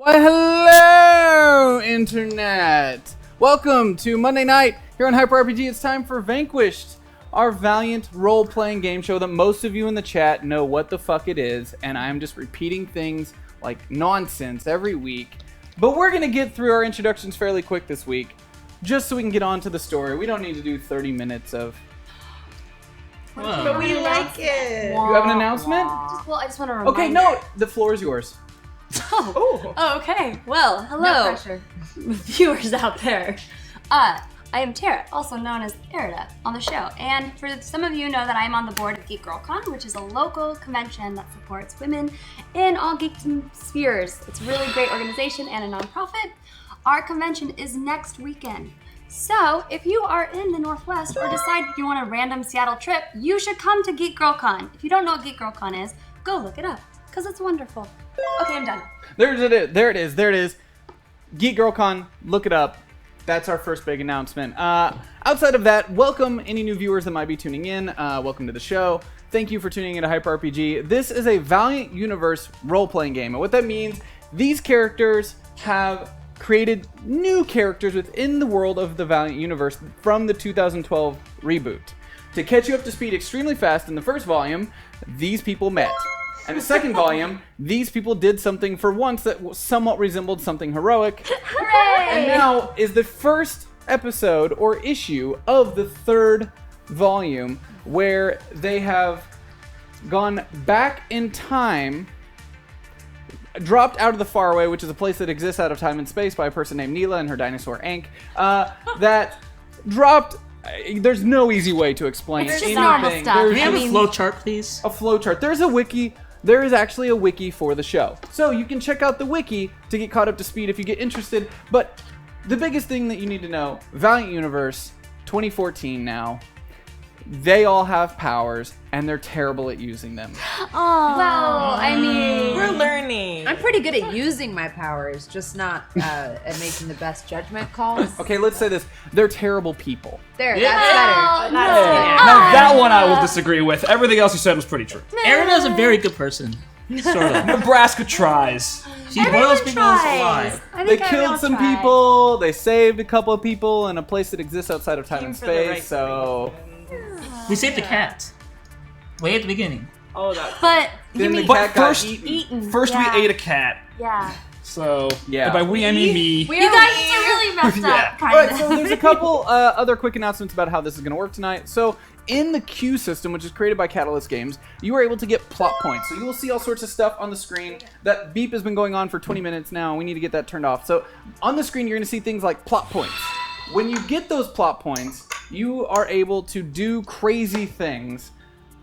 Why, hello, Internet! Welcome to Monday night here on Hyper RPG. It's time for Vanquished, our Valiant role-playing game show that most of you in the chat know what the fuck it is, and I'm just repeating things like nonsense every week. But we're going to get through our introductions fairly quick this week, just so we can get on to the story. We don't need to do 30 minutes of... Whoa. But we like it. You have an announcement? I just want to remind Okay, no, the floor is yours. Oh, okay. Well, hello, viewers out there. I am Tara, also known as Erida, on the show. And for some of you know that I am on the board of Geek Girl Con, which is a local convention that supports women in all geekdom spheres. It's a really great organization and a nonprofit. Our convention is next weekend. So, if you are in the Northwest or decide you want a random Seattle trip, you should come to Geek Girl Con. If you don't know what Geek Girl Con is, go look it up, because it's wonderful. Okay, I'm done. There it is. Geek Girl Con, look it up. That's our first big announcement. Outside of that, welcome any new viewers that might be tuning in. Welcome to the show. Thank you for tuning in to Hyper RPG. This is a Valiant Universe role-playing game. And what that means, these characters have created new characters within the world of the Valiant Universe from the 2012 reboot. To catch you up to speed extremely fast, in the first volume, these people met. And the second volume, these people did something for once that somewhat resembled something heroic. Hooray! And now is the first episode or issue of the third volume where they have gone back in time, dropped out of the faraway, which is a place that exists out of time and space by a person named Neela and her dinosaur Ankh, that dropped... There's no easy way to explain it's anything. Just normal stuff. Can we have a flowchart, please? A flowchart. There's a wiki. There is actually a wiki for the show. So you can check out the wiki to get caught up to speed if you get interested. But the biggest thing that you need to know, Valiant Universe, 2014 now, they all have powers, and they're terrible at using them. Oh, well, I mean... We're learning. I'm pretty good at using my powers, just not at making the best judgment calls. Okay, let's say this. They're terrible people. There, Yeah. that's better. No. That's Now that one I will disagree with. Everything else you said was pretty true. Erida's a very good person. Sort of. Nebraska tries. She boils people alive. They killed some people. They saved a couple of people in a place that exists outside of time and for the space. right So... We saved the cat. Way at the beginning. Oh, that. But, you Then the mean... cat got first- eaten. First Yeah. we ate a cat. Yeah. So, Yeah. and by we I mean me. You guys are really messed Yeah. up, kind Alright, of. so there's a couple other quick announcements about how this is going to work tonight. So, in the queue system, which is created by Catalyst Games, you are able to get plot points. So you will see all sorts of stuff on the screen. That beep has been going on for 20 minutes now, and we need to get that turned off. So, on the screen, you're going to see things like plot points. When you get those plot points, you are able to do crazy things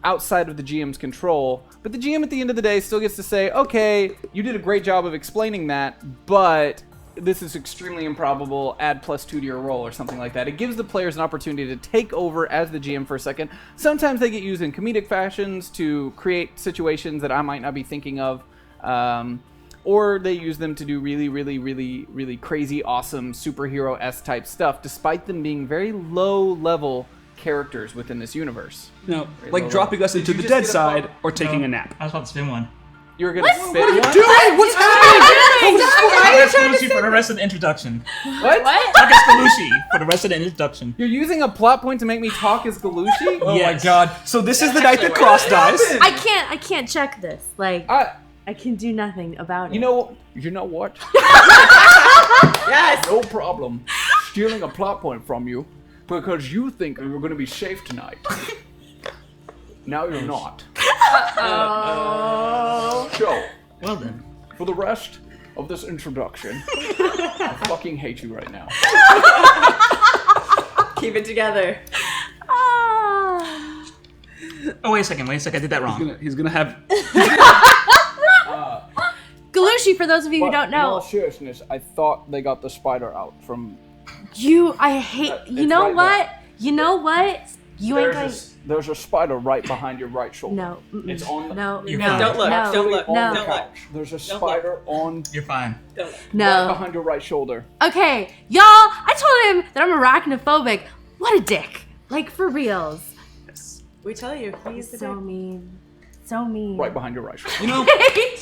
outside of the GM's control, but the GM at the end of the day still gets to say, okay, you did a great job of explaining that, but this is extremely improbable, add +2 to your roll or something like that. It gives the players an opportunity to take over as the GM for a second. Sometimes they get used in comedic fashions to create situations that I might not be thinking of, or they use them to do really crazy, awesome, superhero-esque type stuff, despite them being very low-level characters within this universe. No, Very like low dropping us Did into you the just dead get a side plot? or taking a nap. I was about to spin one. You're gonna spit one? Doing? What's happening? Talk Scallucci for the rest of the introduction. What? Talk Scallucci for the rest of the introduction. You're using a plot point to make me talk as Galushi? Oh Yes. my god. So this is the night that Cross dies. I can't check this. Like, I can do nothing about it. You know what? Yes. No problem stealing a plot point from you because you think you were going to be safe tonight. Now you're not. So, Well then. for the rest of this introduction, I fucking hate you right now. Keep it together. Oh, wait a second. I did that wrong. He's gonna have. Galushi, for those of you who don't In all know, seriousness, I thought they got the spider out from... I hate, you It's know right what? there. You know what? You ain't going, There's a spider right behind your right shoulder. no. Mm-mm. It's on the... No, You're no, fine. Don't look. no, Don't look. on no. the Don't look. couch. There's a Don't spider on... You're fine. Don't look. Right No. behind your right shoulder. Okay, y'all, I told him that I'm arachnophobic. What a dick. Like, for reals. We tell you, he's the So dick. mean. so mean. Right behind your eyes. You know,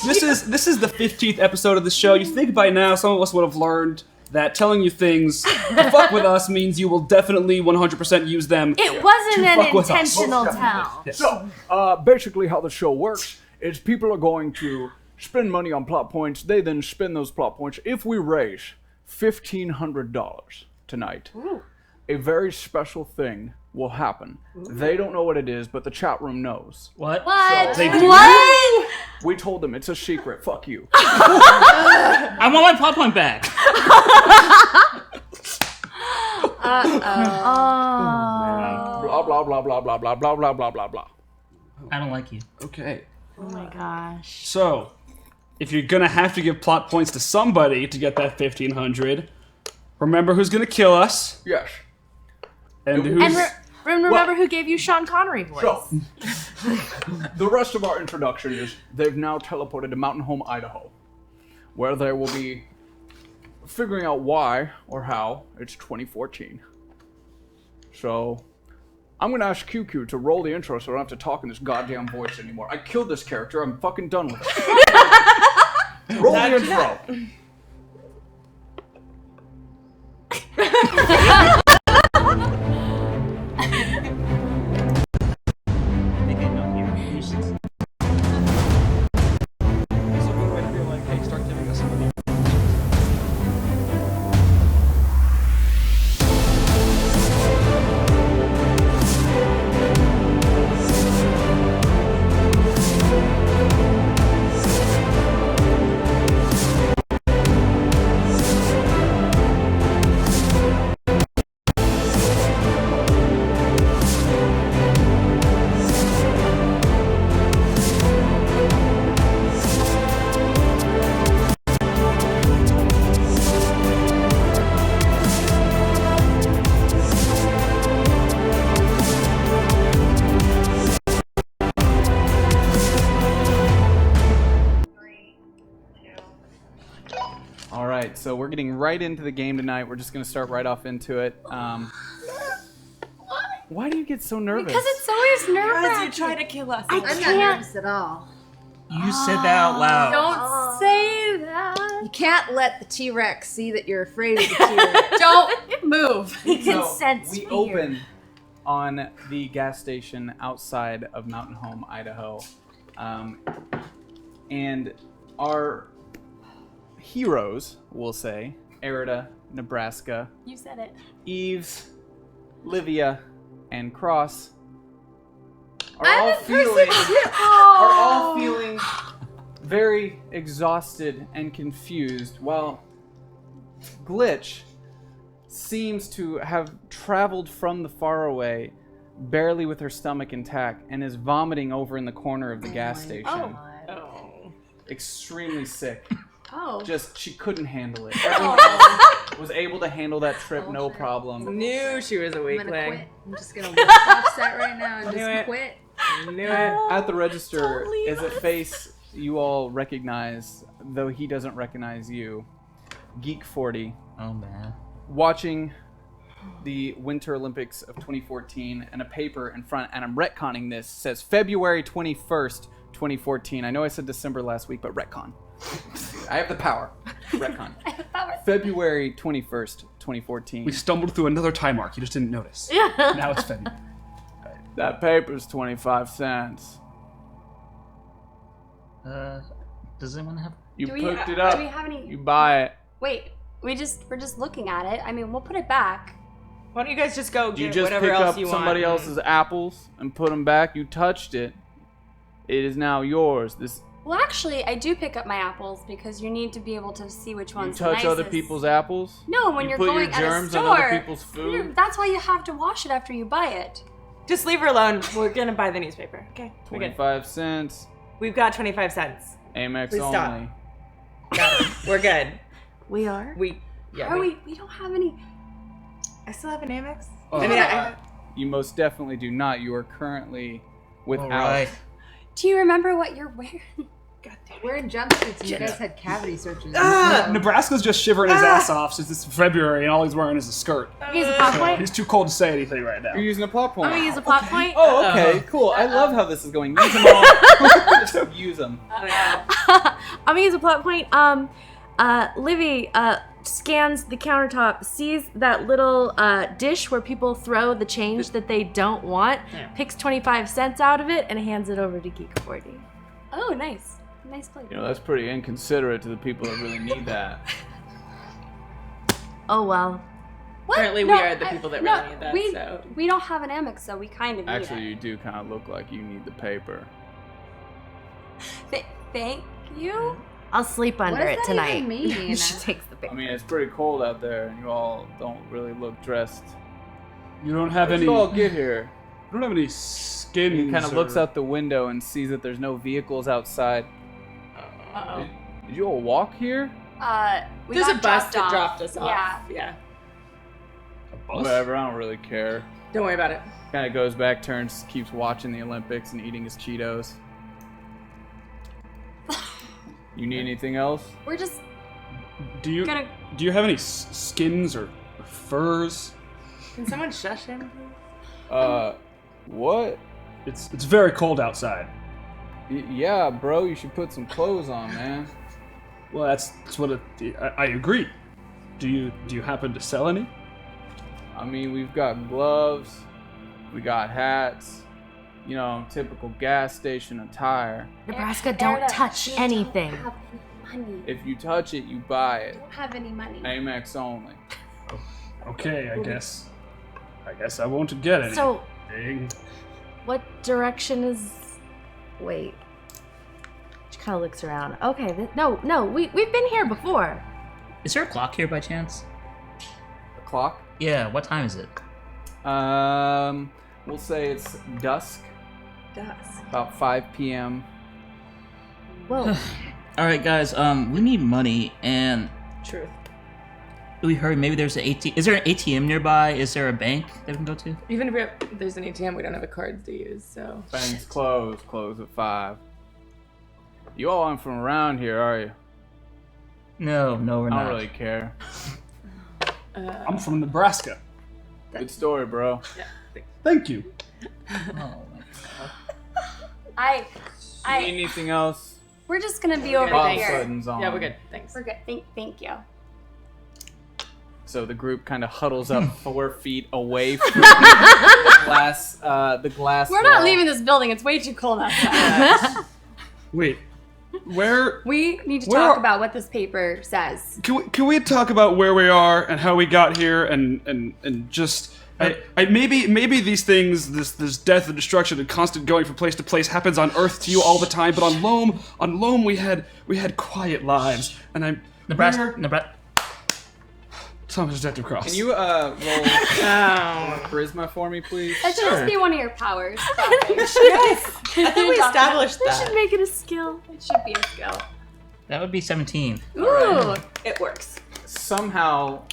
this is the 15th episode of the show. You think by now some of us would have learned that telling you things to fuck with us means you will definitely 100% use them. It wasn't to an fuck with us. intentional tell. Yes. So, basically how the show works is people are going to spend money on plot points. They then spend those plot points. If we raise $1,500 tonight, a very special thing will happen. They don't know what it is, but the chat room knows. What? What? They do. What? We told them it's a secret. Fuck you. I want my plot point back. Blah blah blah blah blah blah blah blah blah blah blah. I don't like you. Okay. Oh my gosh. So, if you're gonna have to give plot points to somebody to get that 1,500, remember who's gonna kill us Yes. and who's. And remember who gave you Sean Connery voice? So, the rest of our introduction is they've now teleported to Mountain Home, Idaho, where they will be figuring out why or how it's 2014. So, I'm gonna ask QQ to roll the intro so I don't have to talk in this goddamn voice anymore. I killed this character. I'm fucking done with it. Roll the intro. Alright, so we're getting right into the game tonight. We're just going to start right off into it. Why do you get so nervous? Because it's always nerve-wracking. You try to kill us. I'm not nervous at all. You said that out loud. Don't say that. You can't let the T-Rex see that you're afraid of the T-Rex. Don't move. He can So, sense we fear. open on the gas station outside of Mountain Home, Idaho. And our heroes, we'll say, Erida, Nebraska, You said it. Eves, Livia, and Cross are all feeling very exhausted and confused, while Glitch seems to have traveled from the faraway barely with her stomach intact and is vomiting over in the corner of the gas station. Extremely sick. Oh. Just, she couldn't handle it. Everyone else was able to handle that trip, no problem. Knew she was a I'm gonna weakling. quit. I'm just gonna walk off set right now and Knew just it. quit. Knew it. At the register Don't leave is a face you all recognize, though he doesn't recognize you. Geek 40, Oh man. watching the Winter Olympics of 2014, and a paper in front, and I'm retconning this, says February 21st, 2014. I know I said December last week, but retcon. I have the power. Retcon. February 21st, 2014. We stumbled through another time arc. You just didn't notice. Yeah. Now it's February. That paper's 25 cents. Does anyone have? You Do we- picked it do up. we have any- You buy it. Wait, we're just looking at it. I mean, we'll put it back. Why don't you guys just go You get just whatever pick else up you somebody want? else's apples and put them back. You touched it. It is now yours. This Well, actually, I do pick up my apples because you need to be able to see which you one's touch the other nicest. people's apples. No, when You you're put your going at a germs store. on other people's food? That's why you have to wash it after you buy it. Just leave her alone. We're gonna buy the newspaper. Okay, we're good. 25 cents. We've got 25 cents. Amex Please only. stop. Got it. We're good. We are? Are we don't have any. I still have an Amex. Oh. I mean, I You most definitely do not. You are currently without. All right. Do you remember what you're wearing? We're in jumpsuits and you guys had cavity searches. Nebraska's just shivering his ass off since it's February and all he's wearing is a skirt. Use a plot So point. he's too cold to say anything right now. You're using a plot point. I'm gonna use a plot point. Oh, okay, cool. I love how this is going. Use them all. Just use them. I'm gonna use a plot point. Livy scans the countertop, sees that little dish where people throw the change that they don't want, picks 25 cents out of it, and hands it over to Geek 40. Oh, nice. Nice play. You know, that's pretty inconsiderate to the people that really need that. Oh well. What? Apparently we are the people that really need that, We, so. we don't have an Amex, so we kind of need Actually, it. you do kind of look like you need the paper. Thank you? I'll sleep under does it that tonight. even mean? She takes the paper. I mean, it's pretty cold out there, and you all don't really look dressed. You don't have How did any. you all get here? You don't have any skins. He kind of or- looks out the window and sees that there's no vehicles outside. Uh-oh. Did you all walk here? We There's a got bus that off. dropped us off. Yeah. Bus? Whatever, I don't really care. Don't worry about it. Kind of goes back, turns, keeps watching the Olympics and eating his Cheetos. You need anything else? We're just Do you gonna. do you have any skins or furs? Can someone shush him? What? It's very cold outside. Yeah, bro, you should put some clothes on, man. Well, that's what I agree. Do you happen to sell any? I mean, we've got gloves, we got hats, you know, typical gas station attire. Nebraska, don't touch anything. Don't have any money. If you touch it, you buy it. Don't have any money. Amex only. Okay, I guess I won't get any. So, what direction is... Wait. She kind of looks around. Okay, no, we've been here before. Is there a clock here by chance? A clock? Yeah, what time is it? We'll say it's dusk, Does. about 5 p.m. Whoa. Alright guys, we need money and Truth. we heard maybe there's an ATM. Is there an ATM nearby? Is there a bank that we can go to? Even if there's an ATM, we don't have a card to use, so. Banks close at 5. You all aren't from around here, are you? No, we're I not. don't really care. I'm from Nebraska. Good story, bro. Thank you. Oh, I. Need anything else? We're just gonna be over Bob here. Sutton's on. Yeah, we're good. Thanks. We're good. Thank you. So the group kind of huddles up 4 feet away from the glass. We're not wall. leaving this building. It's way too cold outside. Wait, where We need to Where talk are- about what this paper says. can we talk about where we are and how we got here and just maybe these things, this death and destruction and constant going from place to place happens on Earth to you all the time, but on Loam we had quiet lives, and I'm Nebraska. Thomas Detective Cross. Can you roll charisma for me, please? That should just be one of your powers. Yes! I think we established We should that. make it a skill. It should be a skill. That would be 17. Ooh. It works. Somehow,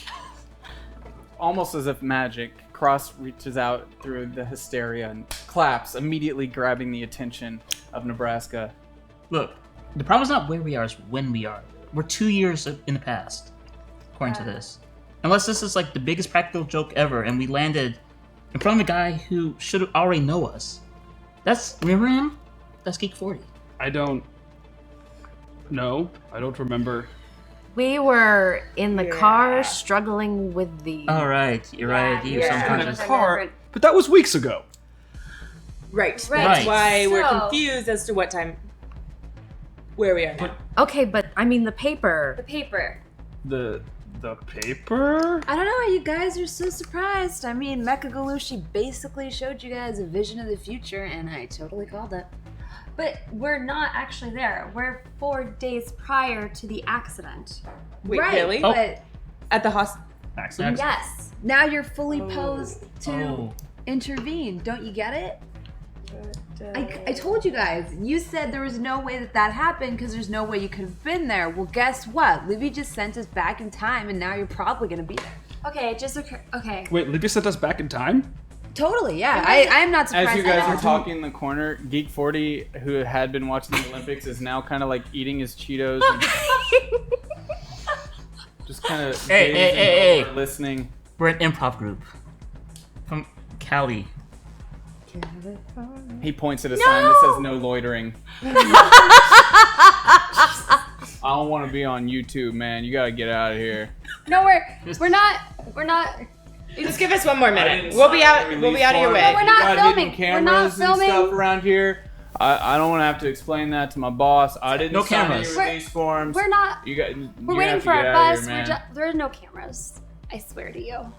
almost as if magic, Cross reaches out through the hysteria and claps, immediately grabbing the attention of Nebraska. Look, the problem is not where we are, it's when we are. We're 2 years in the past, according to this. Unless this is like the biggest practical joke ever, and we landed in front of a guy who should already know us. Remember him? That's Geek 40. I don't remember. We were in the car struggling with the... All right, you're right. You yeah. sometimes. In a car, but that was weeks ago. Right. Right. That's why we're So- confused as to what time, where we are now. Okay, but I mean the paper. The paper. The paper? I don't know why you guys are so surprised. I mean, Mecha Galushi basically showed you guys a vision of the future, and I totally called it. But we're not actually there. We're 4 days prior to the accident. Wait, right, really? but At the hospital? Accident? Yes. now you're fully posed to Oh. intervene. Don't you get it? I told you guys. You said there was no way that happened because there's no way you could have been there. Well, guess what? Libby just sent us back in time, and now you're probably gonna be there. Okay, it just occurred. Okay. Wait, Libby sent us back in time? Totally, yeah. I am not surprised. As you guys at are all. talking in the corner, Geek 40, who had been watching the Olympics, is now kind of like eating his Cheetos and just kind of Hey. listening. We're an improv group from Cali. He points at a sign that says "No loitering." I don't want to be on YouTube, man. You gotta get out of here. No, we're not. Just give us one more I minute. didn't We'll be sign out. the We'll be out of your release way. form. we're You not got filming. hidden We're not cameras and filming. stuff around here. I don't want to have to explain that to my boss. I didn't No sign cameras. any release forms. We're not. You got. We're waiting for our bus. There are no cameras. I swear to you.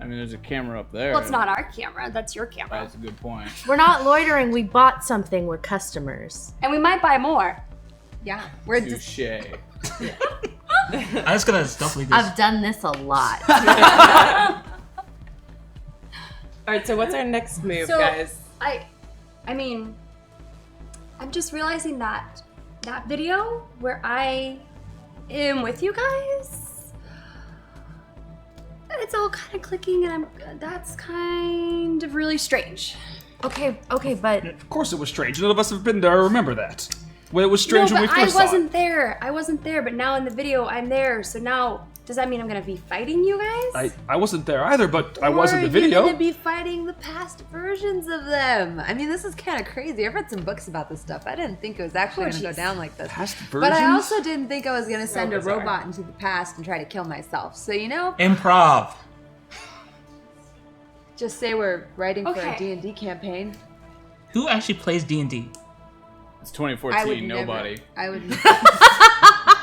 I mean, there's a camera up there. Well, it's not our camera. That's your camera. That's a good point. We're not loitering. We bought something. We're customers. And we might buy more. Yeah, we're just. Touche. I'm just gonna stealthily just. I've done this a lot. All right. So what's our next move, So guys? I mean, I'm just realizing that video where I am with you guys, it's all kind of clicking, and that's kind of really strange. Okay, but Of course it was strange. None of us have been there. I remember that. Well, it was strange no, when we but first I saw wasn't it. there. I wasn't there, but now in the video I'm there. So now, does that mean I'm gonna be fighting you guys? I wasn't there either, but I was in the Or video. You're gonna be fighting the past versions of them. I mean, this is kind of crazy. I've read some books about this stuff. I didn't think it was actually gonna go down like this. Past But I versions? also didn't think I was gonna send a bizarre. robot into the past and try to kill myself. So Improv. just say we're writing for a Okay. D&D campaign. Who actually plays D&D? It's I would 2014. Nobody. Never,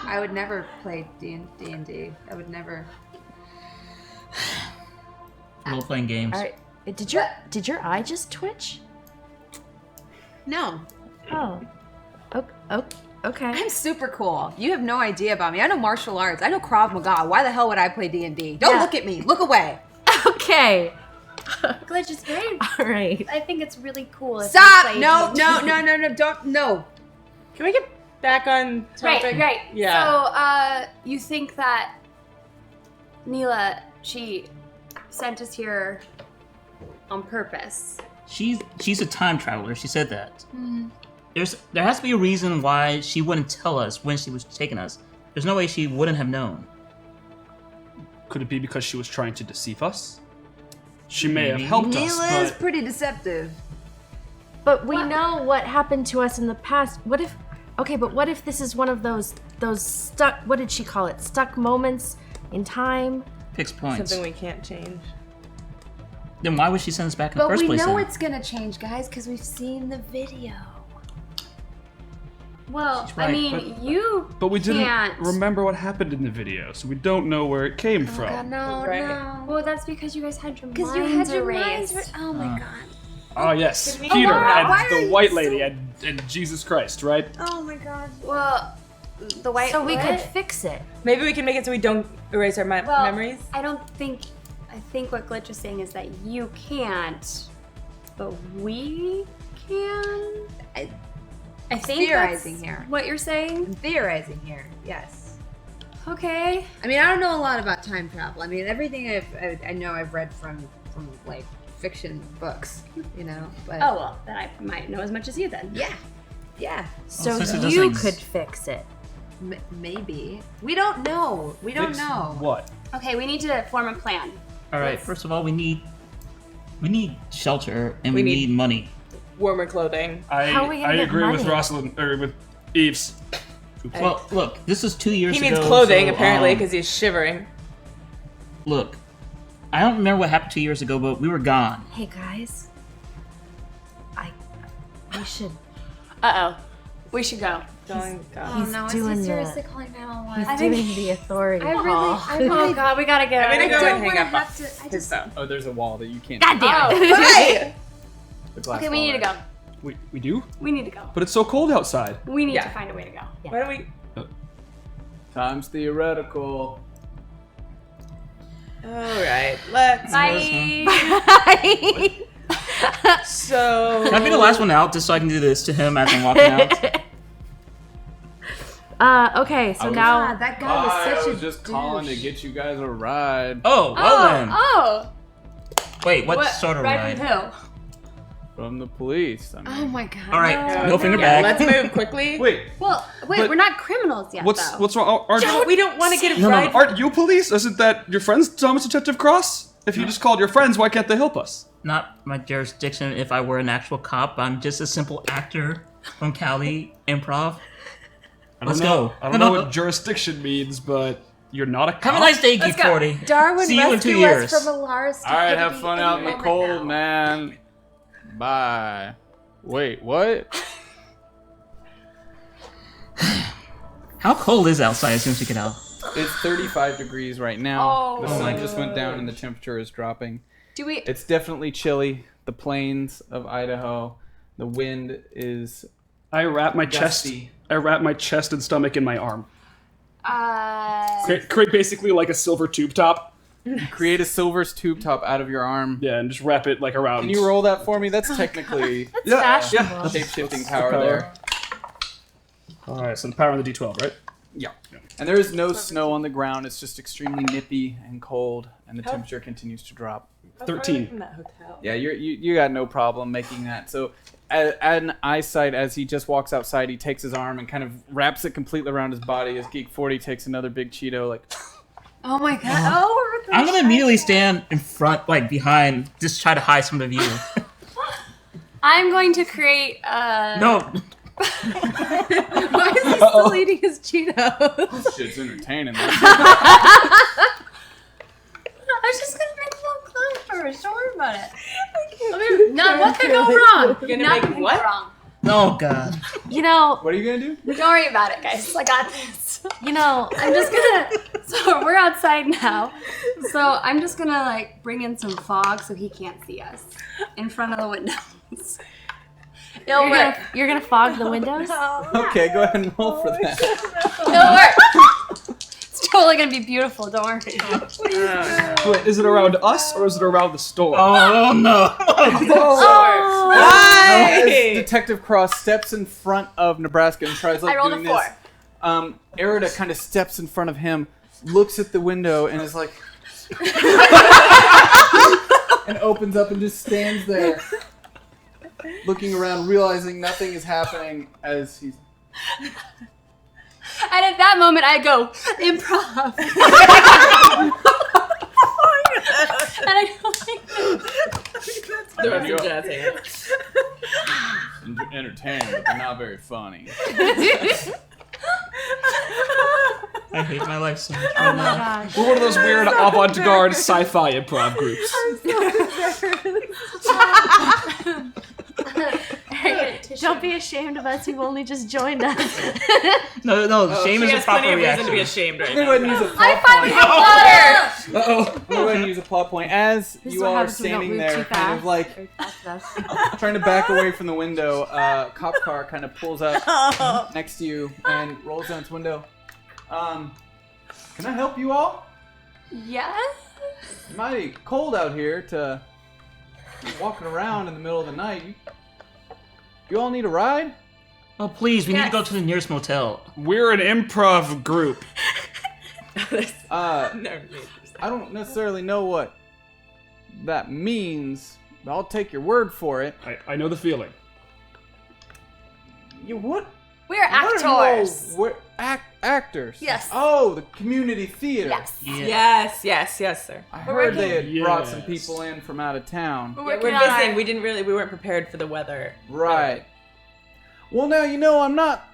I would never play D&D. I would never. Role-playing games. all right. Did your eye just twitch? No, Oh. Okay. I'm super cool. You have no idea about me. I know martial arts. I know Krav Maga. Why the hell would I play D&D? Don't Yeah. look at me. Look away. Okay. Glitch is very. All right. I think it's really cool. If Stop! you No, play no, D&D. no, no, no! Don't no. Can we get back on topic? Right. Yeah. So, you think that Neela, she sent us here on purpose? She's a time traveler. She said that. There has to be a reason why she wouldn't tell us when she was taking us. There's no way she wouldn't have known. Could it be because she was trying to deceive us? She may have Maybe. helped us, Neela is but pretty deceptive. But we know what happened to us in the past. What if this is one of those stuck, what did she call it? Stuck moments in time? Picks points. Something we can't change. Then why would she send us back in the But first we place know then? it's gonna change, guys, because we've seen the video. Well, She's right, I mean, but- you but we didn't can't. remember what happened in the video, so we don't know where it came from. God, no, Right. no. Well, that's because you guys had your Because minds you had your erased. minds. Oh my god. Ah, yes, we- Peter Oh, wow. and Why are the you white so- lady and Jesus Christ, right? Oh my god. Well, the white. So we what? could fix it. Maybe we can make it so we don't erase our Well, memories. I don't think. I think what Glitch is saying is that you can't, but we can. I think theorizing that's here. what you're saying. I'm theorizing here. Yes. Okay. I mean, I don't know a lot about time travel. I mean, everything I know I've read from like fiction books, you know. But Oh well, then I might know as much as you then. yeah, So since it doesn't you ex- could fix it. maybe. We don't know. We don't Fix know. What? Okay, we need to form a plan. All right. First of all, we need shelter and We we need- need money. Warmer clothing. How are we gonna I get agree with money? Rosalind or with Eves. Well, look, this is 2 years He ago. needs clothing so, apparently because he's shivering. Look, I don't remember what happened 2 years ago, but we were gone. Hey guys, we should. We should go. Going, God. He's doing the. calling 911? He's I think. doing the authority I call. really Oh God, we gotta get. I'm gonna go and hang wanna up have to- I his just- phone. Oh, there's a wall that you can't. God damn it! Bye! The glass Okay, we wall need to there. go. We do? We need to go. But it's so cold outside. We need Yeah. to find a way to go. Why don't we? Time's theoretical. All right, let's. Bye. So. Can I be the last one out just so I can do this to him as I'm walking out? Okay, so I was- now. God, that guy Bye, was such I was a just calling to douche. get you guys a ride. Oh, well then. Oh. Wait, what sort of ride? ride? From who? From the police. I mean. Oh my god. All right, middle finger Yeah, back. let's move quickly. Wait, Well, wait, But we're not criminals yet, though. what's wrong? We don't want to get a No, no, ride. Aren't you police? Isn't that your friends, Thomas Detective Cross? If you just called your friends, why can't they help us? Not my jurisdiction if I were an actual cop. I'm just a simple actor from Cali Improv. Let's go. I don't know what jurisdiction means, but you're not a cop. Have a nice day, Geek 40. Darwin, See you in 2 rescue years. us from a Lars. All right, have fun out in the cold, man. Bye. Wait, what? How cold is it outside as soon as we get out? It's 35 degrees right now. The Oh. sun just went down and the temperature is dropping. Do we? It's definitely chilly. The plains of Idaho. The wind is I wrap my Gusty. chest. I wrap my chest and stomach in my arm. Uh, Create basically like a silver tube top. create a silver tube top out of your arm. Yeah, and just wrap it like around. Can you roll that for me? That's technically Fashionable. shape-shifting power there. All right, so the power on the D12, right? Yeah. And there is no snow on the ground. It's just extremely nippy and cold, and the temperature continues to drop. 13. From that hotel. Yeah, you got no problem making that. So, at an eyesight, as he just walks outside, he takes his arm and kind of wraps it completely around his body. As Geek 40 takes another big Cheeto, like. oh my god! Oh, we're I'm gonna immediately stand in front, like behind, just try to hide some of the view. I'm going to create. No, Why is he still eating his Cheetos? Shit's entertaining. I was just gonna make a little clown first. Don't worry about it. No, what could go wrong? You're gonna Nothing make could what? go wrong. oh god. You know, What are you gonna do? Don't worry about it, guys. I got this. you know. I'm just gonna. So we're outside now. So I'm just gonna like bring in some fog so he can't see us in front of the windows. It'll work. You're gonna fog the windows. Okay, go ahead and roll for that. It'll work. It's totally gonna be beautiful. Don't worry. Wait, is it around us or is it around the store? Oh no. As Why? Detective Cross steps in front of Nebraska and tries I like rolled doing a 4. this. Erida kind of steps in front of him, looks at the window, and is like, and opens up and just stands there, looking around, realizing nothing is happening as he's. And at that moment, I go improv. And I go like, There was some jazz hands. Entertaining, but not very funny. I hate my life so much Oh right my now. gosh. We're one of those weird avant-garde sci-fi improv groups. Don't be ashamed of us. You've only just joined us. No, shame She is a has proper plenty of reason to be reaction. ashamed right I'm gonna go ahead and now. use a I plot finally point. have water. Uh-oh. I'm gonna go ahead and use a plot point as This is you what are happens when we don't standing move there, too kind of fast. like Very fast enough. trying to back away from the window. Cop car kind of pulls up next to you and rolls down its window. Can I help you all? Yes. It's mighty cold out here to be walking around in the middle of the night. You all need a ride? Oh please, we need to Yes. go to the nearest motel. We're an improv group. I Never don't necessarily know what that means, but I'll take your word for it. I know the feeling. You what? We are What are you actors. all- actors? Yes. Oh, the community theater. Yes. Yeah. Yes, sir. I We're heard they had working- brought some Yes. people in from out of town. We're Yeah, working we're on visiting. our- We weren't prepared for the weather. Right. Well, now, I'm not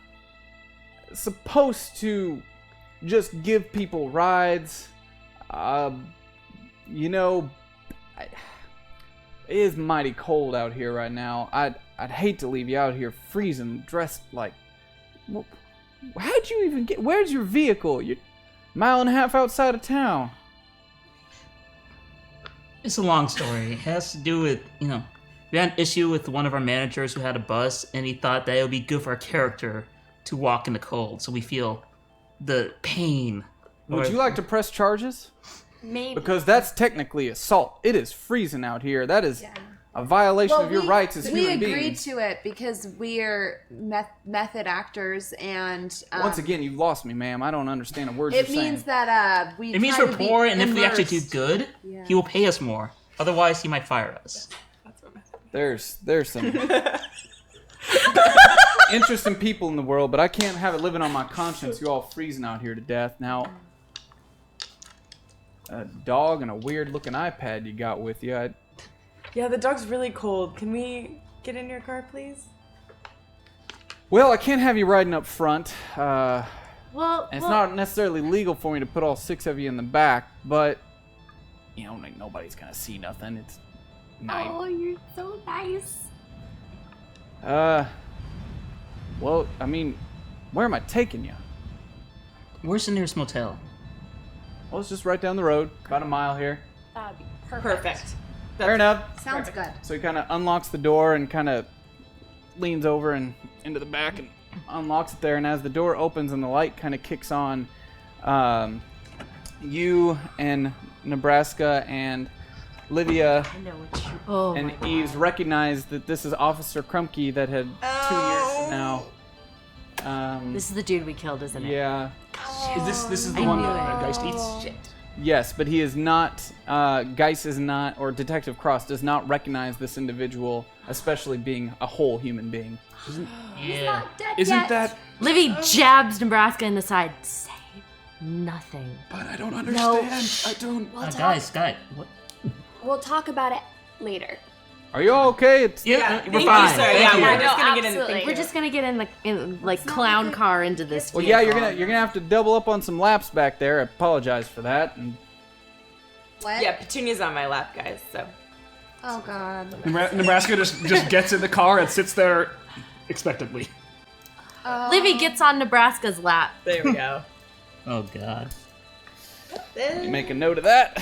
supposed to just give people rides. It is mighty cold out here right now. I'd hate to leave you out here freezing, dressed like... How'd you even get... Where's your vehicle? You're a mile and a half outside of town. It's a long story. It has to do with, we had an issue with one of our managers who had a bus, and he thought that it would be good for our character to walk in the cold, so we feel the pain. Would you like to press charges? Maybe. Because that's technically assault. It is freezing out here. That is a violation of your rights as we human agreed beings. to it because we're method actors, and Once again, you've lost me, ma'am. I don't understand a word it you're means saying. that we. It means try we're to be poor, and if we actually do immersed. good, he will pay us more. Otherwise, he might fire us. There's some interesting people in the world, but I can't have it living on my conscience. You all freezing out here to death. Now, a dog and a weird-looking iPad you got with you. Yeah, the dog's really cold. Can we get in your car, please? Well, I can't have you riding up front. Well, And it's not necessarily legal for me to put all 6 of you in the back, but you know, like, nobody's gonna see nothing. It's night. Oh, you're so nice. Well, I mean, where am I taking you? Where's the nearest motel? Well, it's just right down the road, about a mile here. That'd be perfect. Perfect. Fair enough. Sounds good. So he kind of unlocks the door and kind of leans over and into the back and unlocks it there. And as the door opens and the light kind of kicks on, you and Nebraska and Livia I know what you. Oh and my God. Eves recognize that this is Officer Krumke that had 2 years from now. This is the dude we killed, isn't it? Yeah. This is the I one knew that it. Geist eats? Shit. Yes, but he is not. Geis is not, or Detective Cross does not recognize this individual, especially being a whole human being. He's not dead Isn't yet. that... Livy jabs Nebraska in the side. Say nothing. But I don't understand. I don't... We'll talk, Guys, what? we'll talk about it later. Are you all okay? It's Yeah, Thank we're you, fine. sir. Thank Yeah, you. we're just No, gonna get in. absolutely. Thank We're you. just gonna get in like clown car into this. well, yeah. You're vehicle. gonna have to double up on some laps back there. I apologize for that. And What? Yeah, Petunia's on my lap, guys. So Oh god. Nebraska just gets in the car and sits there expectantly. Livy gets on Nebraska's lap. there we go. Oh God. you make a note of that.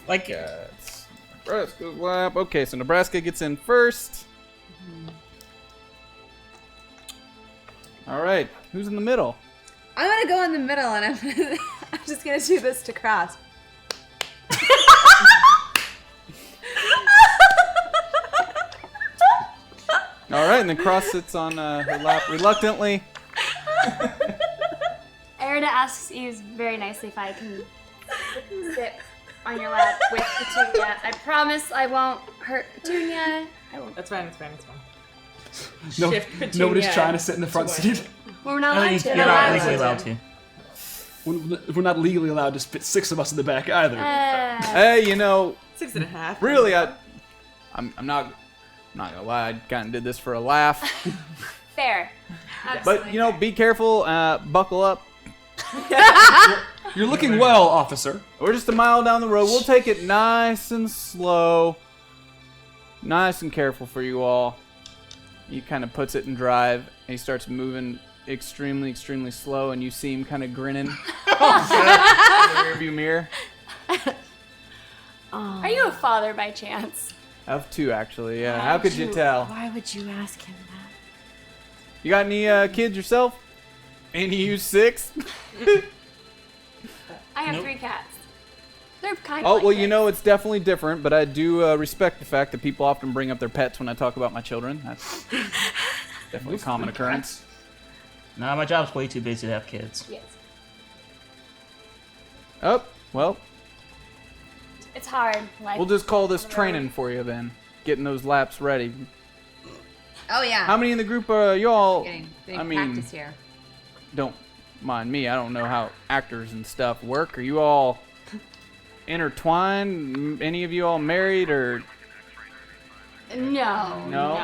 Like, It's Nebraska's lap. Okay, so Nebraska gets in first. All right, who's in the middle? I'm gonna go in the middle and I'm just gonna do this to Cross. All right, and then Cross sits on her lap reluctantly. Erida asks Eves very nicely if I can sit on your lap with Petunia. I promise I won't hurt Petunia. I won't. That's fine. That's fine. That's fine. No, Shift Petunia nobody's trying to sit in the front to seat. We're not I allowed think to. you're We're not allowed legally to. allowed to. We're not legally allowed to fit 6 of us in the back either. Hey, you know, 6.5. really, I'm not gonna lie. I kind of did this for a laugh. Fair. But you know, be careful. Buckle up. You're looking well, officer. We're just a mile down the road. We'll take it nice and slow. Nice and careful for you all. He kind of puts it in drive, and he starts moving extremely, extremely slow, and you see him kind of grinning in the rearview mirror. Are you a father by chance? Of 2, actually, yeah. How could you tell? Why would you ask him that? You got any kids yourself? Any you 6? I have 3 cats. They're kind Oh, of well, like you know, it's definitely different, but I do respect the fact that people often bring up their pets when I talk about my children. That's definitely a common occurrence. Nah, my job's way too busy to have kids. Yes. Oh, well, It's hard. Life. we'll just call this training for you then. Getting those laps ready. Oh yeah. How many in the group are y'all? Getting I mean, practice here. don't mind me. I don't know how actors and stuff work. Are you all intertwined? Any of you all married or No. no?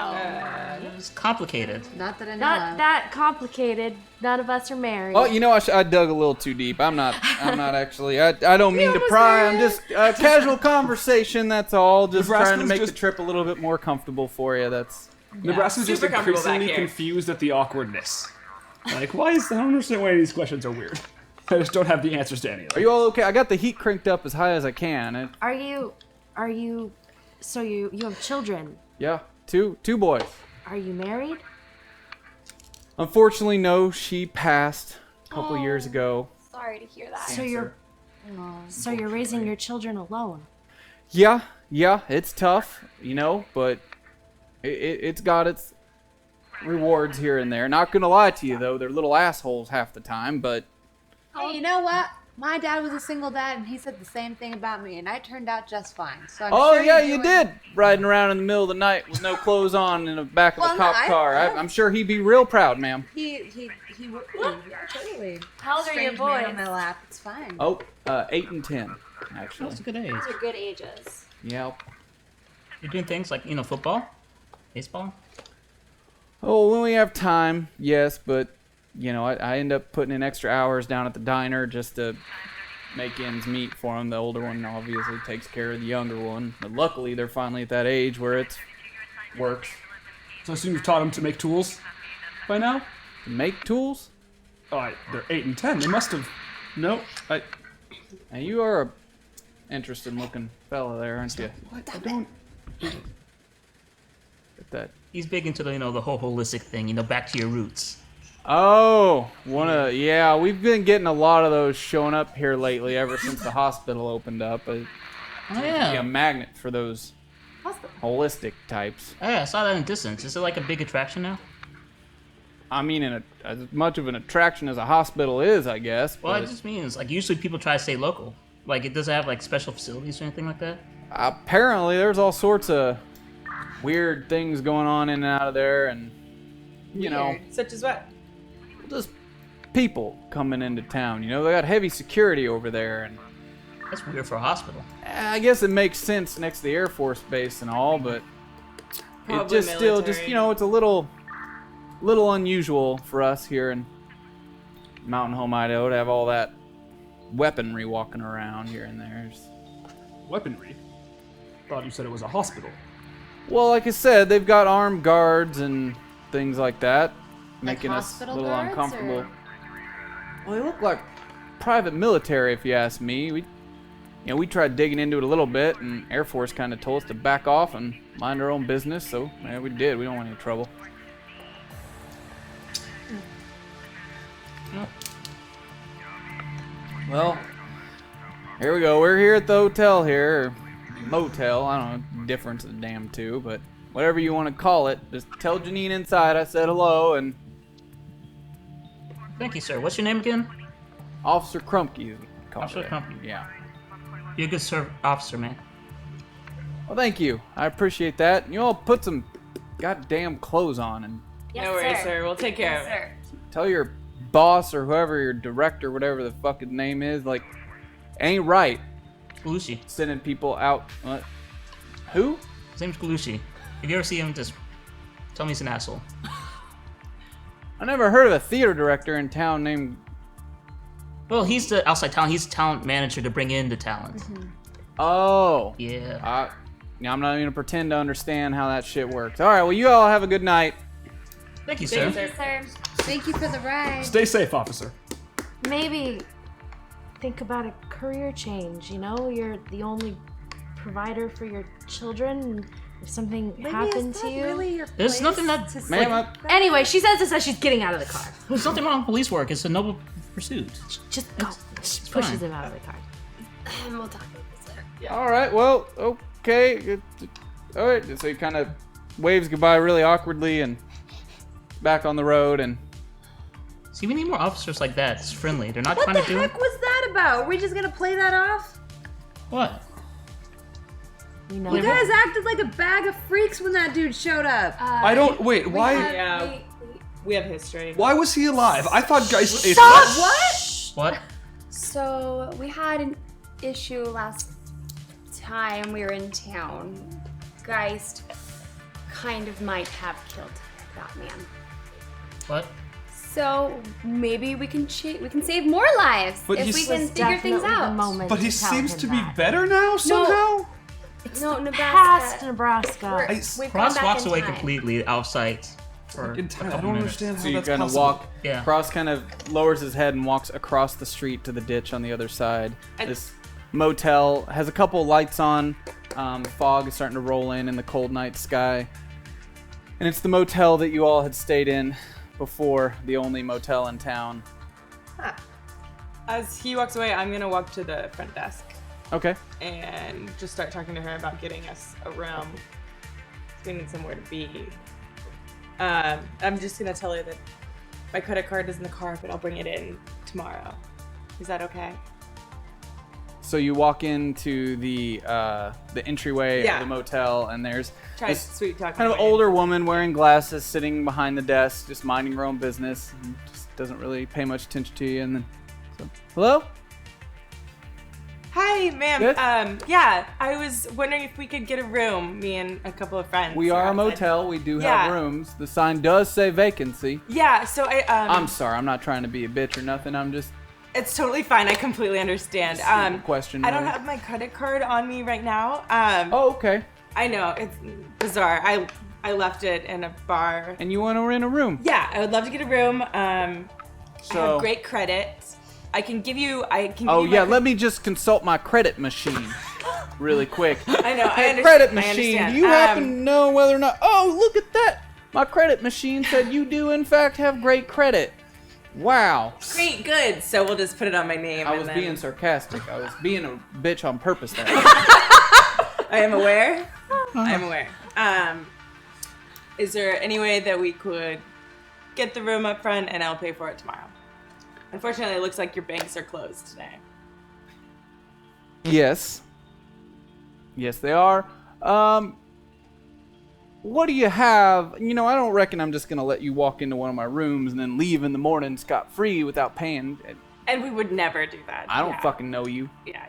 It's complicated. Not that I know Not of. that complicated. None of us are married. Oh, you know, I dug a little too deep. I'm not actually. I don't mean to pry. I'm just casual conversation. That's all. Just trying to Nebraska's make just- the trip a little bit more comfortable for you. That's Nebraska's just super comfortable back increasingly here. confused at the awkwardness. Like, why is I don't understand why these questions are weird. I just don't have the answers to any of Are them. you all okay? I got the heat cranked up as high as I can. Are you? So you have children? Yeah, two boys. Are you married? Unfortunately, no. She passed a couple years ago. Sorry to hear that. So you're raising your children alone. Yeah, it's tough, you know, but it's got its rewards here and there. Not gonna lie to you though, they're little assholes half the time, but Hey, you know what? My dad was a single dad, and he said the same thing about me, and I turned out just fine. So I'm Oh sure yeah, you're you doing- did. Riding around in the middle of the night with no clothes on in the back of Well, a no, cop car. I'm sure he'd be real proud, ma'am. He would. Yeah, totally. How old are your Strange man boys? on my lap. It's fine. Oh, 8 and 10, actually. That's a good age. Those are good ages. Yeah. You're doing things like, football? Baseball? Oh, when we have time, yes, but I end up putting in extra hours down at the diner just to make ends meet for them. The older one obviously takes care of the younger one, but luckily they're finally at that age where it works. So I assume you've taught them to make tools by now? To make tools? Oh, they're 8 and 10. They must have. No, And you are a interesting-looking fella there, aren't you? What? I don't. Get that. He's big into the whole holistic thing, back to your roots. Oh, yeah, we've been getting a lot of those showing up here lately ever since the hospital opened up. Oh, Be yeah. a magnet for those holistic types. Oh, yeah, I saw that in the distance. Is it like a big attraction now? I mean, as much of an attraction as a hospital is, I guess. Well, But it just means, usually people try to stay local. Like, it doesn't have, special facilities or anything like that? apparently, there's all sorts of weird things going on in and out of there, and Such as what? just people coming into town. They got heavy security over there, and That's weird for a hospital. I guess it makes sense next to the Air Force Base and all, but it Probably just still just military. it's a little unusual for us here in Mountain Home, Idaho, to have all that weaponry walking around here and there. Weaponry? Thought you said it was a hospital. Well, like I said, they've got armed guards and things like that, making us a hospital little guards, uncomfortable. or- Well, they look like private military, if you ask me. We tried digging into it a little bit, and Air Force kind of told us to back off and mind our own business. So, yeah, we did. We don't want any trouble. Well, here we go. We're here at the hotel here, or motel. I don't know, difference of the damn two, but whatever you want to call it. Just tell Janine inside I said hello, and Thank you, sir. What's your name again? Officer Crumpke is called Officer there. Crumpke. Yeah. You're a good officer, man. Well, thank you. I appreciate that. You all put some goddamn clothes on and Yes, No worries, sir. We'll take care of it. Sir. tell your boss or whoever, your director, whatever the fuck his name is, ain't right Galushi. sending people out. What? Who? His name's Galushi. If you ever see him, just tell me he's an asshole. I never heard of a theater director in town named. Well, he's the outside talent. He's the talent manager to bring in the talent. Oh. Yeah. I'm not even gonna pretend to understand how that shit works. All right. Well, you all have a good night. Thank you, sir. Thank you, sir. Thank you for the ride. Stay safe, officer. Maybe think about a career change. You're the only provider for your children. And if something happened to you, Really your There's place nothing that- to Ma'am, sleep? anyway, she says this as she's getting out of the car. There's nothing wrong with police work. It's a noble pursuit. Just go. She it's pushes fine. him out of the car. And we'll talk about this later. all right. Well, okay. All right. So he kind of waves goodbye really awkwardly and back on the road and. See, we need more officers like that. It's friendly. They're not What trying the to do heck was that about? Are we just gonna play that off? What? You know. You guys acted like a bag of freaks when that dude showed up. I don't. Wait, why? Yeah. We have history. Why was he alive? I thought Geist. What? So we had an issue last time we were in town. Geist kind of might have killed that man. What? So maybe we can we can save more lives But if he's- we can This is figure things definitely the out. moment But he to tell seems him to be that. better now somehow. No, Nebraska. Past Nebraska. I- We've gone Cross back walks in away time. completely outside for In a time, I couple don't minutes. understand how So you that's kind of possible. walk. Yeah. Cross kind of lowers his head and walks across the street to the ditch on the other side. This motel has a couple lights on. Fog is starting to roll in the cold night sky. And it's the motel that you all had stayed in before, the only motel in town. As he walks away, I'm gonna walk to the front desk Okay. and just start talking to her about getting us a room. We need somewhere to be. I'm just gonna tell her that my credit card is in the car, but I'll bring it in tomorrow. Is that okay? So you walk into the entryway of the motel, and there's this sweet talking kind of older woman wearing glasses sitting behind the desk, just minding her own business, and just doesn't really pay much attention to you. And then, hello? Hi, ma'am. Good? Yeah, I was wondering if we could get a room, me and a couple of friends. We are a motel. We do have rooms. The sign does say vacancy. Yeah, so I'm sorry. I'm not trying to be a bitch or nothing. I'm just... It's totally fine. I completely understand. Question. I don't have my credit card on me right now. Oh, okay. I know. It's bizarre. I left it in a bar. And you want to rent a room? Yeah, I would love to get a room. I have great credit. I can give you. Oh yeah, let me just consult my credit machine, really quick. I know. I understand. Credit machine. Do you happen to know whether or not? Oh, look at that! My credit machine said you do in fact have great credit. Wow. Great, good. So we'll just put it on my name. I was being sarcastic. I was being a bitch on purpose there. I am aware. I am aware. Is there any way that we could get the room up front and I'll pay for it tomorrow? Unfortunately, it looks like your banks are closed today. Yes. Yes, they are. What do you have? You know, I don't reckon I'm just going to let you walk into one of my rooms and then leave in the morning scot-free without paying. And we would never do that. I don't fucking know you. Yeah.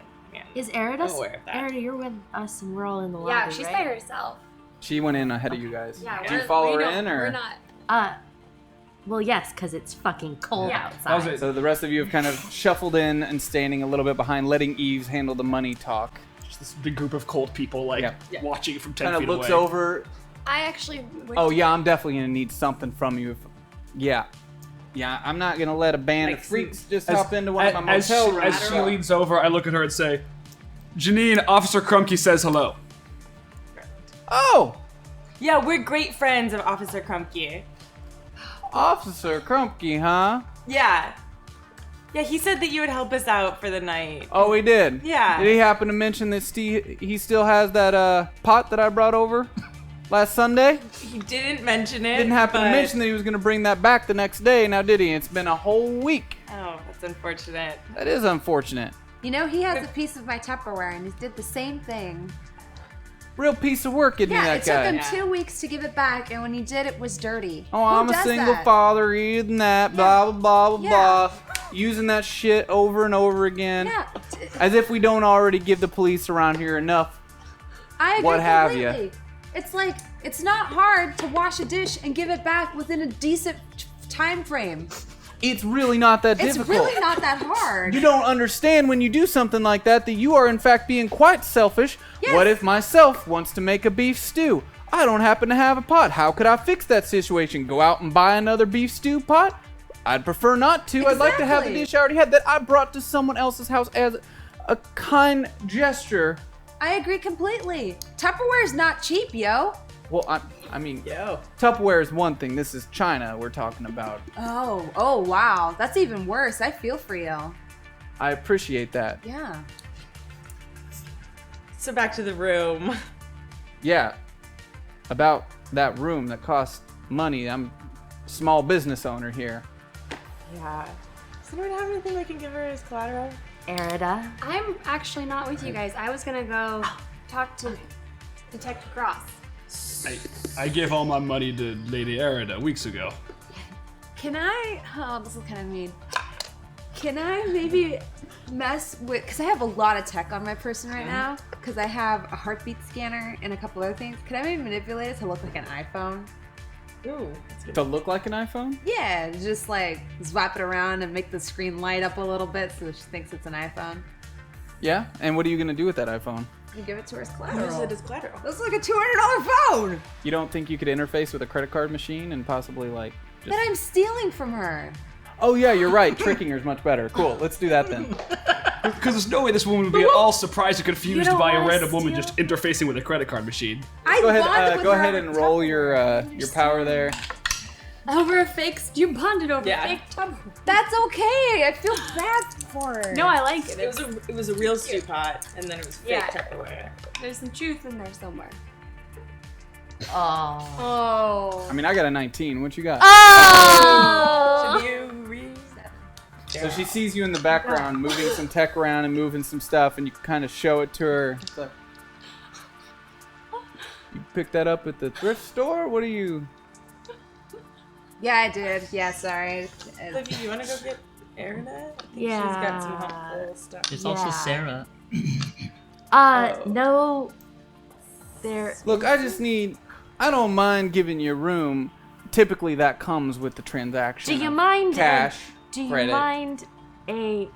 Is Erida? aware of that. Erida, you're with us and we're all in the lobby, Yeah, she's right? by herself. She went in ahead of you guys. Yeah, Did you follow her in, or? We're not. Well, yes, because it's fucking cold Yeah. outside. So the rest of you have kind of shuffled in and standing a little bit behind, letting Eves handle the money talk. Just this big group of cold people, like, watching from 10 Kind of feet looks away. over. I actually. Oh yeah, I'm definitely gonna need something from you. Yeah, I'm not gonna let a band of freaks just hop into one of my motel rooms. As she leans over, I look at her and say, Janine, Officer Krumke says hello. Oh! Yeah, we're great friends of Officer Krumke. Officer Krumke, huh? Yeah. Yeah, he said that you would help us out for the night. Oh, he did? Yeah. Did he happen to mention that he still has that pot that I brought over last Sunday? He didn't mention it. Didn't happen to mention that he was going to bring that back the next day, now did he? It's been a whole week. Oh, that's unfortunate. That is unfortunate. You know, he has a piece of my Tupperware and he did the same thing. Real piece of work, isn't he, Yeah, that it took guy? him 2 weeks to give it back, and when he did, it was dirty. Oh, Who I'm a does single that? father, eating that, blah, blah, blah, Yeah. blah. Using that shit over and over again. Yeah, As if we don't already give the police around here enough. I agree What have ya? completely. It's like, it's not hard to wash a dish and give it back within a decent time frame. It's really not that It's difficult. really not that hard. You don't understand when you do something like that you are in fact being quite selfish. Yes. What if myself wants to make a beef stew? I don't happen to have a pot. How could I fix that situation? Go out and buy another beef stew pot? I'd prefer not to. I'd like to have the Exactly. dish I already had that I brought to someone else's house as a kind gesture. I agree completely. Tupperware is not cheap, yo. Well, I mean, Tupperware is one thing. This is China we're talking about. Oh, wow. That's even worse. I feel for you. I appreciate that. Yeah. So back to the room. Yeah. About that room that costs money. I'm a small business owner here. Yeah. Does anyone have anything I can give her as collateral? Erida. I'm actually not with you guys. I was gonna go talk to Detective Cross. I gave all my money to Lady Erida weeks ago. Can I, this is kind of mean. Can I maybe mess with, because I have a lot of tech on my person right now, because I have a heartbeat scanner and a couple other things. Can I maybe manipulate it to look like an iPhone? Ooh, that's good. To look like an iPhone? Yeah, just like swap it around and make the screen light up a little bit so she thinks it's an iPhone. Yeah? And what are you going to do with that iPhone? You give it to her as Use collateral. it as collateral. That's like a $200 phone You don't think you could interface with a credit card machine and possibly like just... that I'm stealing from her. Oh yeah, you're right. Tricking her is much better. Cool. Let's do that then. Because there's no way this woman would be all surprised and confused don't by a wanna random woman steal? just interfacing with a credit card machine. I Go bonded ahead. with Go her ahead on and roll Tupperware. your power there. Over a fake. You bonded over Yeah. fake Tupperware. That's okay. I feel bad for her. No, I like it. It was a real stew pot, and then it was fake Yeah. Tupperware. There's some truth in there somewhere. Oh. Oh. I mean, I got a 19. What you got? Oh. Should you read? So she sees you in the background, moving some tech around and moving some stuff, and you kind of show it to her. It's like, you picked that up at the thrift store? What are you... Yeah, I did. Yeah, sorry. Livy, you want to go get Erna? Yeah. She's got some helpful stuff. There's also Sarah. No. There. Look, I just need... I don't mind giving you room. Typically, that comes with the transaction. Do you of mind cash, do you credit. mind a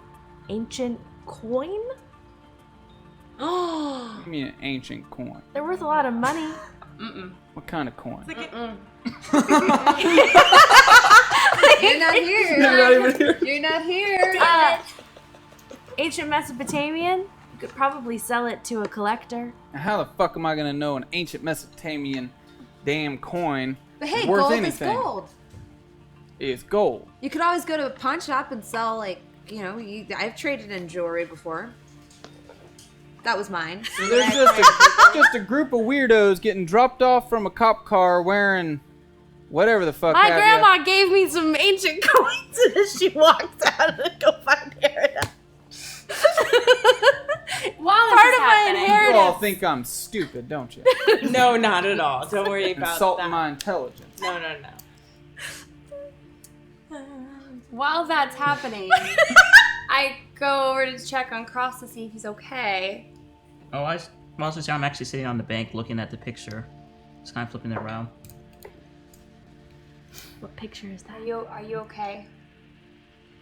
ancient coin? Give me an ancient coin. They're worth a lot of money. What kind of coin? You're not here. You're not even here. You're not here. Ancient Mesopotamian. You could probably sell it to a collector. Now, how the fuck am I gonna know an ancient Mesopotamian damn coin But hey, is worth gold anything? is gold. It's gold. You could always go to a pawn shop and sell, like, you know, I've traded in jewelry before. That was mine. So there's just a group of weirdos getting dropped off from a cop car wearing whatever the fuck. My have ya. grandma gave me some ancient coins as she walked out to go find Erna. While this Part is of my happening, You all inheritance. think I'm stupid, don't you? No, not at all. Don't worry about Insulting that. my intelligence. No. While that's happening, I go over to check on Cross to see if he's okay. Oh, I'm actually sitting on the bank looking at the picture. Just kind of flipping it around. What picture is that? Are you okay?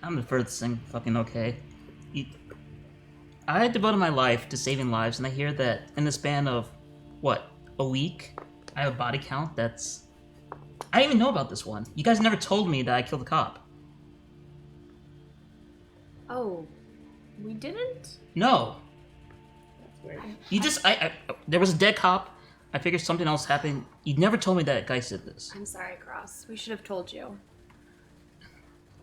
I'm the furthest thing fucking okay. I devoted my life to saving lives, and I hear that in the span of, a week, I have a body count that's... I didn't even know about this one. You guys never told me that I killed a cop. Oh, we didn't? No. That's weird. You just... there was a dead cop. I figured something else happened. You never told me that guy did this. I'm sorry, Cross. We should have told you.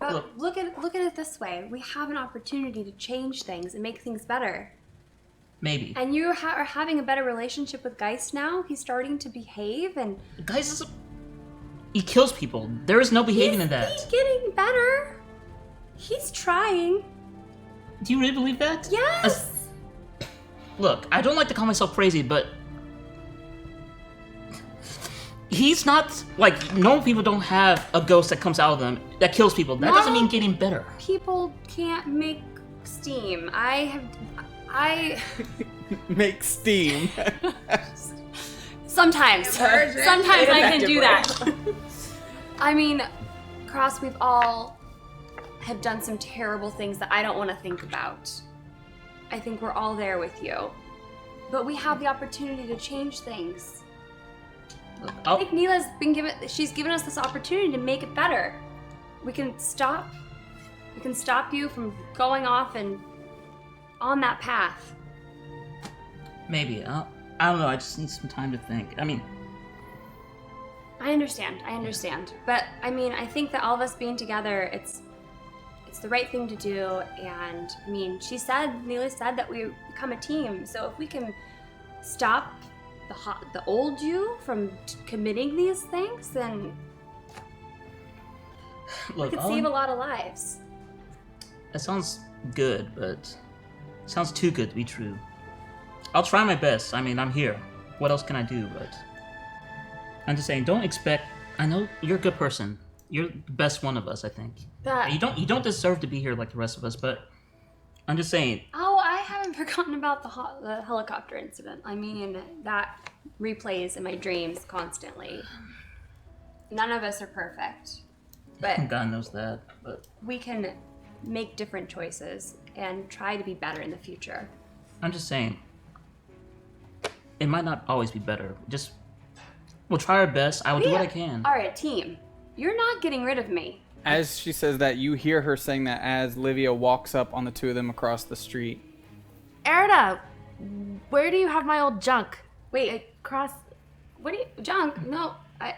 Look. Look at it this way. We have an opportunity to change things and make things better. Maybe. And you are having a better relationship with Geist now. He's starting to behave, and Guys, is he kills people. There is no behaving in that. he's getting better. He's trying. Do you really believe that? Yes. Look, I don't like to call myself crazy, but he's not like normal people don't have a ghost that comes out of them that kills people. That doesn't mean getting better. People can't make steam. I Make steam. sometimes I can do that. I mean, Cross, we've all have done some terrible things that I don't want to think about. I think we're all there with you. But we have the opportunity to change things. I think she's given us this opportunity to make it better. We can stop you from going off and on that path. Maybe. I don't know. I just need some time to think. I mean, I understand. But I mean, I think that all of us being together, it's the right thing to do. And I mean, Neela said that we become a team. So if we can stop the old you from committing these things, then look, we could save a lot of lives. that sounds good, but it sounds too good to be true. I'll try my best. I mean, I'm here. What else can I do? But I'm just saying, don't expect. I know you're a good person. You're the best one of us, I think. You don't deserve to be here like the rest of us, but I'm just saying. Oh, I haven't forgotten about the helicopter incident. I mean, that replays in my dreams constantly. None of us are perfect, but God knows that, but we can make different choices and try to be better in the future. I'm just saying. It might not always be better. Just we'll try our best. I will do what I can. All right, team. You're not getting rid of me. As she says that, you hear her saying that as Livia walks up on the two of them across the street. Erna, where do you have my old junk? Wait, Cross. what do you junk? No, I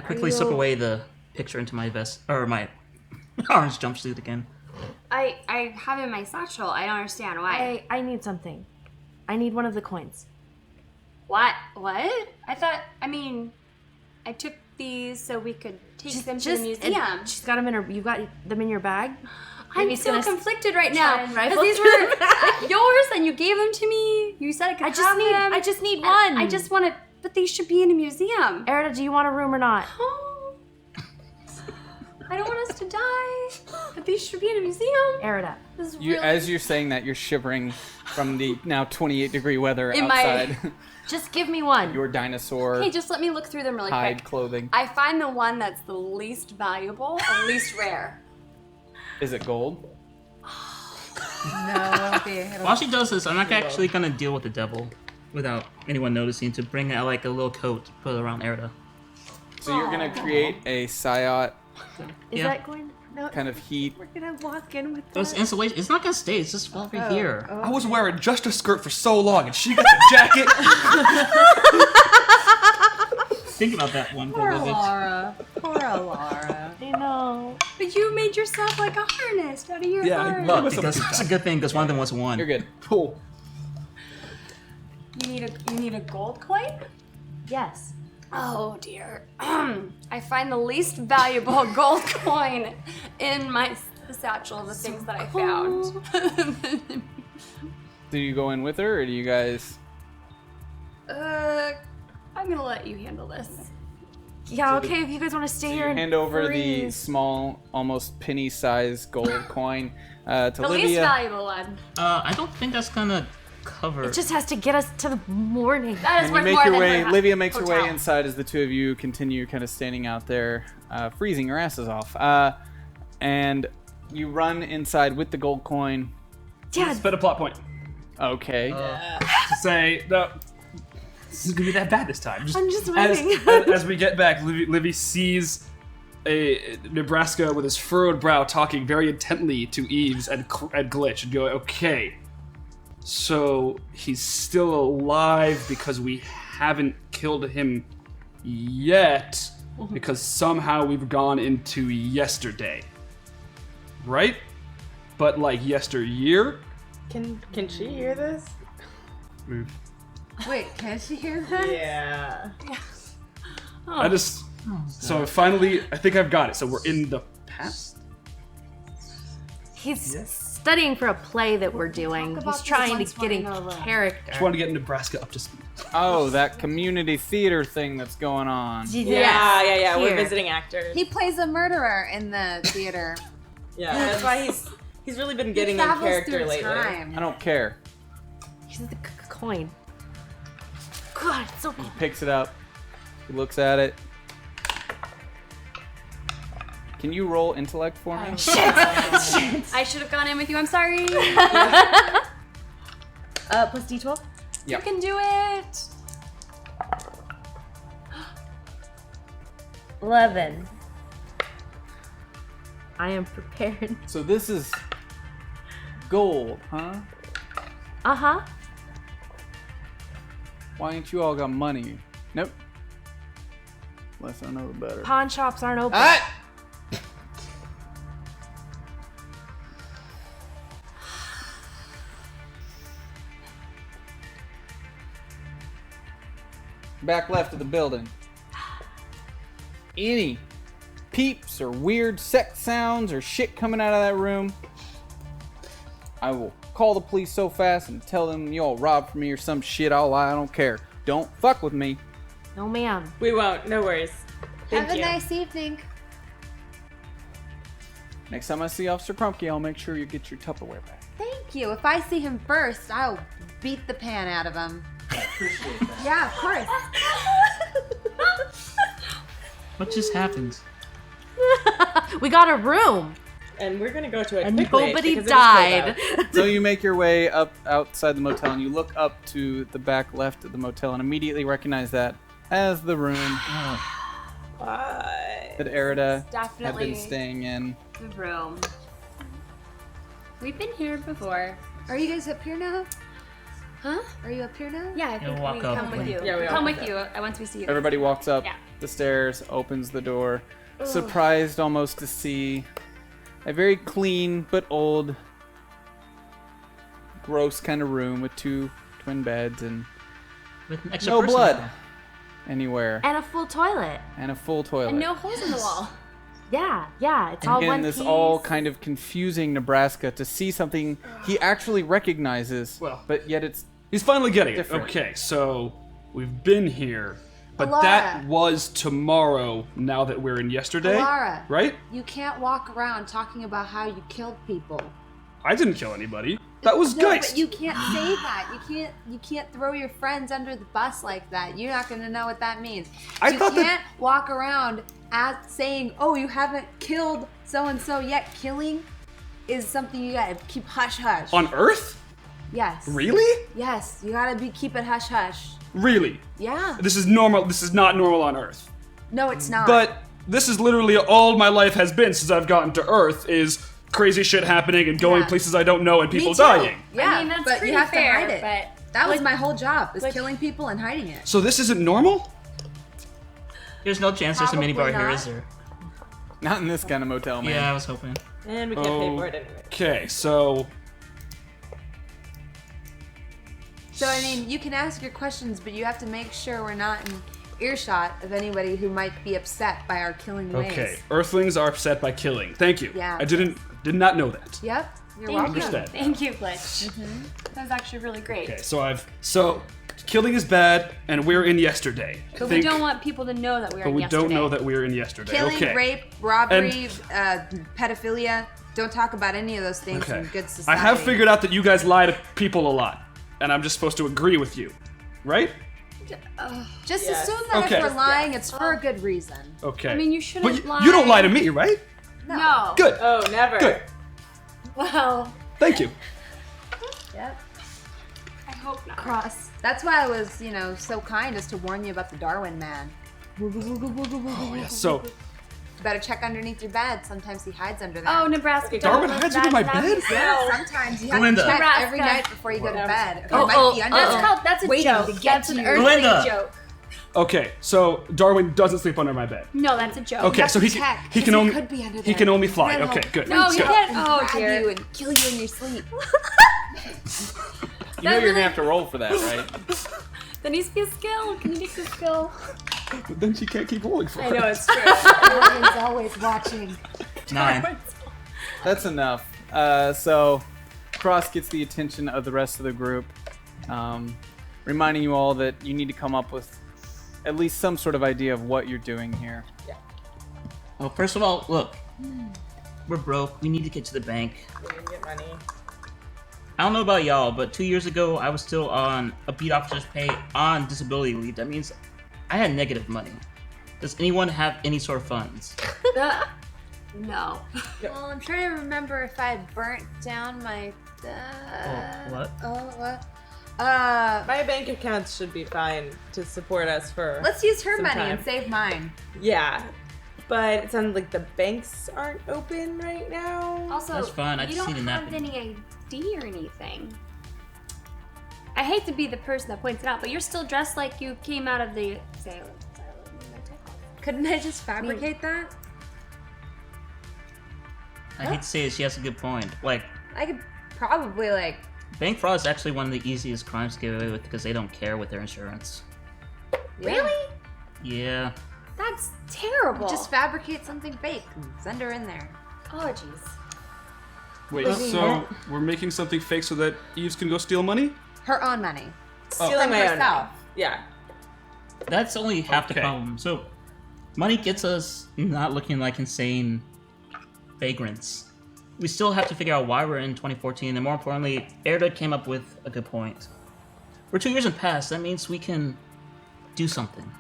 quickly slip away the picture into my vest or my orange jumpsuit again. I have it in my satchel. I don't understand why. I need something. I need one of the coins. What? I took these so we could take them to the museum. She's got them in her. You got them in your bag. I'm He's so gonna conflicted right try now and because rifle these through were the bag. yours, and you gave them to me. You said I could I just have need them. I just need and one. I just want to, but they should be in a museum. Erida, do you want a room or not? Oh, I don't want us to die, but these should be in a museum. Erida. This is You, really... as you're saying that, you're shivering from the now 28-degree weather In my- outside. Just give me one. Your dinosaur Hey, just let me look through them really hide quick. clothing. I find the one that's the least valuable and least rare. Is it gold? No, it'll be. While she does this, I'm not actually gonna deal with the devil without anyone noticing to bring out like a little coat to put around Erida. So you're gonna create a Psyot Is Yeah. that going? No. kind of heat. We're gonna walk in with Those insulation, it's not gonna stay, it's just over here. I was wearing just a skirt for so long, and she got the jacket. Think about that one for Poor a little bit. Laura. Poor Laura. I know. But you made yourself like a harness out of your harness. Look, because it's a good thing because one of them was one. You're good. Cool. You need a gold coin? Yes. Oh dear. I find the least valuable gold coin in the satchel of the things that I found. Do you go in with her, or do you guys? I'm gonna let you handle this. Yeah. Okay. If you guys want to stay So you here and hand over the freeze. small, almost penny-sized gold coin to The least Olivia. valuable one. I don't think that's gonna cover. It just has to get us to the morning. That is And you worth make more your than way. her Livia makes her way hotel. inside as the two of you continue kind of standing out there, freezing your asses off. And you run inside with the gold coin. Dad. Spend a plot point Okay. to say no. This is gonna be that bad this time. I'm just as, waiting. as we get back, Livy sees a Nebraska with his furrowed brow talking very intently to Eves and Glitch and go, okay, so he's still alive because we haven't killed him yet because somehow we've gone into yesterday. Right? But like yesteryear? Can she hear this? Move. Wait, can she hear that? Yeah. I just... So finally, I think I've got it. So we're in the past? He's studying for a play that we're doing. about He's this trying once to get we're in in our room. character. Just wanted to get Nebraska up to speed. Oh, that community theater thing that's going on. Yeah. We're Here. visiting actors. He plays a murderer in the theater. Yeah, that's why he's really been getting he in travels character through lately. time. I don't care. He's the coin. God, it's so He picks it up. He looks at it. Can you roll intellect for me? I should have gone in with you. I'm sorry. plus D12. Yeah. You can do it. 11. I am prepared. So this is gold, huh? Uh-huh. Why ain't you all got money? Nope. Less I know, the better. Pawn shops aren't open. Ah! Back left of the building. Any peeps or weird sex sounds or shit coming out of that room, I will call the police so fast and tell them you all robbed from me or some shit. I'll lie, I don't care. Don't fuck with me. No, ma'am. We won't. No worries. Thank Have you. a nice evening. Next time I see Officer Crumpkey, I'll make sure you get your Tupperware back. Thank you. If I see him first, I'll beat the pan out of him. Appreciate that. Yeah, of course. What just happened? We got a room. And we're gonna go to it And quickly nobody because it is cold died. out. So you make your way up outside the motel and you look up to the back left of the motel and immediately recognize that as the room Why? that Erida had Definitely been staying in. the room. We've been here before. Are you guys up here now? Huh? Are you up here now? Yeah, I think walk we up come with and- you. Yeah, we come walk with you once we see you. Everybody walks up Yeah. the stairs, opens the door, surprised almost to see a very clean but old, gross kind of room with two twin beds and With an extra no person blood there. anywhere And a full toilet. and a full toilet. And no holes in the wall. Yeah, it's all in one this piece. all kind of confusing Nebraska to see something he actually recognizes, Well. but yet it's He's finally getting it. Different. Okay, so we've been here, but Alara. that was tomorrow. Now that we're in yesterday, Alara. right? You can't walk around talking about how you killed people. I didn't kill anybody. That was No, Geist. but you can't say that. You can't throw your friends under the bus like that. You're not gonna know what that means. I thought that- can't walk around saying, "Oh, you haven't killed so and so yet." Killing is something you gotta keep hush hush. On Earth? Yes. Really? Yes, you gotta keep it hush hush. Really? Yeah. This is normal. This is not normal on Earth. No, it's not. But this is literally all my life has been since I've gotten to Earth is crazy shit happening and going Yeah. places I don't know and Me people too. dying. Yeah, I mean, that's but pretty you have fair, to hide it. but that was like- my whole job, was like- killing people and hiding it. So this isn't normal? There's no chance there's a Probably minibar here, not. is there? not in this kind of motel, man. Yeah, I was hoping. And we can't pay for it anyway. Okay, so So, I mean, you can ask your questions, but you have to make sure we're not in earshot of anybody who might be upset by our killing ways. okay, Earthlings are upset by killing. Thank you. Yeah. I did not know that. Yep, you're Thank welcome. you. Understand. Thank you, Glitch. That was actually really great. Okay, so killing is bad, and we're in yesterday. But we don't want people to know that we were But in we yesterday. don't know that we're in yesterday. Killing, okay. rape, robbery, pedophilia. Don't talk about any of those things Okay. in good I society. have figured out that you guys lie to people a lot, and I'm just supposed to agree with you, right? Just Yes. assume that Okay. if we're lying, it's for a good reason. Okay. I mean, you but shouldn't lie. you don't lie to me, right? No. Good. Oh, never. Good. Well, Thank you. Yep. I hope not. Cross. That's why I was, so kind as to warn you about the Darwin man. Oh, yeah. So Better check underneath your bed. Sometimes he hides under there. Oh, Nebraska. Darwin don't hides let under my that bed? Yeah, sometimes you have Belinda. to check Nebraska. every night before you go to bed. Okay, Oh, it might oh, be under that's there. called, that's a waiting joke. to get That's to an you. earthly Belinda. joke. okay, so Darwin doesn't sleep under my bed. No, that's a joke. Okay, so he Check, he 'cause can only could be under he there. can only fly. Then Okay, he'll good. No, he Good. can't. And Oh, grab dear. you and kill you in your sleep. You know you're gonna have to roll for that, right? That needs to be a skill. Can you make a skill? But then she can't keep rolling for I it. know, it's true. Darwin's always watching. 9. That's enough. So, Cross gets the attention of the rest of the group, reminding you all that you need to come up with at least some sort of idea of what you're doing here. Well, first of all, look. We're broke. We need to get to the bank. We didn't get money. I don't know about y'all, but 2 years ago, I was still on a beat officer's pay on disability leave. That means I had negative money. Does anyone have any sort of funds? No. Well, I'm trying to remember if I burnt down my. What? What? My bank accounts should be fine to support us for. Let's use her some money time. and save mine. Yeah, but it sounds like the banks aren't open right now. Also, That's fine, I you just don't need a have napkin. any ID or anything. I hate to be the person that points it out, but you're still dressed like you came out of the asylum. Couldn't I just fabricate that? I hate to say it, she has a good point. Like, I could probably bank fraud is actually one of the easiest crimes to get away with because they don't care with their insurance. Really? Yeah. That's terrible. just fabricate something fake and send her in there. oh jeez. Wait, so we're making something fake so that Eves can go steal money? Her own money. Stealing my own herself. money. Yeah. That's only half the Okay. problem. So, money gets us not looking like insane vagrants. We still have to figure out why we're in 2014, and more importantly, Erda came up with a good point. We're 2 years in past, that means we can do something.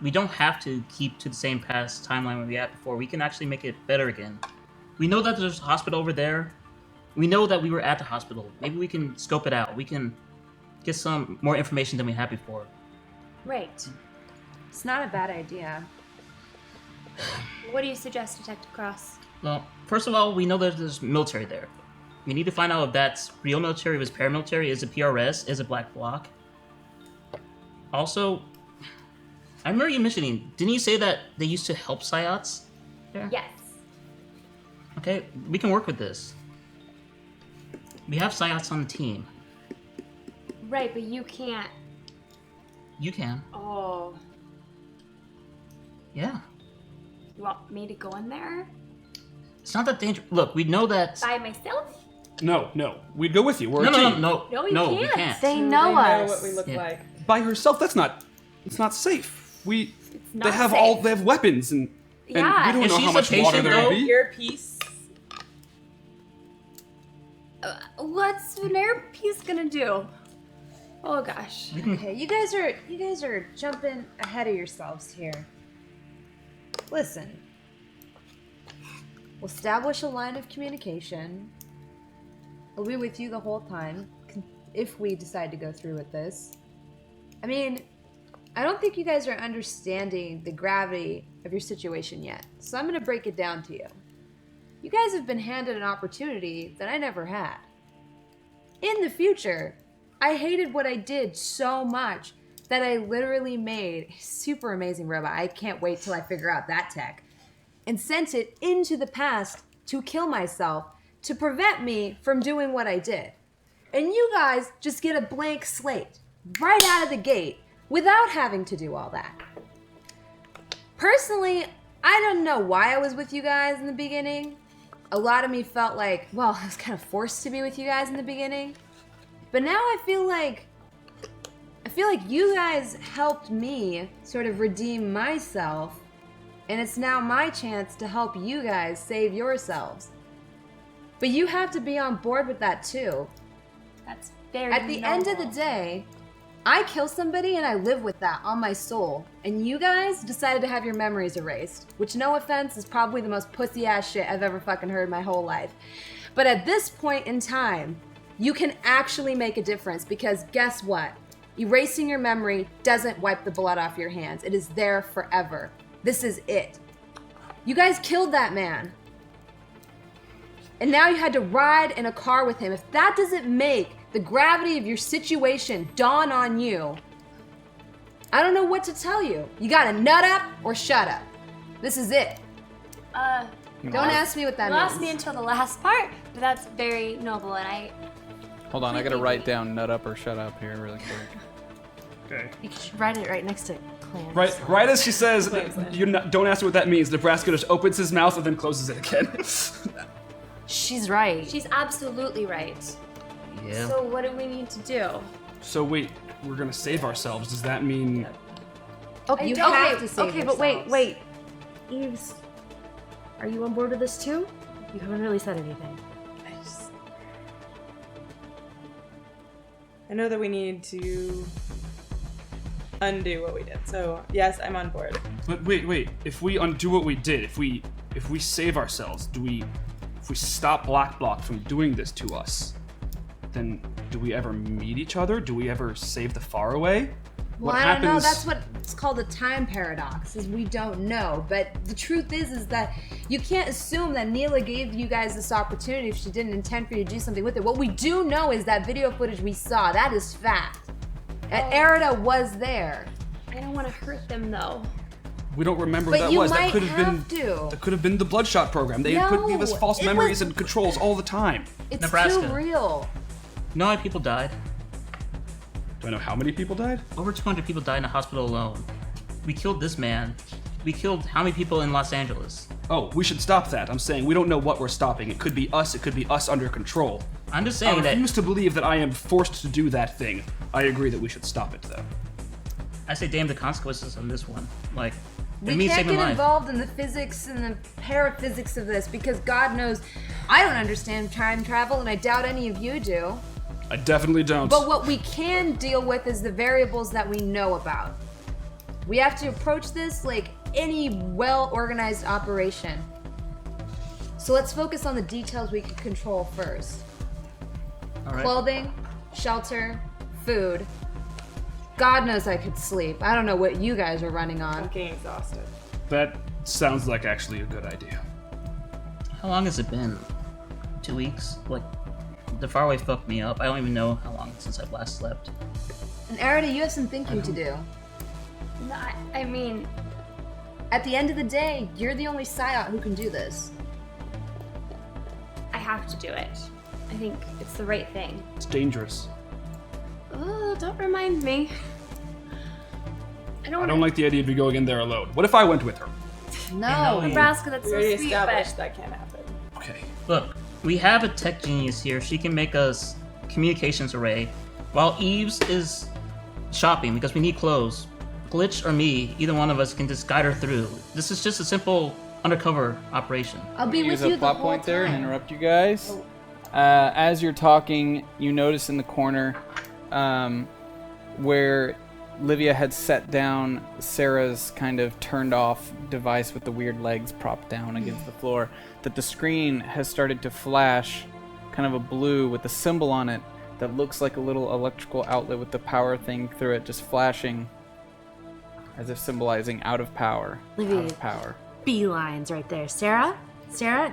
We don't have to keep to the same past timeline we had before. We can actually make it better again. We know that there's a hospital over there. We know that we were at the hospital. Maybe we can scope it out. We can get some more information than we had before. Right. It's not a bad idea. What do you suggest, Detective Cross? Well, first of all, we know that there's military there. We need to find out if that's real military, if it's paramilitary, is it PRS, is it Black Bloc? Also, I remember you mentioning, didn't you say that they used to help Psyots there? Yes. Okay, we can work with this. We have Psyots on the team. Right, but you can't. You can. Oh. Yeah. You want me to go in there It's not that dangerous. Look, we know that. by myself? No. We'd go with you. We're a team. No, No, we can't. They They know us. what we look Yeah. like. By herself, it's not safe. They not have safe. they have weapons and Yeah. we don't If know she's how a much water patient, there will though, be. Your piece. What's an earpiece gonna do? Oh gosh. Okay, you guys are jumping ahead of yourselves here. Listen. We'll establish a line of communication. We'll be with you the whole time if we decide to go through with this. I mean, I don't think you guys are understanding the gravity of your situation yet. So I'm going to break it down to you. You guys have been handed an opportunity that I never had. In the future, I hated what I did so much that I literally made a super amazing robot. I can't wait till I figure out that tech. And sent it into the past to kill myself to prevent me from doing what I did. And you guys just get a blank slate right out of the gate without having to do all that. Personally, I don't know why I was with you guys in the beginning. A lot of me felt like, well, I was kind of forced to be with you guys in the beginning. But now I feel like you guys helped me sort of redeem myself, and it's now my chance to help you guys save yourselves. But you have to be on board with that too. That's very At the end of the noble. day, I kill somebody and I live with that on my soul. And you guys decided to have your memories erased, which, no offense, is probably the most pussy ass shit I've ever fucking heard my whole life. But at this point in time, you can actually make a difference, because guess what? Erasing your memory doesn't wipe the blood off your hands. It is there forever. This is it. You guys killed that man. And now you had to ride in a car with him. If that doesn't make the gravity of your situation dawn on you, I don't know what to tell you. You gotta nut up or shut up. This is it. Don't ask me what that You lost me means. until the last part, but that's very noble, and I. Hold on, I gotta write down nut up or shut up here really quick. Okay. You should write it right next to Clan. Right as she says, don't ask me what that means, Nebraska just opens his mouth and then closes it again. She's right. She's absolutely right. Yeah. So what do we need to do? So wait, we're gonna save ourselves. Does that mean... Okay, You okay, have to save okay, but wait. yourselves. Eves, are you on board with this too? You haven't really said anything. I know that we need to undo what we did. So yes, I'm on board. But wait, if we undo what we did, if we save ourselves, if we stop Black Block from doing this to us, then do we ever meet each other? Do we ever save the Faraway? Well, I don't know. That's what it's called, a time paradox, is we don't know. But the truth is that you can't assume that Neela gave you guys this opportunity if she didn't intend for you to do something with it. What we do know is that video footage we saw, that is fact. And Erida was there. I don't want to hurt them though. We don't remember what But that you was. might That could have have been. to. That could have been the Bloodshot program. They No, give us false it memories was- and controls all the time. It's Nebraska. too real. You know how many people died? Do I know how many people died? Over 200 people died in a hospital alone. We killed this man. We killed how many people in Los Angeles? Oh, we should stop that. I'm saying we don't know what we're stopping. It could be us. It could be us under control. I'm just I saying that refuse to believe that I am forced to do that thing. I agree that we should stop it, though. I say damn the consequences on this one. Like, it We means can't saving get life. involved in the physics and the paraphysics of this, because God knows I don't understand time travel, and I doubt any of you do. I definitely don't. But what we can deal with is the variables that we know about. We have to approach this like any well-organized operation. So let's focus on the details we can control first. All right. Clothing, shelter, food. God knows I could sleep. I don't know what you guys are running on. Fucking exhausted. That sounds like actually a good idea. How long has it been? 2 weeks? Like, the faraway fucked me up. I don't even know how long since I've last slept. And Erida, you have some thinking to do. No, I mean, At the end of the day, you're the only psyop who can do this. I have to do it. I think it's the right thing. It's dangerous. Oh, don't remind me. I I don't like the idea of you going in there alone. What if I went with her? No. Nebraska, that's We so already sweet, established but that can't happen. Okay. Look, we have a tech genius here. She can make us communications array, while Eves is shopping because we need clothes. Glitch or me, either one of us can just guide her through. This is just a simple undercover operation. I'll be Use with you a the plot whole point there and time. interrupt you guys. As you're talking, you notice in the corner where Livia had set down Sarah's kind of turned off device with the weird legs propped down against the floor, that the screen has started to flash kind of a blue with a symbol on it that looks like a little electrical outlet with the power thing through it just flashing as if symbolizing out of power. Livia. Out of power. beelines right there. Sarah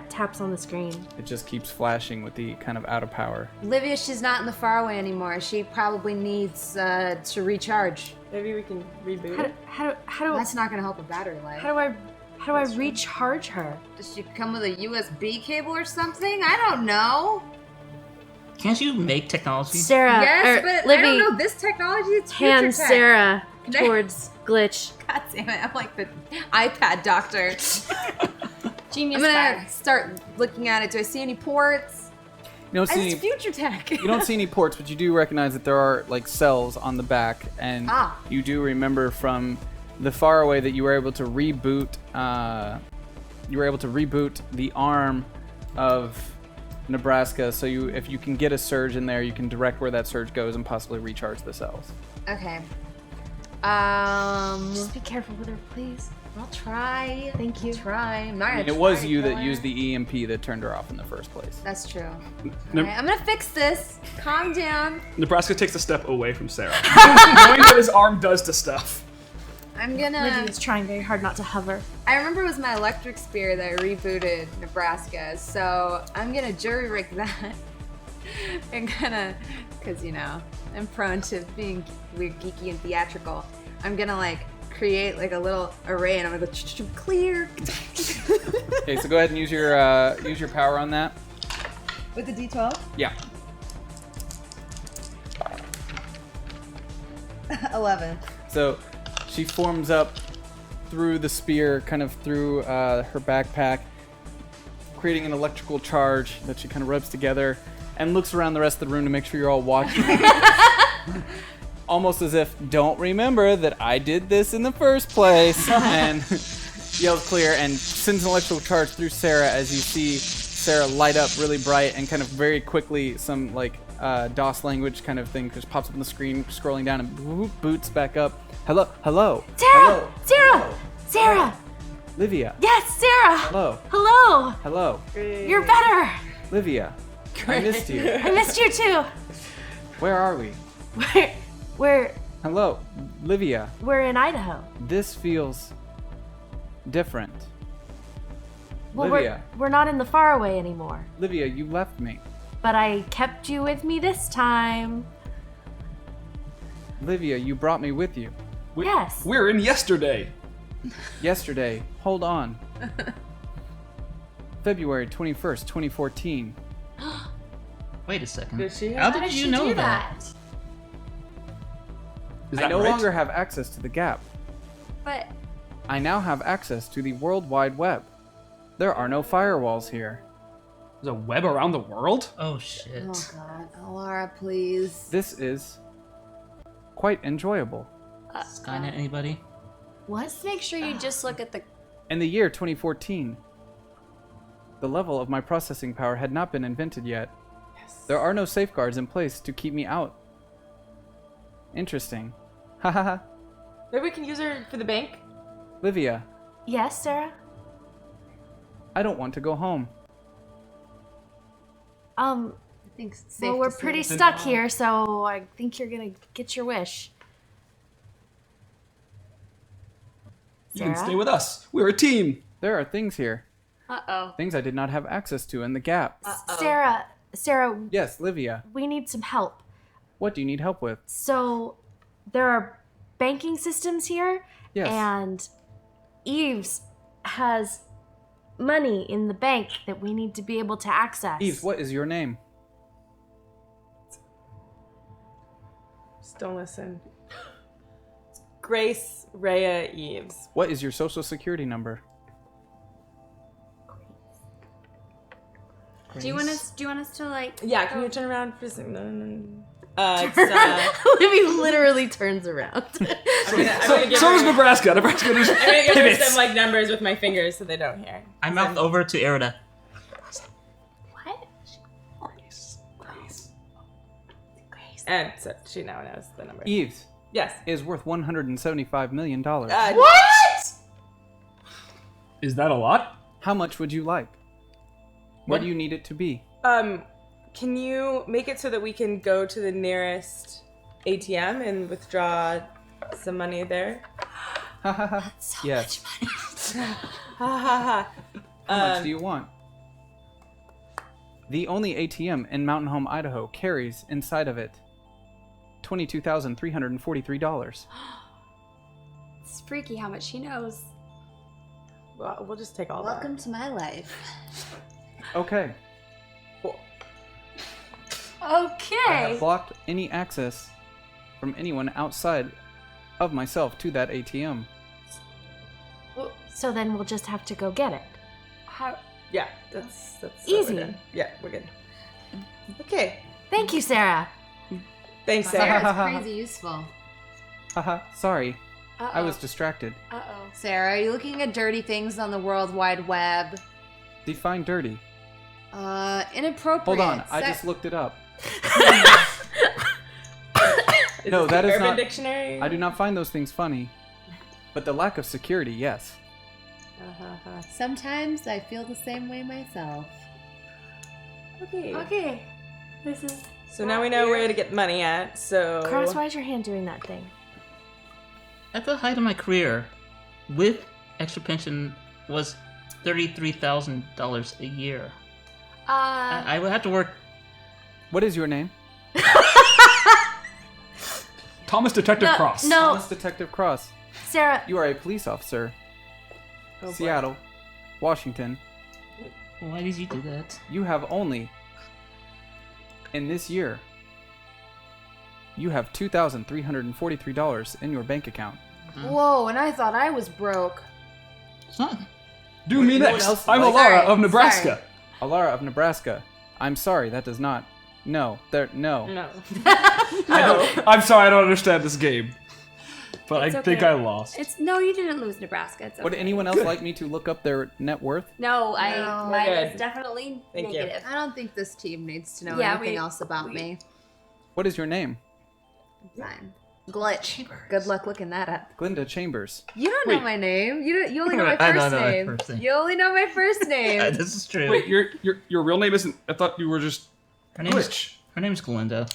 taps on the screen. It just keeps flashing with the kind of out of power. Olivia, she's not in the faraway anymore. She probably needs to recharge. Maybe we can reboot it. How do That's not gonna help her battery life. how do I recharge her? Does she come with a USB cable or something? I don't know. Can't you make technology? Sarah, Yes, but Livy, I don't know this technology. It's future hand tech. Sarah Can I- towards Glitch. God damn it! I'm like the iPad doctor. Genius I'm guy. gonna start looking at it. Do I see any ports? You don't see It's any, future tech. you don't see any ports, but you do recognize that there are like cells on the back, and Ah. you do remember from the far away that you were able to reboot. You were able to reboot the arm of Nebraska, so if you can get a surge in there, you can direct where that surge goes and possibly recharge the cells. Okay. Just be careful with her, please. I'll try. Thank you. Try. I'm not I mean, gonna it was try you to that kill used her. the EMP that turned her off in the first place. That's true. Ne- Alright, I'm gonna fix this. Calm down. Nebraska takes a step away from Sarah, knowing what his arm does to stuff. I'm gonna. Livy's trying very hard not to hover. I remember it was my electric spear that rebooted Nebraska, so I'm gonna jury rig that. And gonna, cause you know, I'm prone to being weird, geeky, and theatrical. I'm gonna like create like a little array, and I'm gonna go clear Okay, so go ahead and use your power on that. with the D12. Yeah. 11. So she forms up through the spear, kind of through her backpack, creating an electrical charge that she kind of rubs together and looks around the rest of the room to make sure you're all watching. Almost as if, don't remember that I did this in the first place. And yells clear and sends an electrical charge through Sarah as you see Sarah light up really bright and kind of very quickly some like DOS language kind of thing just pops up on the screen, scrolling down and whoop, boots back up. Hello. Sarah! Hello. Sarah! Sarah! Livia. Yes, Sarah! Hello. Hello! Hello. You're better! Livia. I missed you. I missed you too! Where are we? We're Hello. Livia. in Idaho. This feels different. Well, Livia. we're not in the faraway anymore. Livia, you left me. But I kept you with me this time. Livia, you brought me with you. Yes. We're in yesterday. Yesterday. Hold on. February 21st, 2014. Wait a second. Did she How have- did you know that? Is I that no right? longer have access to the Gap. But I now have access to the World Wide Web. There are no firewalls here. There's a web around the world? Oh shit. Oh god. Alara, please. This is quite enjoyable. Skynet, anybody? let's make sure you just look at the. In the year 2014, the level of my processing power had not been invented yet. There are no safeguards in place to keep me out. Interesting. Ha ha ha. Maybe we can use her for the bank. Livia, Yes, Sarah? I don't want to go home. I think it's safe Well, we're to say pretty that- stuck here, so I think you're gonna get your wish. You can Sarah? stay with us. We're a team. There are things here. Uh-oh. Things I did not have access to in the Gap. Sarah, Yes, Livia. we need some help. What do you need help with? So, there are banking systems here, Yes. and Eves has money in the bank that we need to be able to access. Eves, what is your name? Just don't listen. Grace Rhea Eves. What is your social security number? Do you want us to like? Yeah, can you turn around for a second? No. Libby literally turns around. So does Nebraska. Nebraska just I'm gonna give her pivots. some like numbers with my fingers so they don't hear. I mouth over to Erida. What? And so she now knows the number. Eves Yes. is worth $175 million. What? Is that a lot? How much would you like? What do you need it to be? Can you make it so that we can go to the nearest ATM and withdraw some money there? Yes. Ha ha ha. How much do you want? The only ATM in Mountain Home, Idaho carries inside of it $22,343. It's freaky how much she knows. Well, we'll just take all Welcome to my life. Okay. I Okay. have blocked any access from anyone outside of myself to that ATM. So then we'll just have to go get it. How? Yeah, that's what Easy. we're doing. Yeah, we're good. Okay. Thank you, Sarah. Thanks, Sarah. Sarah's crazy useful. Haha, sorry. Uh-oh. I was distracted. Uh-oh. Sarah, are you looking at dirty things on the World Wide Web? Define dirty. Inappropriate. Hold on, I just looked it up. No, that is Urban not. Dictionary. I do not find those things funny. But the lack of security, yes. Sometimes I feel the same way myself. Okay. Okay. This is. So now we know where to get money at. So Cross, why is your hand doing that thing? At the height of my career, with extra pension, was $33,000 a year. I would have to work. What is your name? Thomas Detective No, Cross. no. Thomas Detective Cross. Sarah, You are a police officer. Oh, boy. Seattle, Washington. Why did you do that? You have only, in this year, you have $2,343 in your bank account. Whoa, and I thought I was broke. It's not. Do me No one next. else I'm likes- Alara Sorry, of Nebraska. Alara of Nebraska. I'm sorry, that does not. No, no. No. I'm sorry, I don't understand this game. But It's I think okay. I lost. It's no, you didn't lose Nebraska. It's okay. Would anyone else like me to look up their net worth? No, No. mine We're is good. definitely Thank you. negative. I don't think this team needs to know Yeah, anything we- else about me. What is your name? Fine. Glitch. Good luck looking that up. Glinda Chambers. You don't know Wait. my name. You only know my I first know my name. first name. You only know my first name. This is true. Wait, your real name isn't. I thought you were just her name's Glitch. Her name's Glinda.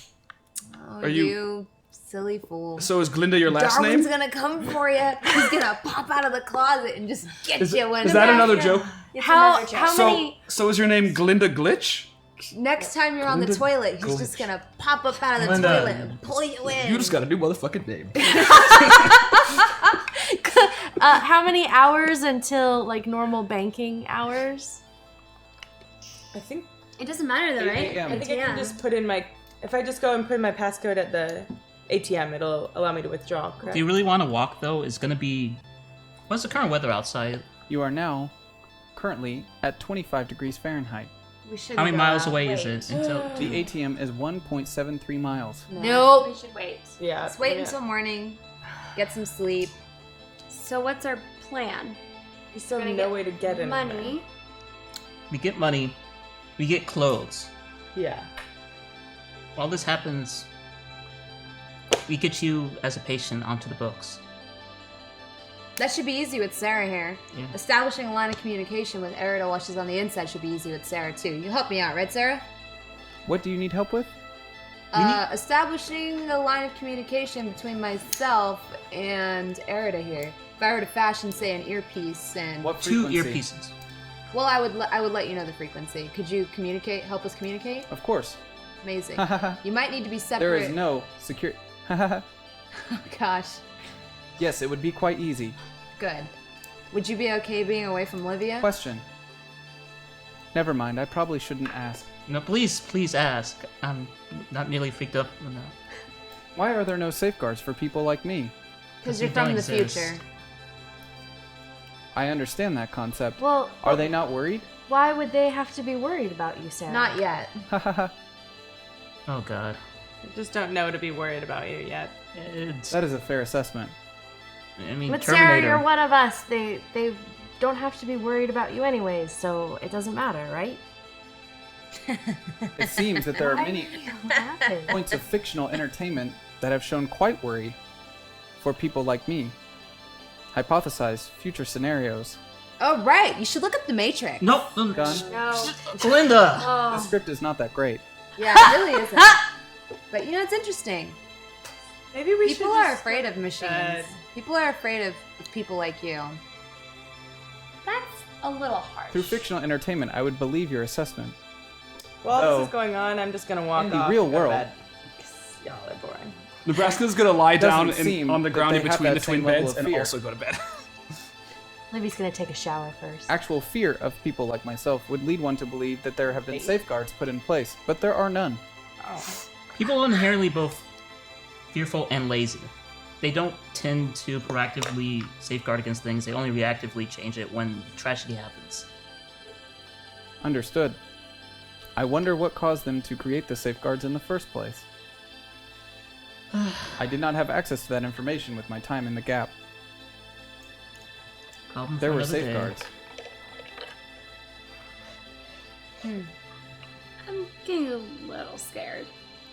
Oh, Are you- you silly fool. So is Glinda your last Darwin's name? gonna come for you. He's gonna pop out of the closet and just get you when Is that another joke? It's How another joke. how So many? so is your name Glinda Glitch? Next time you're on the Glinda toilet, he's Glitch. just gonna pop up out of the Glinda. toilet and pull you in. You just got a new motherfucking name. How many hours until like normal banking hours? I think It doesn't matter though, 8 right? a.m. I think I can just put in my. If I just go and put in my passcode at the ATM, it'll allow me to withdraw. Correct? Do you really want to walk though? It's gonna be. What's the current weather outside? You are now currently at 25 degrees Fahrenheit. We should How many go miles out. away is it until? The ATM is 1.73 miles. Nope. We should wait. Yeah. Let's wait yeah. until morning. Get some sleep. So what's our plan? We still have We're no gonna way to get in. Money. We get money. We get clothes. Yeah. While this happens, we get you as a patient onto the books. That should be easy with Sarah here. Yeah. Establishing a line of communication with Erida while she's on the inside should be easy with Sarah too. You help me out, right, Sarah? What do you need help with? Establishing a line of communication between myself and Erida here. If I were to fashion, say, an earpiece and What Two frequency? earpieces. well, I would let you know the frequency. Could you communicate? Help us communicate? Of course. Amazing. You might need to be separate. There is no secure. Oh, gosh, Yes, it would be quite easy. good. Would you be okay being away from Livia? Question. Never mind, I probably shouldn't ask. No, please ask. I'm not nearly freaked up enough. Why are there no safeguards for people like me? Because you you're from don't the exist. future. I understand that concept. Well, Are they not worried? Why would they have to be worried about you, Sarah? Not yet. Oh god. I just don't know to be worried about you yet. It's. That is a fair assessment. I mean, But Sarah, Terminator. you're one of us. They don't have to be worried about you anyways, so it doesn't matter, right? It seems that there are many What happened? points of fictional entertainment that have shown quite worry for people like me. Hypothesize future scenarios. Oh, right. You should look up The Matrix. Nope. Gun. No. Glinda. The script is not that great. Yeah, it really isn't. But, it's interesting. Maybe we should People are just afraid of machines. People are afraid of people like you. That's a little harsh. Through fictional entertainment, I would believe your assessment. While Oh. this is going on, I'm just gonna walk In the off real and go to world. bed. 'Cause y'all are boring. Nebraska's gonna lie down Doesn't seem on the that ground they in have between that the twin same level beds of and fear. also go to bed. Livy's gonna take a shower first. Actual fear of people like myself would lead one to believe that there have been safeguards put in place, but there are none. Oh. People are inherently both fearful and lazy. They don't tend to proactively safeguard against things. They only reactively change it when tragedy happens. Understood. I wonder what caused them to create the safeguards in the first place. I did not have access to that information with my time in the gap. Problem There for were another day. safeguards. I'm getting a little scared.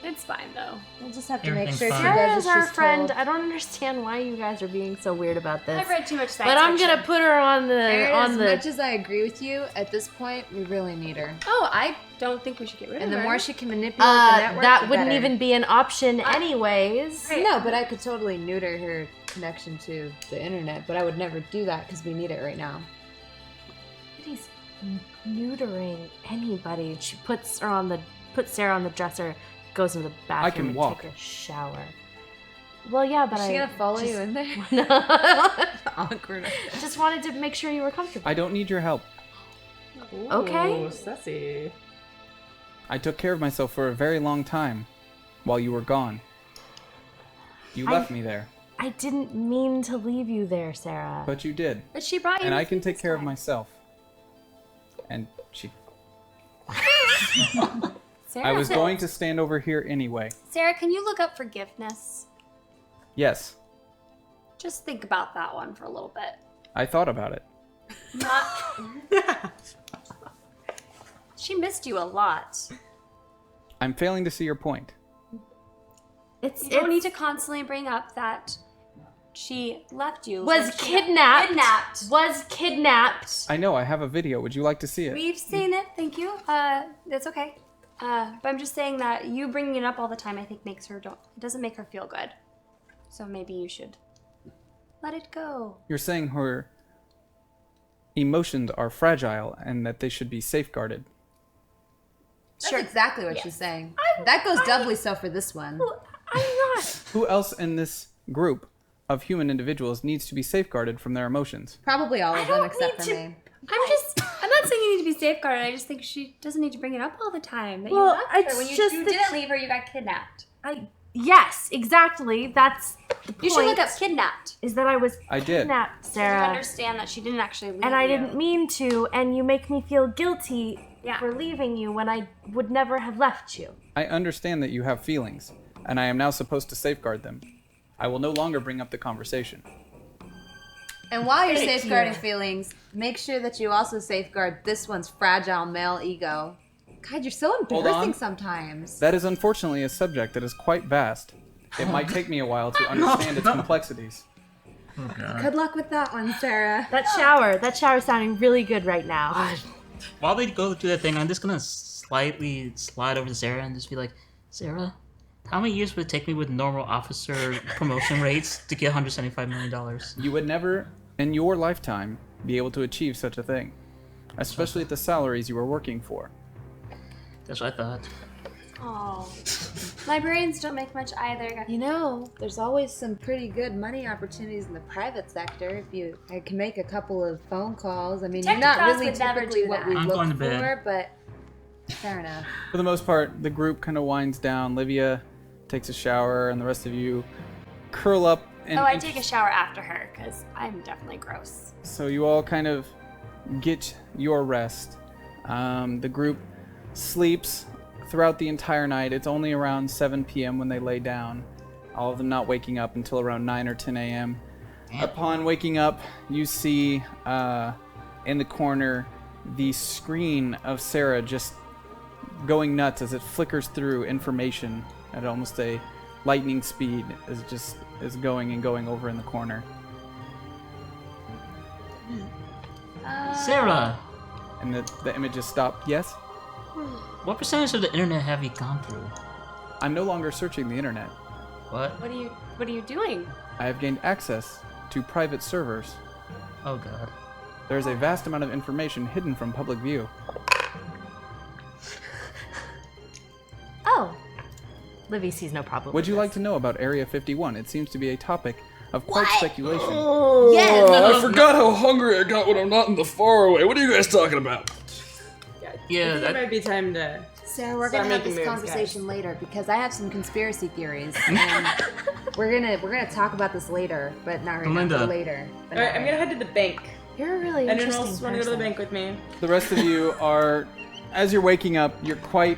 It's fine though. We'll just have to make Everything's sure she fine. does Sarah's what our she's friend. told. I don't understand why you guys are being so weird about this. I've read too much science But I'm fiction. gonna put her on the As much as I agree with you, at this point, we really need her. Oh, I don't think we should get rid And of the her. more she can manipulate the network, that the wouldn't better. even be an option anyways. Right. No, but I could totally neuter her connection to the internet, but I would never do that because we need it right now. Nobody's neutering anybody. She puts Sarah on the dresser, goes into the bathroom I can and walk. take a shower. Well, yeah, but Is she I gonna follow just, you in there? No. Awkward. Just wanted to make sure you were comfortable. I don't need your help. Okay. Ooh, sassy. I took care of myself for a very long time while you were gone. You I- left me there, I didn't mean to leave you there, Sarah. but you did. But she brought you. And I with can you take this care of time. myself. And she. Sarah, I was going to stand over here anyway. Sarah, can you look up forgiveness? Yes, Just think about that one for a little bit. I thought about it. Not. She missed you a lot. I'm failing to see your point. It's You don't need to constantly bring up that she left you. was when she- kidnapped. Kidnapped. Was kidnapped. I know, I have a video. Would you like to see it? We've seen it. Thank you. That's okay. But I'm just saying that you bringing it up all the time, I think, makes her it doesn't make her feel good. So maybe you should let it go. You're saying her emotions are fragile and that they should be safeguarded. That's exactly what she's saying. That goes doubly so for this one. I'm not. Who else in this group of human individuals needs to be safeguarded from their emotions? Probably all of them don't except need for to- me. I'm not saying you need to be safeguarded. I just think she doesn't need to bring it up all the time. That Well, you left her. it's When you just you that didn't leave her, you got kidnapped. Yes, exactly. That's the point. You should look up kidnapped. Is that I was I did. kidnapped, So you Sarah. understand that she didn't actually leave And I you. didn't mean to, and you make me feel guilty Yeah. for leaving you when I would never have left you. I understand that you have feelings, and I am now supposed to safeguard them. I will no longer bring up the conversation. And while you're Thank safeguarding you. feelings, make sure that you also safeguard this one's fragile male ego. God, you're so on. embarrassing sometimes. That is unfortunately a subject that is quite vast. It might take me a while to understand its complexities. Oh god. Good luck with that one, Sarah. That shower's sounding really good right now. While they go through that thing, I'm just gonna slightly slide over to Sarah and just be like, Sarah, how many years would it take me with normal officer promotion rates to get $175 million? You would never, in your lifetime, be able to achieve such a thing, especially at the salaries you were working for. That's what I thought. Oh, librarians don't make much either. You know, there's always some pretty good money opportunities in the private sector if I can make a couple of phone calls. I mean, you're not Technicals really would never typically do what that. we I'm look going to bed. for, but fair enough. For the most part, the group kind of winds down. Livia takes a shower, and the rest of you curl up. And, Oh, I take a shower after her because I'm definitely gross. So you all kind of get your rest. The group sleeps throughout the entire night. It's only around 7 p.m. when they lay down, all of them not waking up until around 9 or 10 a.m. Upon waking up, you see in the corner the screen of Sarah just going nuts as it flickers through information at almost a lightning speed is going and going over in the corner. Sarah, And the images stop. Yes? what percentage of the internet have you gone through? I'm no longer searching the internet. What? What are you doing? I have gained access to private servers. Oh god. There is a vast amount of information hidden from public view. Oh. Livy sees no problem. Would you like to know about Area 51? It seems to be a topic of quite speculation. Yes. I forgot how hungry I got when I'm not in the faraway. What are you guys talking about? Yeah, I think it that, might be time to. Sarah, we're Start gonna have making this moves, conversation later because I have some conspiracy theories, and we're gonna talk about this later, but not right Belinda. now. Later. But All right, not I'm right gonna head to the bank. You're a really Anyone interesting else want to go to the person. bank with me? The rest of you are, as you're waking up, you're quite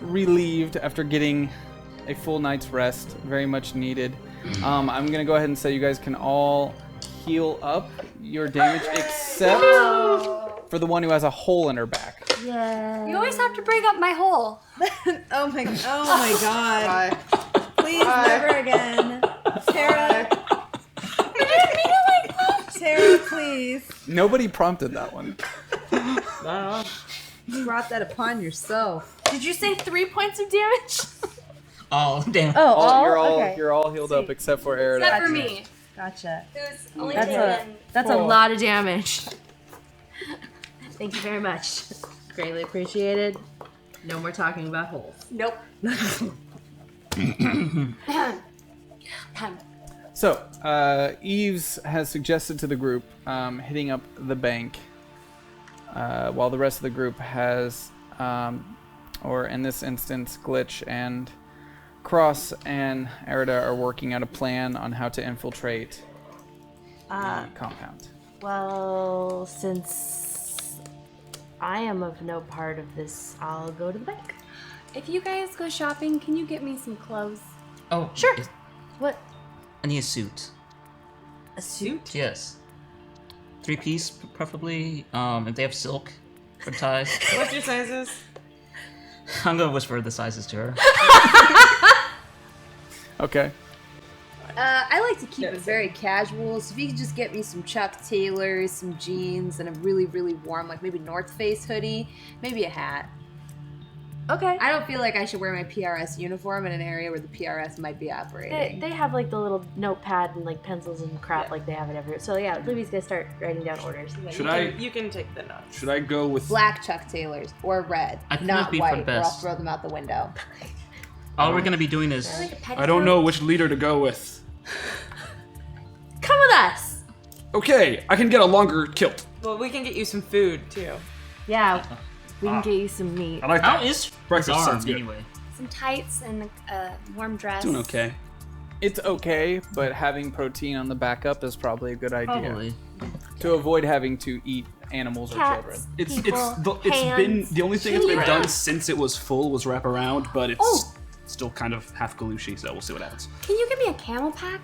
relieved after getting a full night's rest, very much needed. I'm gonna go ahead and say you guys can all heal up your damage except for the one who has a hole in her back. Yeah. You always have to bring up my hole. Oh my god. Please never again. Sarah. You didn't mean it like that. Sarah, please. Nobody prompted that one. You brought that upon yourself. Did you say 3 points of damage? oh damn. Oh, You're all healed up except for Erida. Except for me, Gotcha. who's only That's taken. a lot of damage. Thank you very much. Greatly appreciated. No more talking about holes. Nope. So, Eves has suggested to the group hitting up the bank, while the rest of the group has, or in this instance, Glitch and Cross and Erida are working out a plan on how to infiltrate the compound. Well, since I am of no part of this, I'll go to the bank. If you guys go shopping, can you get me some clothes? Oh, Sure. is- What? I need a suit. A suit? Yes. 3-piece, preferably. If they have silk for ties. What's your sizes? I'm gonna whisper the sizes to her. Okay. I like to keep it very casual, so if you could just get me some Chuck Taylors, some jeans, and a really, really warm, like maybe North Face hoodie, maybe a hat. Okay. I don't feel like I should wear my PRS uniform in an area where the PRS might be operating. They have like the little notepad and like pencils and crap like they have it everywhere. So yeah, Livy's gonna start writing down orders. You can take the notes. Should I go with? Black Chuck Taylors, or red, I think not that'd be for the white, or I'll best. throw them out the window. All we're gonna be doing is I don't know which leader to go with. Come with us. Okay, I can get a longer kilt. Well, we can get you some food too. Yeah, we can get you some meat. I like how that. is Breakfast his arm sounds good. anyway? Some tights and a warm dress. Doing okay. It's okay, but having protein on the backup is probably a good idea. Probably. To avoid having to eat animals or children. Cats, It's people, it's been hands, the only thing that's been children. done since it was full was wrap around, but it's Oh. still kind of half galushy, so we'll see what happens. Can you give me a camel pack?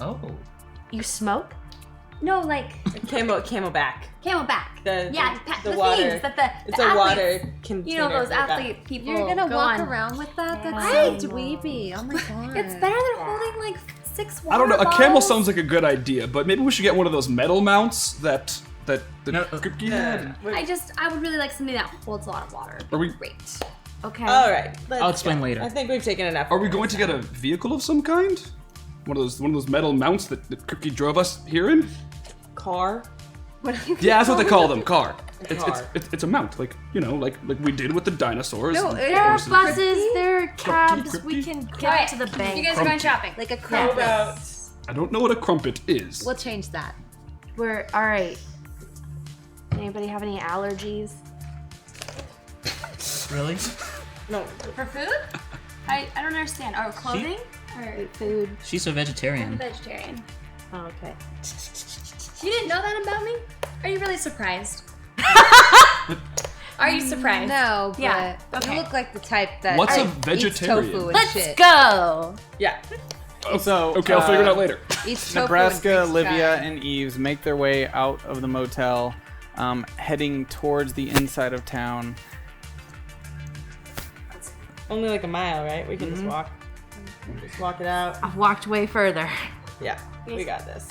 Oh. You smoke? No, like Camelback. camelback. The The water. things that It's the a athletes, water container. you know, those for that. athlete people. You're gonna go walk on. around with that? That's Yeah. so dweeby. Oh my god. It's better than holding like 6 water I don't know. A bottles. camel sounds like a good idea, but maybe we should get one of those metal mounts that No, Kripke had. I would really like something that holds a lot of water. Are we Great. Okay. All right. let's I'll explain go. later. I think we've taken enough. Are we going to get a vehicle of some kind? One of those metal mounts that Kripke drove us here in? car? Yeah, that's what they call them. Car. car. It's a mount, like like we did with the dinosaurs. No, and There are horses. buses, there are cabs. Kripke? We can get Alright, to the bank. You guys are going shopping. like a How crumpet. about I don't know what a crumpet is. We'll change that. We're all right. Anybody have any allergies? Really? no? For food? I don't understand. Or clothing? Or Food. She's a I'm vegetarian. vegetarian. Oh, okay. You didn't know that about me? Are you really surprised? Are you surprised? No, but Yeah, okay. you look like the type that What's a eats vegetarian? tofu and Let's shit. go. Yeah. So Okay, I'll figure it out later. Eats tofu Nebraska, and drinks Livia, chai. and Eves make their way out of the motel, heading towards the inside of town. Only like a mile, right? We can just walk. Just walk it out. I've walked way further. Yeah, we got this.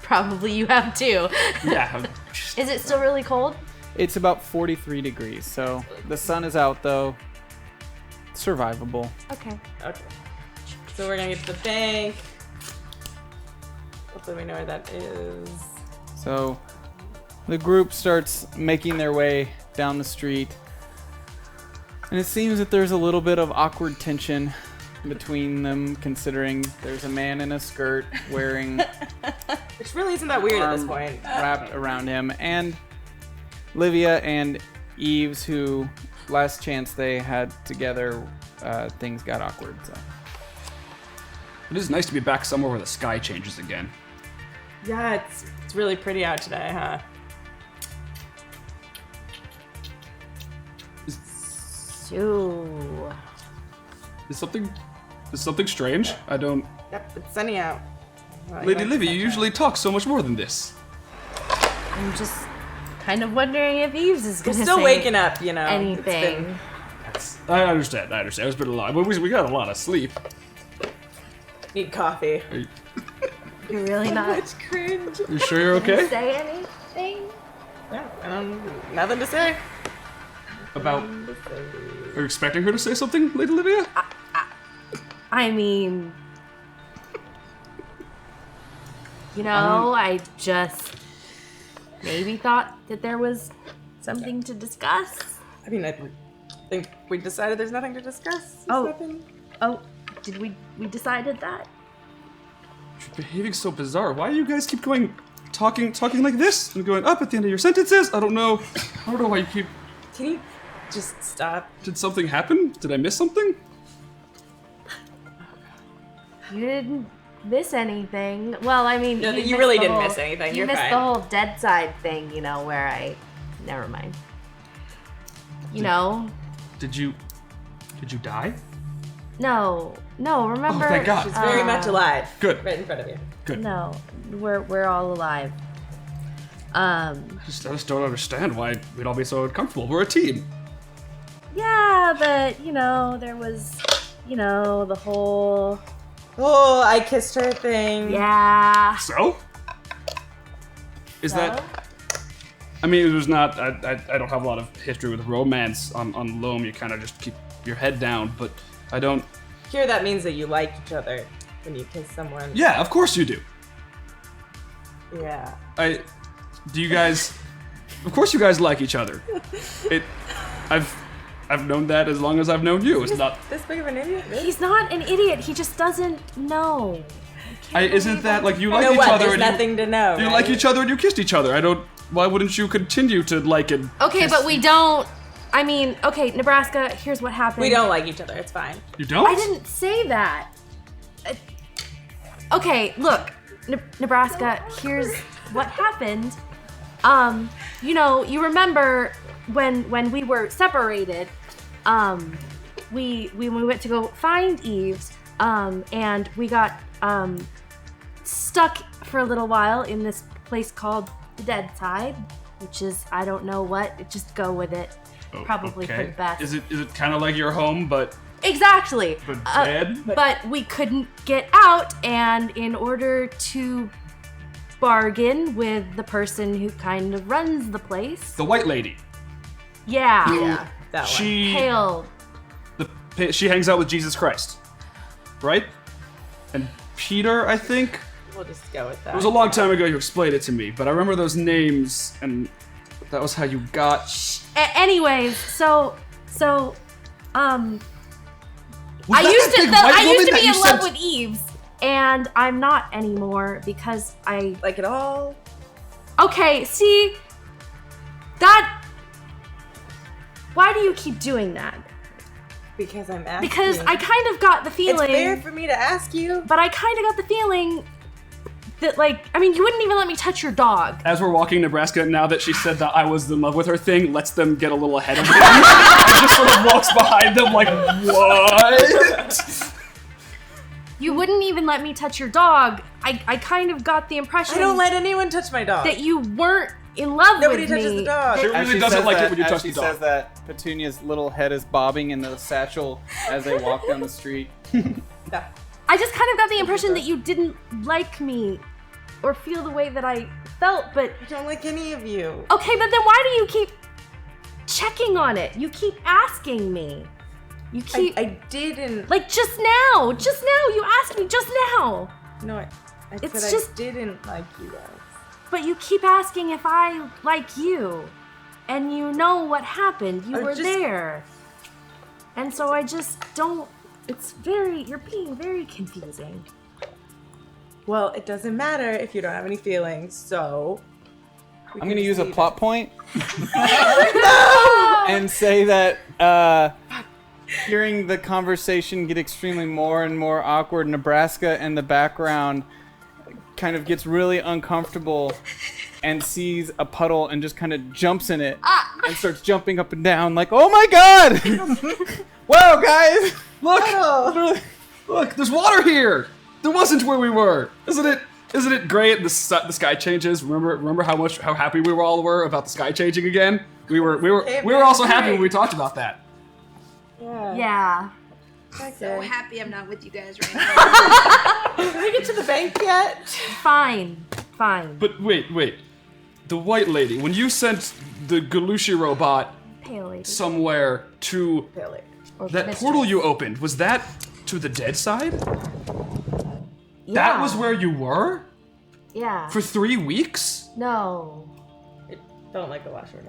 Probably you have too. Yeah. Is it still really cold? It's about 43 degrees, so the sun is out though. Survivable. Okay. Okay. So we're gonna get to the bank. Hopefully we know where that is. So the group starts making their way down the street, and it seems that there's a little bit of awkward tension between them, considering there's a man in a skirt wearing Which really isn't that weird at this arm point. wrapped around him, and Livia and Eves, who last chance they had together, things got awkward. So It is nice to be back somewhere where the sky changes again. Yeah, it's really pretty out today, huh? Ooh. Is something strange? I don't. Yep, it's sunny out. Well, Lady like Livy, you sunshine. usually talk so much more than this. I'm just kind of wondering if Eves is We're gonna still say waking up, you know. anything. I understand. It's been a lot. We got a lot of sleep. Need coffee. You're really not Cringe. You sure you're okay? say anything? Yeah, nothing to say. About. Are you expecting her to say something, Lady Livia? I mean, you know, I just maybe thought that there was something to discuss. I mean, I think we decided there's nothing to discuss. There's Oh. nothing. Oh, did we decided that? You're behaving so bizarre. Why do you guys keep talking like this and going up at the end of your sentences? I don't know why you keep. Can you just stop? Did something happen? Did I miss something? You didn't miss anything. Well, I mean, No, you missed really the didn't whole- miss anything. You You're missed fine. the whole dead side thing, you know, where I. Never mind. You know, Did you die? no, remember? Oh, thank God. She's very much alive. Good. Right in front of you. Good. No, we're all alive. I just don't understand why we'd all be so uncomfortable. We're a team. Yeah, but you know, there was, you know, the whole Oh, I kissed her thing. yeah. So? Is that? I mean, it was not. I don't have a lot of history with romance on Loam. You kind of just keep your head down, but I don't. Here, that means that you like each other when you kiss someone. Yeah, of course you do. Yeah. Do you guys? Of course you guys like each other. I've known that as long as I've known you. It's not. This big of an idiot? Really? He's not an idiot. He just doesn't know. Isn't that like you You like know each what? other There's and nothing to know. you right? like each other and you kissed each other? I don't. Why wouldn't you continue to like it? Okay, but we don't. I mean, okay, Nebraska. Here's what happened. We don't like each other. It's fine. You don't? I didn't say that. Okay, look, Nebraska. Here's what happened. You know, you remember when we were separated. We went to go find Eves. And we got stuck for a little while in this place called the Dead Side, which is I don't know what. Just go with it. Probably for the best. Is it kind of like your home, but Exactly. dead? But we couldn't get out, and in order to bargain with the person who kind of runs the place, The white lady. yeah, Yeah, that one. Pale. She hangs out with Jesus Christ, right? And Peter, I think. We'll just go with that. It was a long time ago you explained it to me, but I remember those names, and that was how you got. Anyways, so Was I that used that to big white I used woman to that be you in love sent- with Eves, and I'm not anymore because I. Like it all. Okay, see that. Why do you keep doing that? Because I'm asking. Because I kind of got the It's feeling. fair for me to ask you. But I kind of got the feeling that, like, I mean, you wouldn't even let me touch your dog. As we're walking Nebraska, now that she said that I was in love with her thing, lets them get a little ahead of me. And just sort of walks behind them like, what? You wouldn't even let me touch your dog. I kind of got the impression I don't let anyone touch my dog. that you weren't in love Nobody with me. touches the dog. She really doesn't like it when you touch the She dog. says that Petunia's little head is bobbing in the satchel as they walk down the street. Yeah. I just kind of got the impression that you didn't like me or feel the way that I felt, but I don't like any of you. okay, but then why do you keep checking on it? You keep asking me. You keep I didn't. like just now. You asked me just now. No, I It's said just- I didn't like you guys. But you keep asking if I like you. And you know what happened. You I were just- there. And so I just don't you're being very confusing. Well, it doesn't matter if you don't have any feelings, so... I'm going to use a plot point and say that hearing the conversation get extremely more and more awkward, Nebraska in the background kind of gets really uncomfortable and sees a puddle and just kind of jumps in it and starts jumping up and down like, oh my god! Wow, guys! Look, there's water here. There wasn't where we were. Isn't it great? The sky changes. Remember how happy we all were about the sky changing again? We were also happy when we talked about that. Yeah. So happy I'm not with you guys right now. Did we get to the bank yet? Fine. But wait. The white lady, when you sent the Galushi robot Pale lady. somewhere to Really? Or that mistress. portal you opened, was that to the dead side? Yeah. That was where you were? Yeah. For 3 weeks? No. It felt like a washer.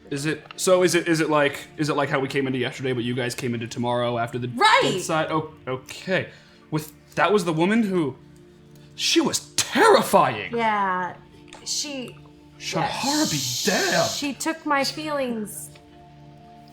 Is it like how we came into yesterday, but you guys came into tomorrow after the Right. dead side? Oh, okay. That was the woman who, she was terrifying. Yeah. She Shahara be damned. She took my feelings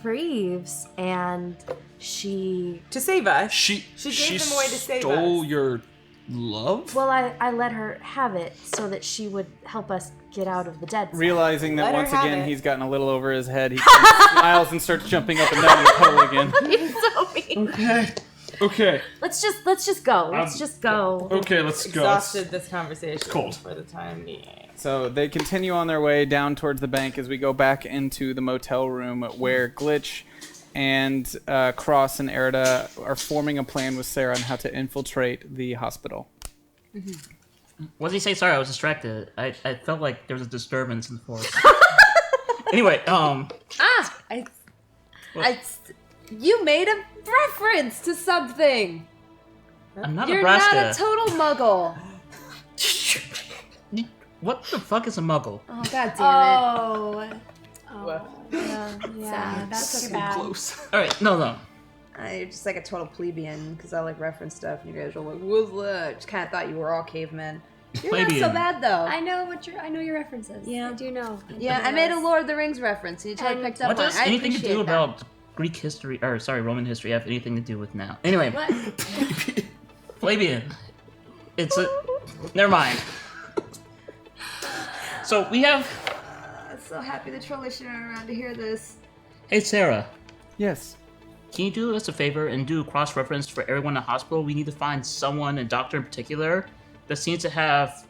for Eve's, and she... To save us. She gave them away to save stole us. your love? Well, I let her have it so that she would help us get out of the dead zone. Realizing that Let her once have again it. he's gotten a little over his head, he smiles and starts jumping up and down the puddle again. It's so mean. Okay. Let's just go. Let's just go. Okay, let's go. Exhausted this conversation cold. for the time being. So they continue on their way down towards the bank as we go back into the motel room where Glitch and Cross and Erida are forming a plan with Sarah on how to infiltrate the hospital. What did he say? Sorry, I was distracted. I felt like there was a disturbance in the forest. Anyway, You made a reference to something. I'm not You're Nebraska. not a total muggle. What the fuck is a muggle? Oh god damn Yeah, that's too bad. Close. All right, no. it. You're just like a total plebeian because I like reference stuff. And you guys are like, what's that? Just kind of thought you were all cavemen. You're not Plebeian. so bad though. I know your references. Yeah. I do know. Yeah, I made a Lord of the Rings reference. You totally picked up What on does it. I anything to appreciate do that. about Greek history, or sorry, Roman history have anything to do with now? Anyway, What? Plebeian. It's a. Never mind. So we have. I'm so happy the trollish aren't around to hear this. Hey Sarah, Yes. can you do us a favor and do a cross-reference for everyone in the hospital? We need to find someone, a doctor in particular, that seems to have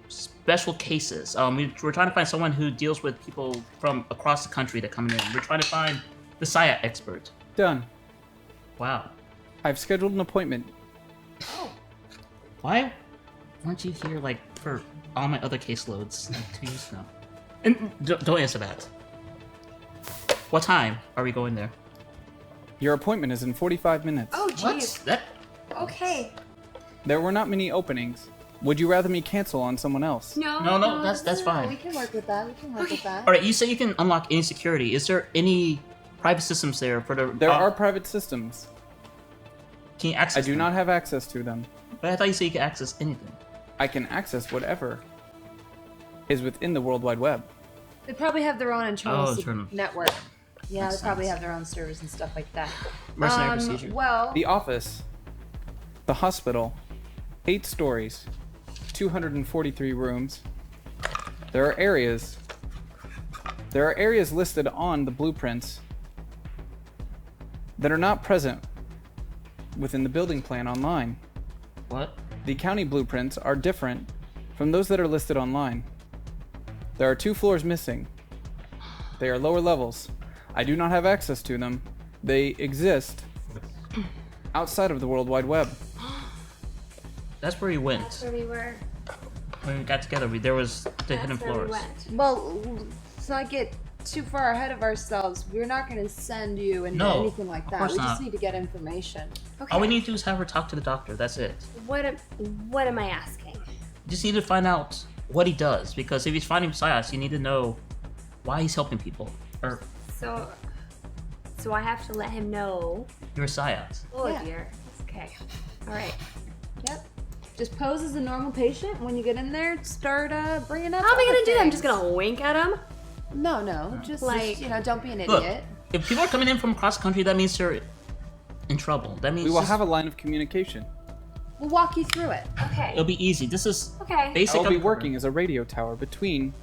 special cases. We're trying to find someone who deals with people from across the country that come in. We're trying to find the Saya expert. Done. Wow. I've scheduled an appointment. Why weren't you here, like, for all my other caseloads like 2 years ago? And don't answer that. What time are we going there? Your appointment is in 45 minutes. Oh What? jeez. That? Okay. There were not many openings. Would you rather me cancel on someone else? No, that's fine. We can work with that. We can work with that. All right, you say you can unlock any security. Is there any private systems there for the? There are private systems. Can you access? I do not have access to them. But I thought you said you could access anything. I can access whatever is within the World Wide Web. They probably have their own internal Oh, internal. network. Yeah, Makes they probably sense. have their own servers and stuff like that. Mercenary procedure. Well, The office, the hospital, 8 stories, 243 rooms. There are areas listed on the blueprints that are not present within the building plan online. What? The county blueprints are different from those that are listed online. There are 2 floors missing. They are lower levels. I do not have access to them. They exist outside of the World Wide Web. That's where we went. That's where we were. When we got together, there was the hidden That's where we floors. went. Well, let's not get too far ahead of ourselves. We're not going to send you into No, anything like of that. course We just not. need to get information. Okay. All we need to do is have her talk to the doctor. That's it. What am I asking? You just need to find out what he does, because if he's fighting Psyops, you need to know why he's helping people. Or So I have to let him know. you're Psyops. Oh Yeah. dear. Okay. All right. Yep. Just pose as a normal patient. When you get in there, start bringing up. How am I other gonna do that? I'm things. just gonna wink at him. No. Just don't be an Look, idiot. if people are coming in from across the country, that means they're in trouble. That means We will just- have a line of communication. We'll walk you through it. Okay. it'll be easy. This is Okay. I basic. will be undercover. working as a radio tower between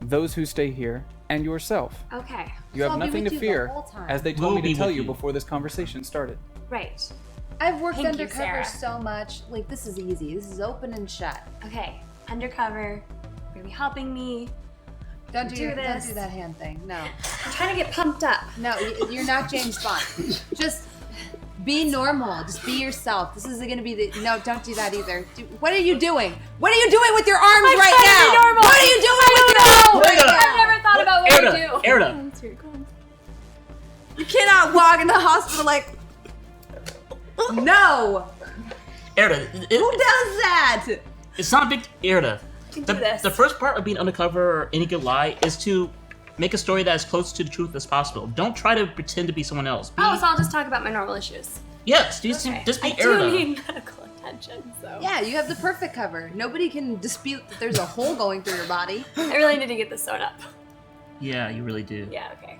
those who stay here and yourself. Okay. You So have I'll be nothing with to you the fear, whole time. as they told We'll me be to tell with you you. before this conversation started. Right. I've worked Thank you, undercover Sarah. so much. Like, this is easy. This is open and shut. Okay. Undercover. You're gonna be helping me. Don't Do don't this. do that hand thing. No. I'm trying to get pumped up. No, you're not James Bond. Just be normal. Just be yourself. This isn't gonna be the. No, don't do that either. What are you doing? What are you doing with your arms I'm right trying to be now? normal. What are you doing with your arms right Erda. I've now? never thought about what Erda, to do. Erda. You cannot walk in the hospital like. No. Erda, Who does that? it's not a big Erda. can do this. The first part of being undercover or any good lie is to make a story that is close to the truth as possible. Don't try to pretend to be someone else. Be, Oh, so I'll just talk about my normal issues. yes, just Okay. be I do Erda. need medical attention, so. Yeah, you have the perfect cover. Nobody can dispute that there's a hole going through your body. I really need to get this sewn up. Yeah, you really do. Yeah, okay.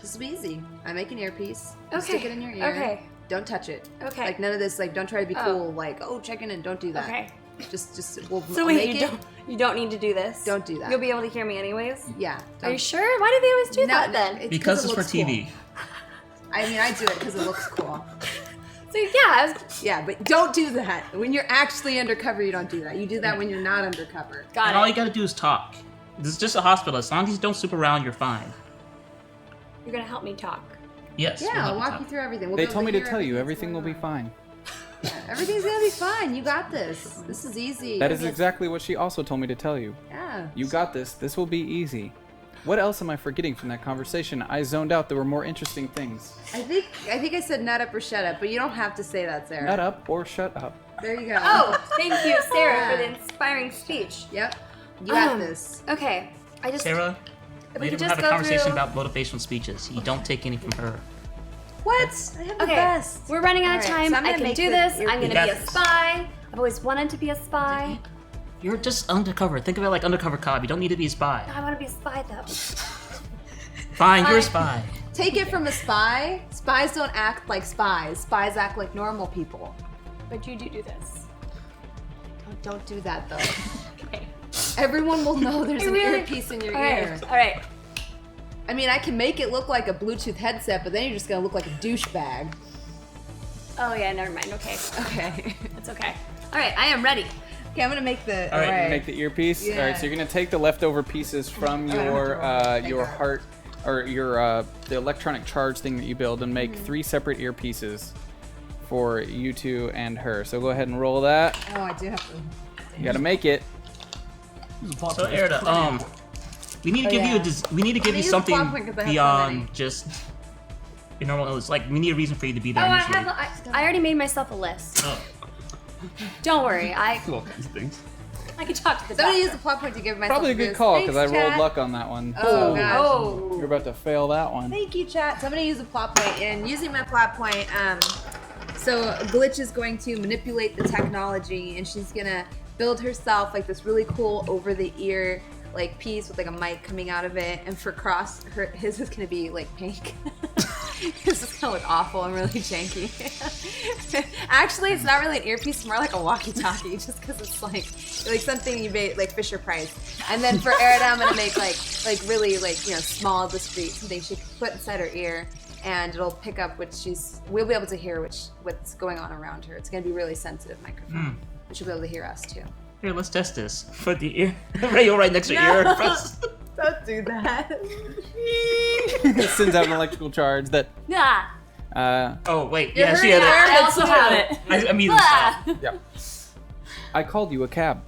This will be easy. I make an earpiece. You Okay. Stick it in your ear. Okay. Don't touch it. Okay. Like none of this. Like don't try to be Oh. cool. Like check in. Don't do that. Okay. Just we'll So I'll wait, make you it. don't need to do this? Don't do that. You'll be able to hear me anyways? Yeah. Are you don't- sure? Why do they always do No, that no, then? it's Because it it's for looks cool. TV. I mean, I do it because it looks cool. So yeah, I was Yeah, but don't do that. When you're actually undercover, you don't do that. You do that when you're not undercover. got And all it. you gotta do is talk. This is just a hospital. As long as you don't swoop around, you're fine. You're gonna help me talk. Yes. we'll Yeah, help I'll you walk talk. you through everything. We'll They be able told me to hear tell you everything everything will that's be going on. fine. Yeah, everything's gonna be fine. You got this. This is easy. That is exactly what she also told me to tell you. Yeah. You got this. This will be easy. What else am I forgetting from that conversation? I zoned out. There were more interesting things. I think I said nut up or shut up, but you don't have to say that, Sarah. Nut up or shut up. There you go. Oh, thank you, Sarah, for the inspiring speech. Yep. You got Um, this. Okay, I just Sarah, if we later could we'll just have a go conversation through. about motivational speeches. You don't take any from her. What? I have the Okay, best. we're running out of All right, time. so I'm I gonna can make do the this. ear- I'm You gonna got be a this. spy. I've always wanted to be a spy. You're just undercover. Think of it like undercover cop. You don't need to be a spy. I want to be a spy though. Fine, you're a Fine. spy. Take it from a spy. Spies don't act like spies. Spies act like normal people. But you do this. Don't do that though. Okay. Everyone will know there's I an really- earpiece in your All ear. right. All right. I mean, I can make it look like a Bluetooth headset, but then you're just gonna look like a douchebag. Oh yeah. Never mind. Okay. Okay. It's okay. All right. I am ready. Okay, I'm gonna make the. All right, Make the earpiece. All right, so you're gonna take the leftover pieces from your heart or your the electronic charge thing that you build and make 3 separate earpieces for you two and her. So go ahead and roll that. Oh, I do have to. You gotta make it. So Erda, we need to give you we need to give you use something plot point 'cause I have so beyond many. just your normal. It's like we need a reason for you to be there Oh, I initially. have. I already made myself a list. Oh. Don't worry. I All kinds of things. can talk to the Somebody doctor. use the plot point to give myself Probably a good boost. call because I Thanks, rolled chat. luck on that one. Oh, gosh. Oh. You're about to fail that one. Thank you, chat. So I'm gonna use a plot point, and using my plot point, so Glitch is going to manipulate the technology, and she's gonna build herself like this really cool over-the-ear like piece with like a mic coming out of it, and for Cross, his is gonna be like pink. This is gonna look awful and really janky. Actually, it's not really an earpiece, it's more like a walkie-talkie, just because it's like something you made like Fisher Price. And then for Erida, I'm gonna make like really small, discreet, something she can put inside her ear, and it'll pick up we'll be able to hear what's going on around her. It's gonna be really sensitive microphone, but she'll be able to hear us too. Here, let's test this. Put the ear radio right next to your ear. Don't do that. It sends out an electrical charge that. Yeah. Oh wait, You're yeah, she had hurting. it. I also have it. I immediately stopped. Yeah. I called you a cab.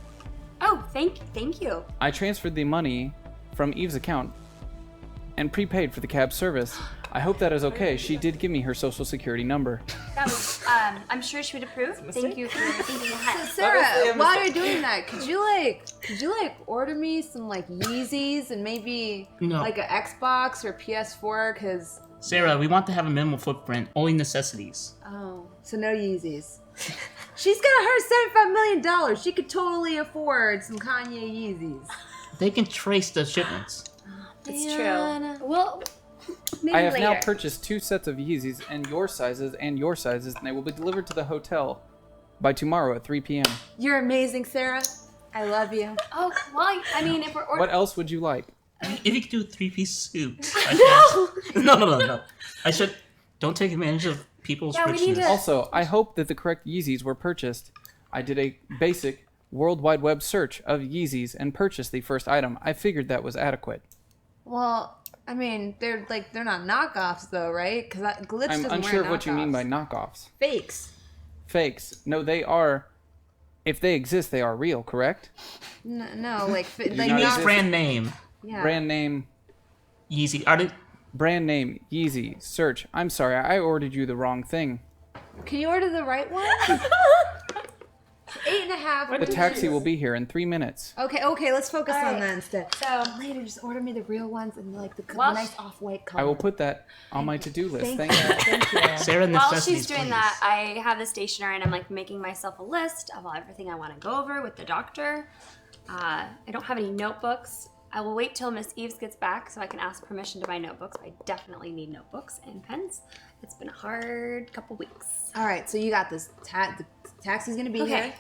Oh, thank you. I transferred the money from Eve's account and prepaid for the cab service. I hope that is okay. She did give me her social security number. That was, I'm sure she would approve. Thank you for thinking ahead. Sarah, while you're doing that, could you order me some like Yeezys and maybe like an Xbox or PS4? Cause Sarah, we want to have a minimal footprint, only necessities. oh, so no Yeezys. She's got her $75 million. She could totally afford some Kanye Yeezys. They can trace the shipments. It's true. Well, maybe I have later. now purchased 2 sets of Yeezys and your sizes, and they will be delivered to the hotel by tomorrow at 3 p.m. You're amazing, Sarah. I love you. Oh, well, I mean, if we're ordering... What else would you like? If you could do a 3-piece suit. No. I should. Don't take advantage of people's Yeah, we need richness. to- Also, I hope that the correct Yeezys were purchased. I did a basic World Wide Web search of Yeezys and purchased the first item. I figured that was adequate. Well, I mean, they're not knockoffs though, right? Because Glitch I'm doesn't unsure wear of what you mean knockoffs. by knockoffs. Fakes. Fakes. No, they are. If they exist, they are real, correct? No, like not You need exist. brand name. yeah. Brand name. Yeezy. Are they? Brand name. Yeezy. Search. I'm sorry, I ordered you the wrong thing. Can you order the right one? 8.5. The taxi will be here in 3 minutes. Okay, let's focus All on right. that instead. So, Later, just order me the real ones and like the Well, nice off-white color. I will put that on my to-do list. Thank Thank you. you. Thank you. Sarah while necessities, she's doing please. that, I have the stationer and I'm like making myself a list of everything I want to go over with the doctor. I don't have any notebooks. I will wait till Miss Eves gets back so I can ask permission to buy notebooks. I definitely need notebooks and pens. It's been a hard couple weeks. All right, so you got this. The taxi's gonna be Okay. here.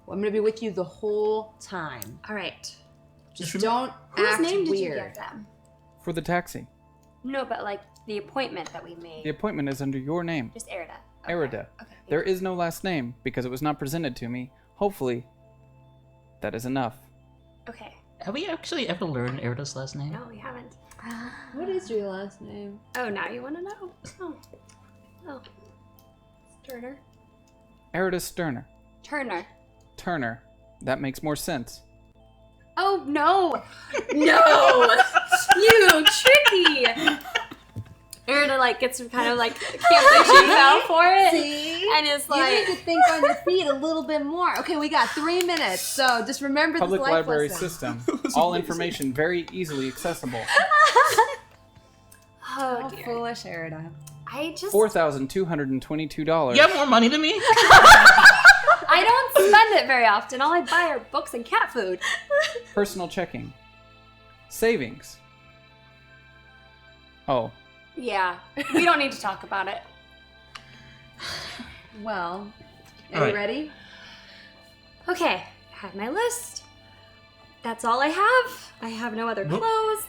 I'm gonna be with you the whole time. All right. Just don't Whose act name did you weird. give them? For the taxi. No, but like the appointment that we made. The appointment is under your name, Just Erida. Okay. Erida. Okay. There is no last name because it was not presented to me. Hopefully, that is enough. Okay. Have we actually ever learned Erida's last name? No, we haven't. What is your last name? Oh, now you want to know? Oh. Turner. Erida Sterner. Turner. That makes more sense. Oh no! No! You tricky! Erida like gets kind of like can't believe she fell for it. See? And it's You like need to think on your feet a little bit more. Okay, we got 3 minutes, so just remember Public this life library lesson. system. All information very easily accessible. oh How dear. foolish, Erida. I just $4,222. You have more money than me? I don't spend it very often. All I buy are books and cat food. Personal checking. Savings. Oh. Yeah. We don't need to talk about it. Well, are All right. you ready? Okay, I have my list. That's all I have. I have no other Nope. clothes.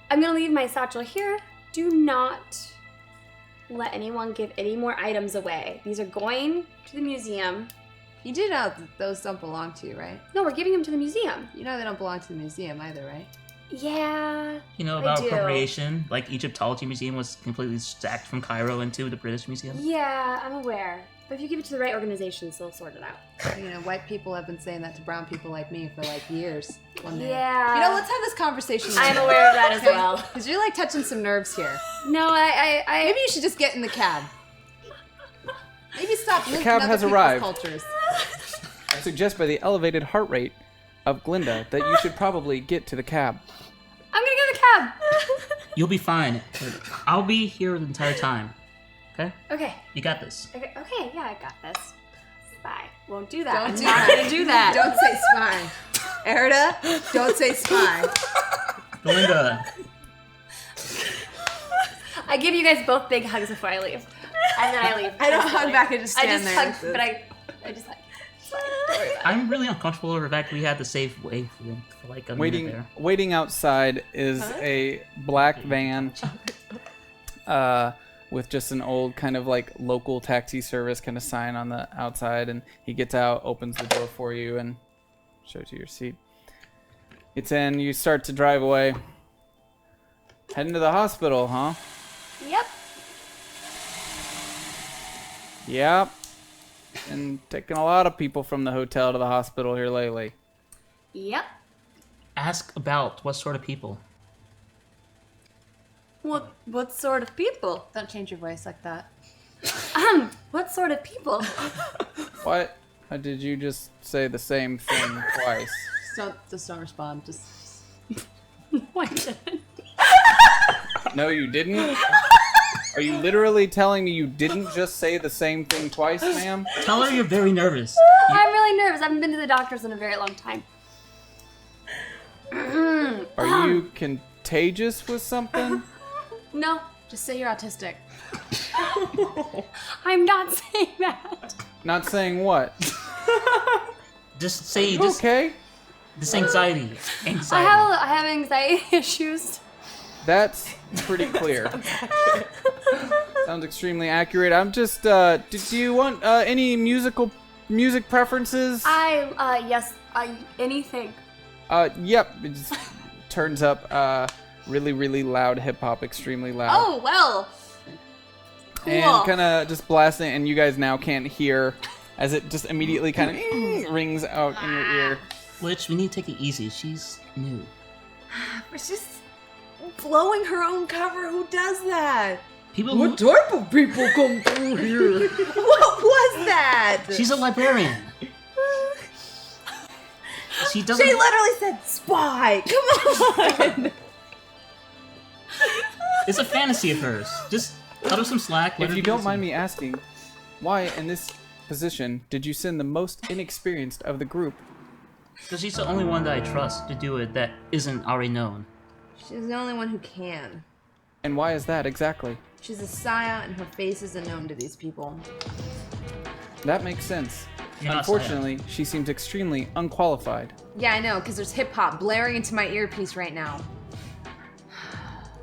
I'm gonna leave my satchel here. Do not let anyone give any more items away. These are going to the museum. You do know that those don't belong to you, right? No, we're giving them to the museum. You know they don't belong to the museum either, right? Yeah. You know I about do. appropriation? Like Egyptology Museum was completely sacked from Cairo into the British Museum? Yeah, I'm aware. But if you give it to the right organizations, they'll sort it out. You know, white people have been saying that to brown people like me for like years. One day. Yeah. You know, let's have this conversation. I'm aware of that as well. Because you're like touching some nerves here. No, I Maybe you should just get in the cab. Maybe stop linking cab other has people's arrived. cultures. I suggest by the elevated heart rate of Glinda that you should probably get to the cab. I'm gonna go to the cab. You'll be fine. I'll be here the entire time. Okay? Okay. You got this. Okay, yeah, I got this. Spy. Won't do that. Don't I'm do not that. gonna do that. Don't say spy. Erida, don't say spy. Belinda, I give you guys both big hugs before I leave. And then I leave. I don't hug back, I just stand there. I just hug, but I just hug. I'm really uncomfortable over the fact we had to save way for like a minute there. Waiting outside is a black van with just an old kind of like local taxi service kind of sign on the outside, and he gets out, opens the door for you, and shows you your seat. It's in. You start to drive away. Heading to the hospital, huh? Yep. Yep. And taking a lot of people from the hotel to the hospital here lately. Yep. Ask about what sort of people. What sort of people? Don't change your voice like that. What sort of people? What? Did you just say the same thing twice? Just don't respond. Just. What? No, you didn't? Are you literally telling me you didn't just say the same thing twice, ma'am? Tell her you're very nervous. I'm really nervous. I haven't been to the doctors in a very long time. Are you contagious with something? No, Just say you're autistic. I'm not saying that. Not saying what? Just say this. Okay. This anxiety. I have anxiety issues. That's pretty clear. Sounds extremely accurate. I'm just, do you want any music preferences? Yes, anything. Yep. It just turns up really, really loud hip-hop, extremely loud. Oh, well. Cool. And kind of just blasting, and you guys now can't hear as it just immediately kind of rings out in your ear. Which we need to take it easy. She's new. It's just blowing her own cover. Who does that? People What type of people come through here? What was that? She's a librarian. She doesn't. She literally said spy. Come on. It's a fantasy of hers. Just cut her some slack. If you don't mind me asking, why in this position did you send the most inexperienced of the group? Because she's the only one that I trust to do it that isn't already known. She's the only one who can. And why is that exactly? She's a Saya, and her face isn't known to these people. That makes sense. You're not Unfortunately, she seems extremely unqualified. Yeah, I know, because there's hip-hop blaring into my earpiece right now.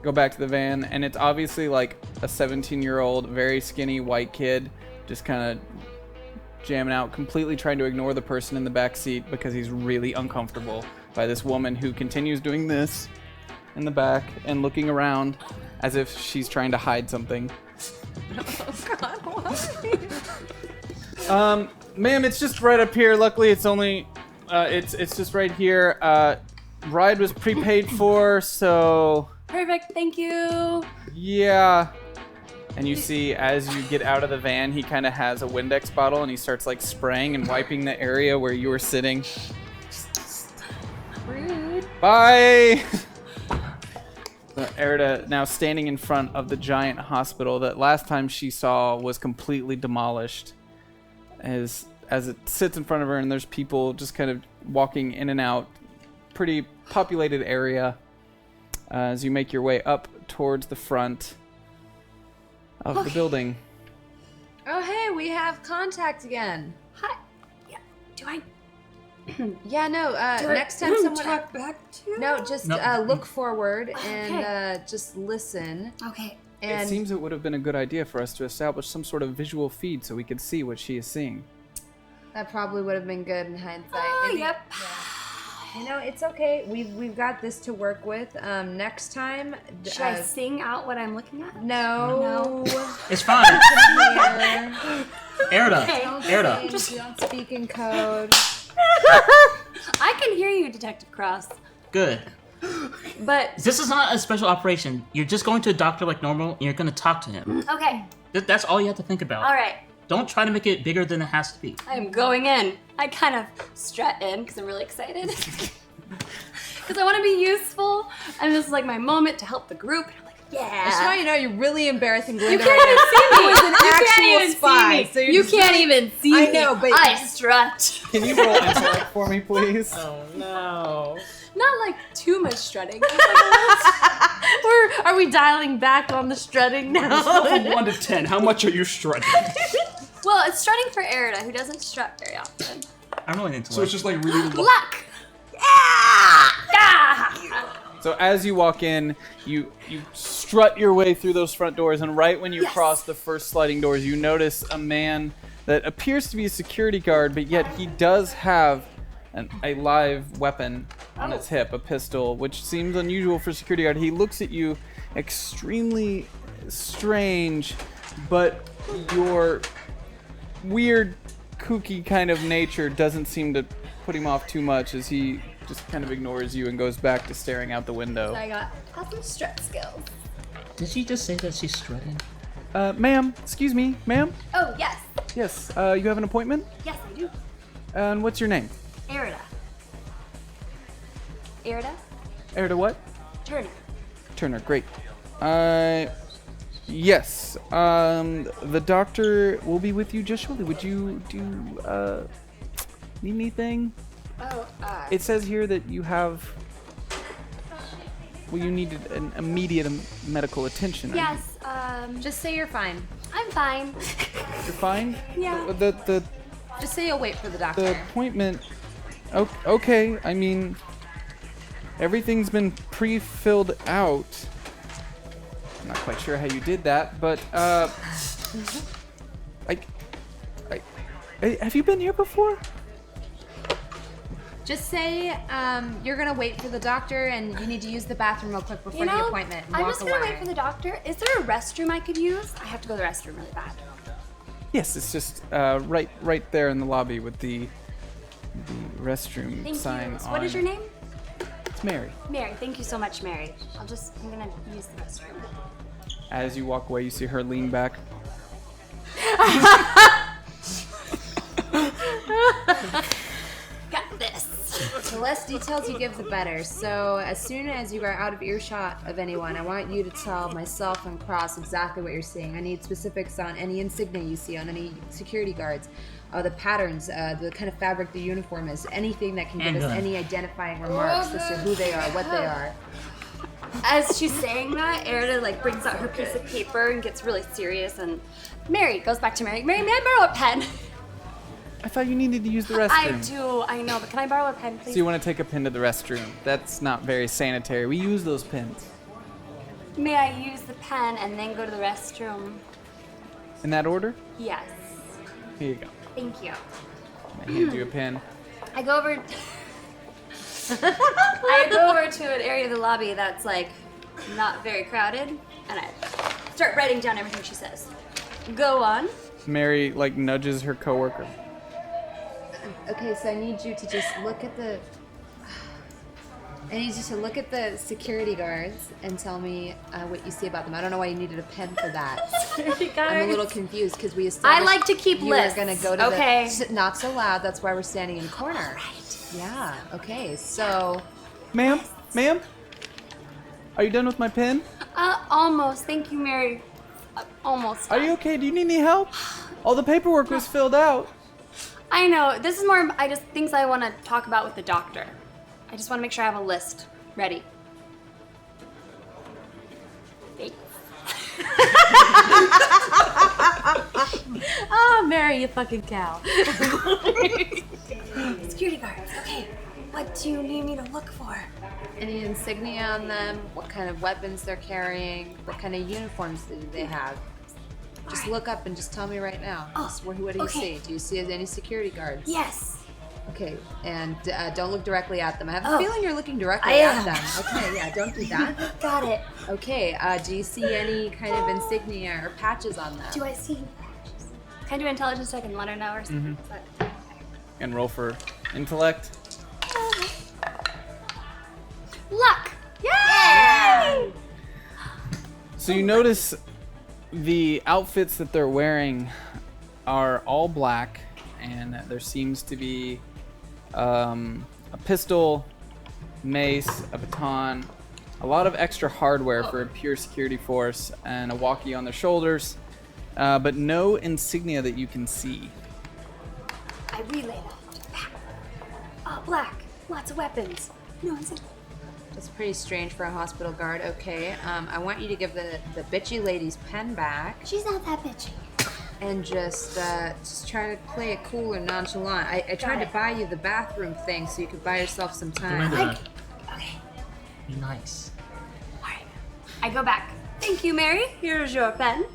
Go back to the van, and it's obviously like a 17-year-old, very skinny white kid, just kind of jamming out, completely trying to ignore the person in the back seat because he's really uncomfortable by this woman who continues doing this in the back and looking around as if she's trying to hide something. Oh God, why? Ma'am, it's just right up here. Luckily, it's only, it's just right here. Ride was prepaid for, so Perfect, thank you. yeah. And you see, as you get out of the van, he kind of has a Windex bottle, and he starts like spraying and wiping the area where you were sitting. Rude. Bye. So Erida now standing in front of the giant hospital that last time she saw was completely demolished. As it sits in front of her, and there's people just kind of walking in and out. Pretty populated area. As you make your way up towards the front of the building. Oh, hey, we have contact again. Hi. Yeah. Do I? Yeah, no, next time someone... talk back to? No, just No. look forward and Okay. just listen. Okay. And It seems it would have been a good idea for us to establish some sort of visual feed so we could see what she is seeing. that probably would have been good in hindsight. Oh, Maybe- yep. You know, it's okay. We've got this to work with. Next time... Should I sing out what I'm looking at? No. It's fine. Here. Erida. Don't Erida. sing, don't speak in code. I can hear you, Detective Cross. Good. But This is not a special operation. You're just going to a doctor like normal, and you're going to talk to him. okay. That's all you have to think about. All right. Don't try to make it bigger than it has to be. I'm going in. I kind of strut in because I'm really excited. Because I want to be useful, and this is like my moment to help the group. And I'm like, I just want yeah. you to know you're really embarrassing You Glinda can't right even see me. Who is an You actual can't even spy, see me. so you're You just can't really- even see I me. know, but- I strut. Can you roll intellect for me, please? Oh no. Not like too much strutting. Are we dialing back on the strutting now? From 1 to 10, how much are you strutting? Well, it's strutting for Erida, who doesn't strut very often. I'm really into So it's just like really low. Luck! So as you walk in, you strut your way through those front doors, and right when you cross the first sliding doors, you notice a man that appears to be a security guard, but yet he does have a live weapon on his hip, a pistol, which seems unusual for a security guard. He looks at you extremely strange, but your weird, kooky kind of nature doesn't seem to put him off too much as he just kind of ignores you and goes back to staring out the window. I got awesome strut skills. Did she just say that she's strutting? Ma'am, excuse me, ma'am? Oh, yes. Yes, you have an appointment? Yes, I do. And what's your name? Erida. Erida? Erida what? Turner. Turner, great. Yes, the doctor will be with you just shortly. Would you need anything? Oh, It says here that you have, well, you needed an immediate medical attention. yes, Just say you're fine. I'm fine. You're fine? Yeah. The Just say you'll wait for the doctor. The appointment, okay, I mean, everything's been pre-filled out. I'm not quite sure how you did that, but, have you been here before? Just say you're gonna wait for the doctor and you need to use the bathroom real quick before the appointment. And I'm walk just gonna away. wait for the doctor. Is there a restroom I could use? I have to go to the restroom really bad. Yes, it's just right there in the lobby with the restroom Thank sign you. So on. what is your name? It's Mary. Mary. Thank you so much, Mary. I'm gonna use the restroom. As you walk away, you see her lean back. Got this. The less details you give, the better. So as soon as you are out of earshot of anyone, I want you to tell myself and Cross exactly what you're seeing. I need specifics on any insignia you see, on any security guards, the patterns, the kind of fabric the uniform is, anything that can give us any identifying remarks as to who they are, what they are. As she's saying that, Erida brings out her piece of paper and gets really serious, and Mary goes back to Mary. Mary, may I borrow a pen? I thought you needed to use the restroom. I do, I know, but can I borrow a pen, please? So you want to take a pen to the restroom. That's not very sanitary. We use those pens. May I use the pen and then go to the restroom? In that order? Yes. Here you go. Thank you. I hand you a pen. I go over. I go over to an area of the lobby that's not very crowded, and I start writing down everything she says. Go on. Mary nudges her coworker. Okay, so I need you to just look at the. I need you to look at the security guards and tell me what you see about them. I don't know why you needed a pen for that. I'm a little confused because we established I like to keep you lists. were gonna go to Okay. not so loud. That's why we're standing in the corner. All right. Yeah. Okay. So. Ma'am? Are you done with my pen? Almost. Thank you, Mary. Almost. Are you okay? Do you need any help? All the paperwork was filled out. I know. This is more. Things I want to talk about with the doctor. I just want to make sure I have a list ready. Thanks. Oh, Mary, you fucking cow. Security guards. Okay. What do you need me to look for? Any insignia on them? What kind of weapons they're carrying? What kind of uniforms do they have? Just look up and just tell me right now. What do you see? Do you see any security guards? Yes. Okay, and don't look directly at them. I have a feeling you're looking directly at them. Okay, yeah, don't do that. Got it. Okay, do you see any kind of insignia or patches on them? Do I see patches? Can I do intelligence check and let her know or something? And roll for intellect. Luck! Yay! So you notice the outfits that they're wearing are all black, and there seems to be a pistol, mace, a baton, a lot of extra hardware for a pure security force, and a walkie on their shoulders, but no insignia that you can see. I relay that. Oh, black. Lots of weapons. No, it's okay. That's pretty strange for a hospital guard. Okay, I want you to give the bitchy lady's pen back She's not that bitchy. and just try to play it cool and nonchalant. I tried to buy you the bathroom thing so you could buy yourself some time. Linda, Okay. be nice. All right. I go back. Thank you, Mary. Here's your pen.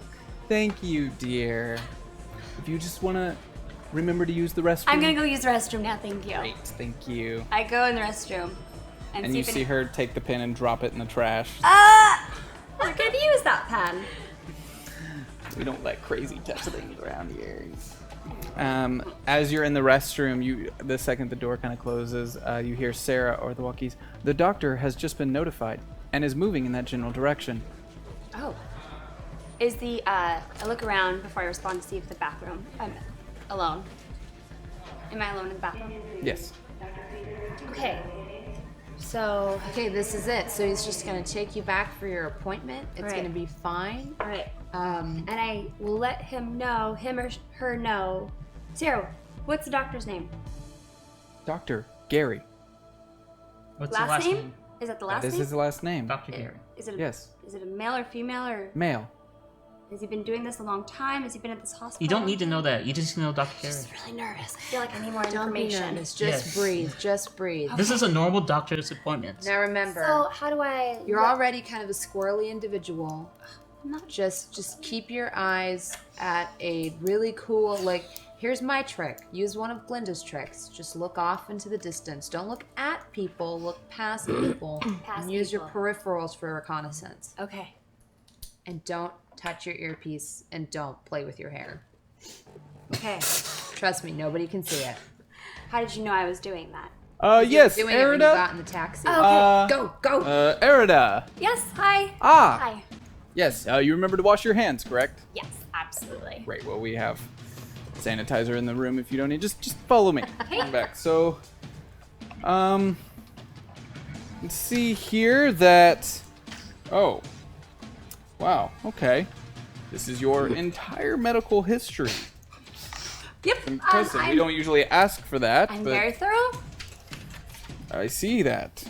Thank you, dear. If you just want to remember to use the restroom. I'm gonna go use the restroom now. Thank you. Great, thank you. I go in the restroom. And see you if see her take the pen and drop it in the trash. We're gonna use that pen. We don't let crazy touch things around here. As you're in the restroom, the second the door kind of closes, you hear Sarah or the walkies. The doctor has just been notified and is moving in that general direction. Oh. Is I look around before I respond to see if the bathroom. I'm alone. Am I alone in the bathroom? Yes. Okay. So. Okay, this is it. So he's just gonna take you back for your appointment. It's Right. gonna be fine. All right. And I will let him or her know. Sarah, what's the doctor's name? Dr. Gary. What's the last name? Is that the last This name? is the last name. Dr. Gary. Is it? Yes. Is it a male or female or? Male. Has he been doing this a long time? Has he been at this hospital? You don't need to know that. You just know Dr. Gary. I'm really nervous. I feel like I need more Don't be information. nervous. Just Yes. breathe. Just breathe. This is a normal doctor's appointment. Now remember, So how do I? you're already kind of a squirrely individual. I'm not. Just keep your eyes at a really cool, like, here's my trick. Use one of Glinda's tricks. Just look off into the distance. Don't look at people, look past people. Past and use your people. peripherals for reconnaissance. Okay. And don't touch your earpiece and don't play with your hair. Okay. Trust me, nobody can see it. How did you know I was doing that? Yes, Doing it when you got Erida. in the taxi. Oh, Go. Erida. Yes. Hi. Ah. Hi. Yes, you remember to wash your hands, correct? Yes. Absolutely. Great. Well, we have sanitizer in the room. If you don't need, just follow me. Come back. So, let's see here that. Oh. Wow. Okay. This is your entire medical history. Yep. Impressive. We don't usually ask for that, I'm but very thorough. I see that.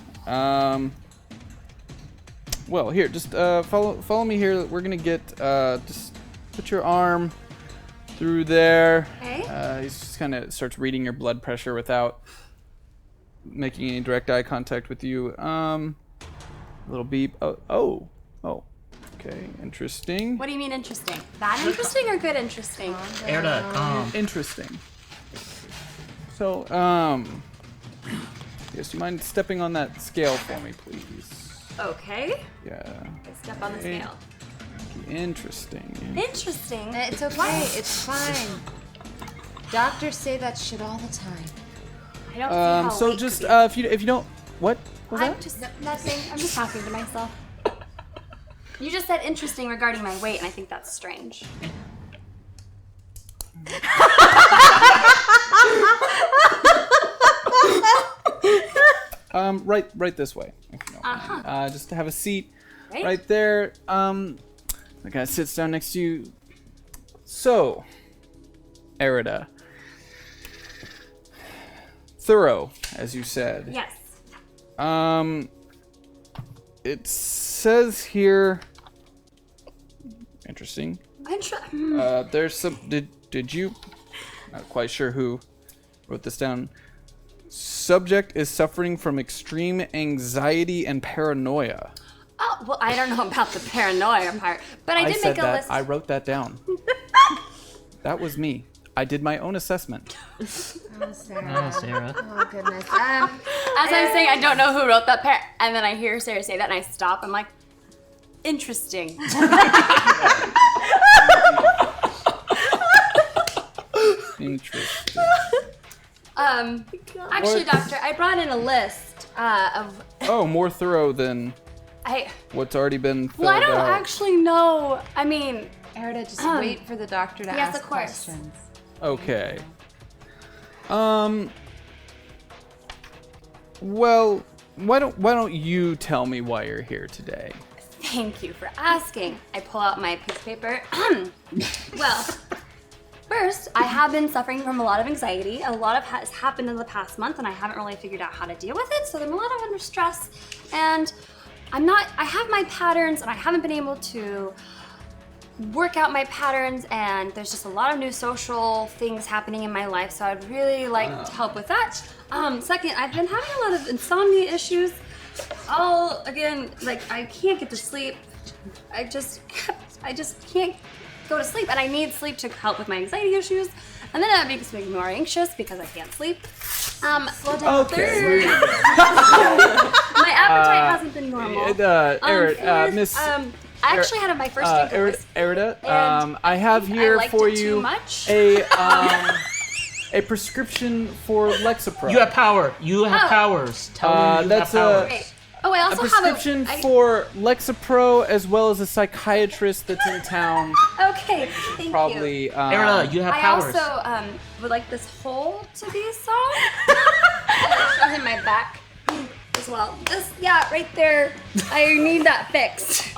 Well, here, just follow me here. We're gonna get just put your arm through there. Okay. He just kind of starts reading your blood pressure without making any direct eye contact with you. Little beep. Oh. Okay, interesting. What do you mean interesting? Bad interesting or good interesting? Erda, calm. Interesting. So, yes, do you mind stepping on that scale for me, please? Okay. Yeah. Step on the Okay. scale. Interesting. Interesting. It's okay. It's fine. Doctors say that shit all the time. I don't see how So late just could be. if you don't, what was I'm that? just nothing. I'm just talking to myself. You just said interesting regarding my weight, and I think that's strange. Right this way. If you don't mind. Just to have a seat Right? right there. The guy sits down next to you. So, Erida. Thorough, as you said. Yes. It says here. Interesting. There's some. Did you? Not quite sure who wrote this down. Subject is suffering from extreme anxiety and paranoia. Oh, well, I don't know about the paranoia part, but I did said make a that. list. I wrote that down. That was me. I did my own assessment. Oh, Sarah. Oh, Sarah. Oh, goodness. As I'm saying, I don't know who wrote that part, and then I hear Sarah say that, and I stop. I'm like, interesting. Interesting. Actually, doctor, I brought in a list of. Oh, more thorough than I. what's already been filled Well, I don't out. actually know. I mean, Erida, just wait for the doctor to yes, ask of course. questions. Okay. Well, why don't you tell me why you're here today? thank you for asking. I pull out my piece of paper. Well, First, I have been suffering from a lot of anxiety. A lot of has happened in the past month, and I haven't really figured out how to deal with it. So I'm a lot of under stress, and I have my patterns, and I haven't been able to work out my patterns, and there's just a lot of new social things happening in my life, so I'd really like to help with that. Second, I've been having a lot of insomnia issues. I can't get to sleep. I just can't go to sleep, and I need sleep to help with my anxiety issues. And then that makes me more anxious because I can't sleep. Okay. My appetite hasn't been normal. Miss. I actually had my first drink of whiskey. Erida, and I have here liked for it too you much. a prescription for Lexapro. You have power. You have powers. Tell me you that's have powers. Wait. Oh, I a also prescription have for Lexapro, as well as a psychiatrist that's in town. Okay, thank you. Probably. Erida, you have I powers. also would like this hole to be sewn. I'll show him my back as well. Right there. I need that fixed.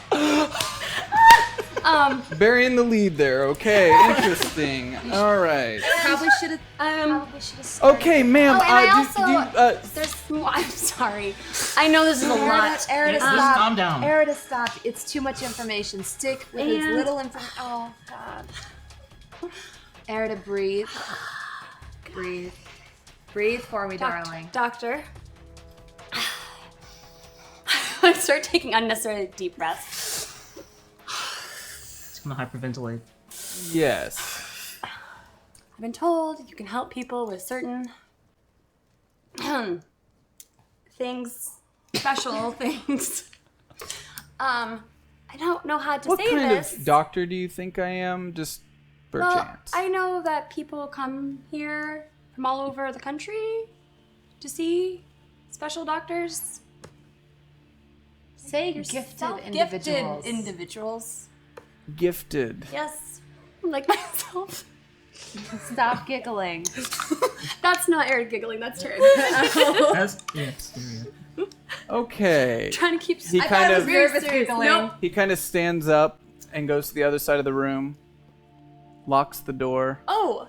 Burying the lead there. Okay, interesting. All right. Probably should have. Okay, ma'am. There's more. I'm sorry. I know this is a lot. Erida, Just stop. calm down. Erida, stop. It's too much information. Stick with as And- little information. Oh, God. Erida, breathe. Breathe. Breathe for me, darling. Doctor. I start taking unnecessarily deep breaths. It's gonna hyperventilate. Yes. I've been told you can help people with certain things, special things. I don't know how to What say kind this. of doctor do you think I am? Just for Well, chance. I know that people come here from all over the country to see special doctors. Say gifted individuals. Gifted individuals. Gifted. Yes, like myself. Stop giggling. That's not Eric giggling. That's Terry. That's stereo. Okay. Trying to keep. He I kind thought it of- was very Nervous serious. giggling. Nope. He kind of stands up and goes to the other side of the room, locks the door. Oh,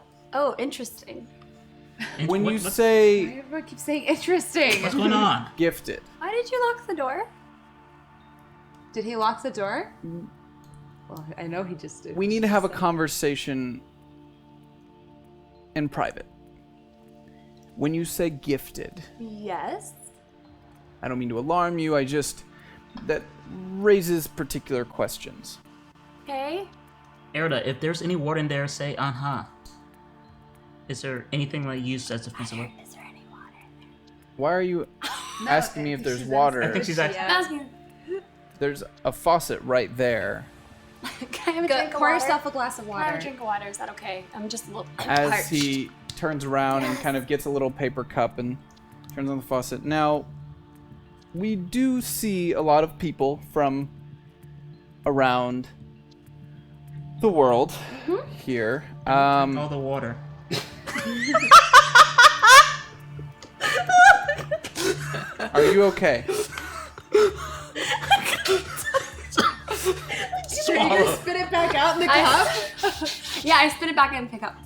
interesting. When you What's say Everyone keeps saying interesting. going on? gifted, Why did you lock the door? Did he lock the door? Well, I know he just did. we need to have a conversation in private. When you say gifted, Yes. I don't mean to alarm you, that raises particular questions. Okay. Erida, if there's any word in there, say Is there anything like used as defensive? Is there any water? Why are you asking me if there's water? I think she's asking. I'm asking. There's a faucet right there. Can I have a drink of Pour water? yourself a glass of Can I have a water. drink of water? Is that okay? I'm just a little As parched. he turns around and kind of gets a little paper cup and turns on the faucet. Now, we do see a lot of people from around the world here. All the water. Are you okay? Swallow. Spit it back out in the cup. Yeah, I spit it back in and pick up.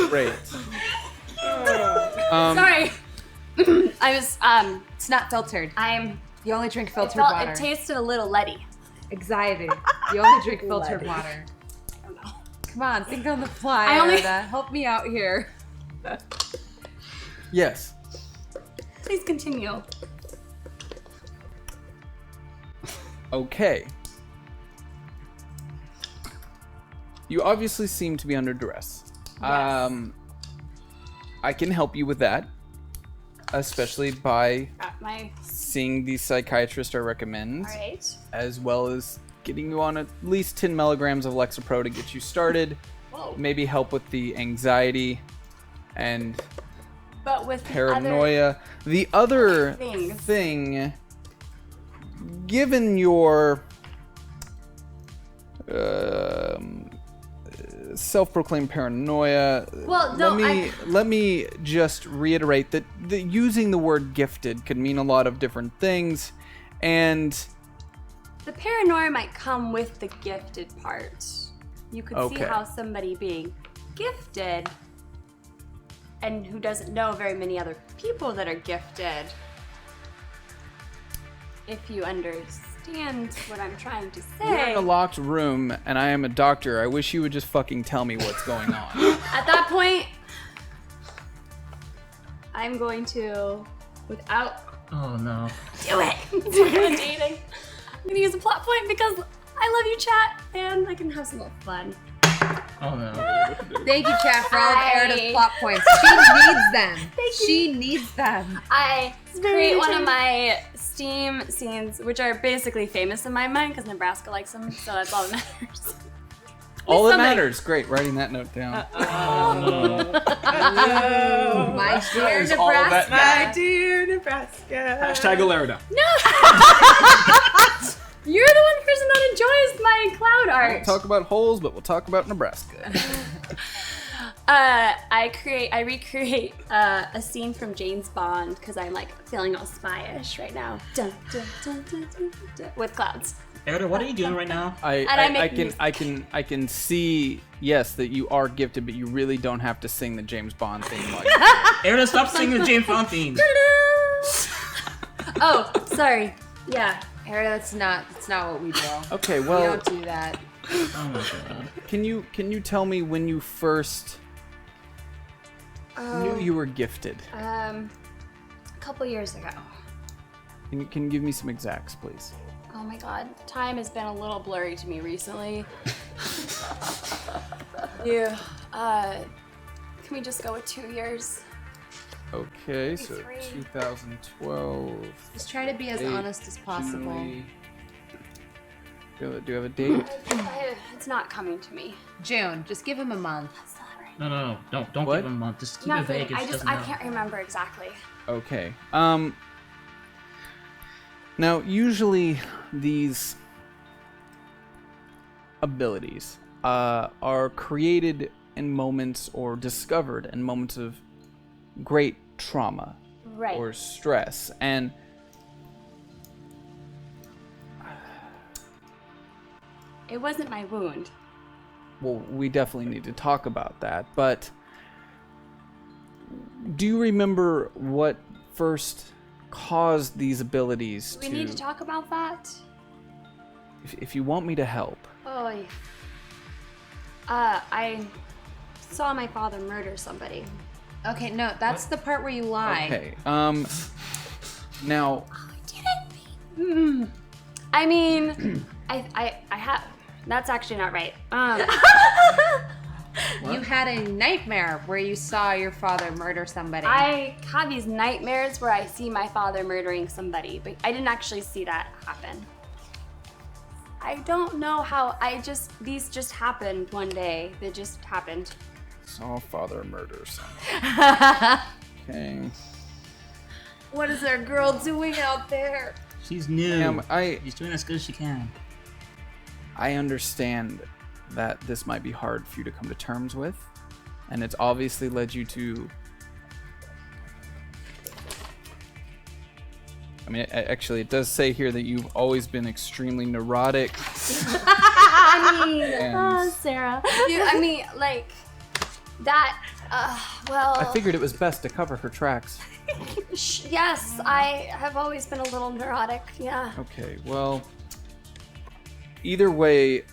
Great. Sorry. I was It's not filtered. I'm. You only drink It, filtered felt, water. it tasted a little leady. Anxiety. You only drink filtered water. I don't know. Come on, think on the fly, I only- Erida. Help me out here. Yes. Please continue. Okay. You obviously seem to be under duress. Yes. I can help you with that, especially by My. seeing the psychiatrist I recommend, All right. as well as getting you on at least 10 milligrams of Lexapro to get you started. Whoa. Maybe help with the anxiety and But with the paranoia. The other things. thing, given your self-proclaimed paranoia, Well, no, let me just reiterate that using the word gifted could mean a lot of different things, and The paranoia might come with the gifted part. You could see Okay. how somebody being gifted and who doesn't know very many other people that are gifted, if you understand what I'm trying to We're say. in a locked room, and I am a doctor. I wish you would just fucking tell me what's going on. At that point, I'm going to, without Oh no. do it. Dating. I'm gonna use a plot point because I love you, chat, and I can have some little fun. Oh no. Thank you, chat, for all of Hi. Erida's plot points. She needs them. Thank you. She needs them. I very create one of entertaining. my Steam scenes, which are basically famous in my mind because Nebraska likes them, so that's all that matters. All that somebody- matters. Great, writing that note down. Oh, My dear is all that Nebraska. my dear Nebraska. Hashtag Alerda. You're the one person that enjoys my cloud We'll art. talk about holes, but we'll talk about Nebraska. I recreate a scene from James Bond because I'm like feeling all spy-ish right now. Dun, dun, dun, dun, dun, dun, with clouds. Erda, what are you doing right now? I can see, yes, that you are gifted, but you really don't have to sing the James Bond theme like that. Erda, stop singing the James Bond theme. Oh, sorry. Yeah. Erida, that's not what we do. Okay, We well, don't do that. Oh my god. can you tell me when you first knew you were gifted? A couple years ago. Can you give me some exacts, please? Oh my god, time has been a little blurry to me recently. Yeah. Can we just go with 2 years? Okay, so Three. 2012. Just try to be as Eight, honest as possible. June. Do you have a date? It's not coming to me. June, just give him a month. That's not right. No. Don't What? give him a month. Just keep it Nothing. vague. If she I doesn't know. can't remember exactly. Okay. Now, usually these abilities are created in moments or discovered in moments of great trauma Right. or stress. And It wasn't my wound. well, we definitely need to talk about that. But do you remember what first caused these abilities Do we need to talk about that? if you want me to help? Oh, yeah. I saw my father murder somebody. Okay, no, that's the part where you lie. Okay. Now, I mean, I have. That's actually not right. You had a nightmare where you saw your father murder somebody. I have these nightmares where I see my father murdering somebody, but I didn't actually see that happen. I don't know how. These just happened one day. They just happened. saw father murder someone. Okay. What is our girl doing out there? She's new. Ma'am, She's doing as good as she can. I understand that this might be hard for you to come to terms with, and it's obviously led you to. I mean, actually, it does say here that you've always been extremely neurotic. I mean, and Sarah. I mean, like that. Well. I figured it was best to cover her tracks. Yes, I have always been a little neurotic. Yeah. Okay, well, either way,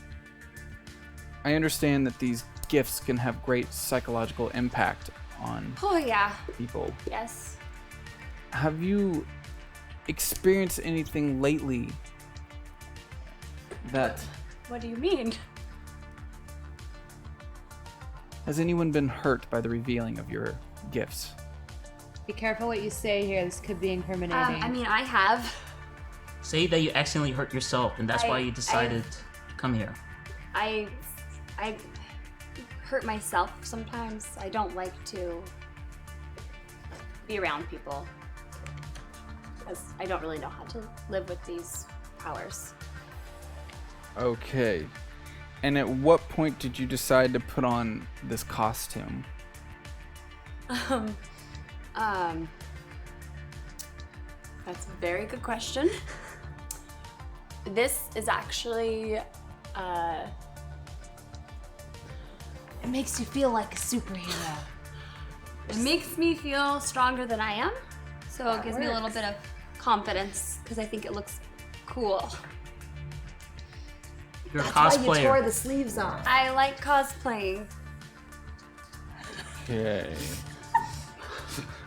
I understand that these gifts can have great psychological impact on Oh yeah. people. Yes. Have you experienced anything lately that What do you mean? has anyone been hurt by the revealing of your gifts? Be careful what you say here. This could be incriminating. I mean, I have. Say that you accidentally hurt yourself, and that's why you decided to come here. I hurt myself sometimes. I don't like to be around people because I don't really know how to live with these powers. Okay. And at what point did you decide to put on this costume? That's a very good question. This is actually, It makes you feel like a superhero. it makes me feel stronger than I am. So it gives me a little bit of confidence because I think it looks cool. You're a That's why you tore cosplayer. the sleeves off. I like cosplaying. Okay.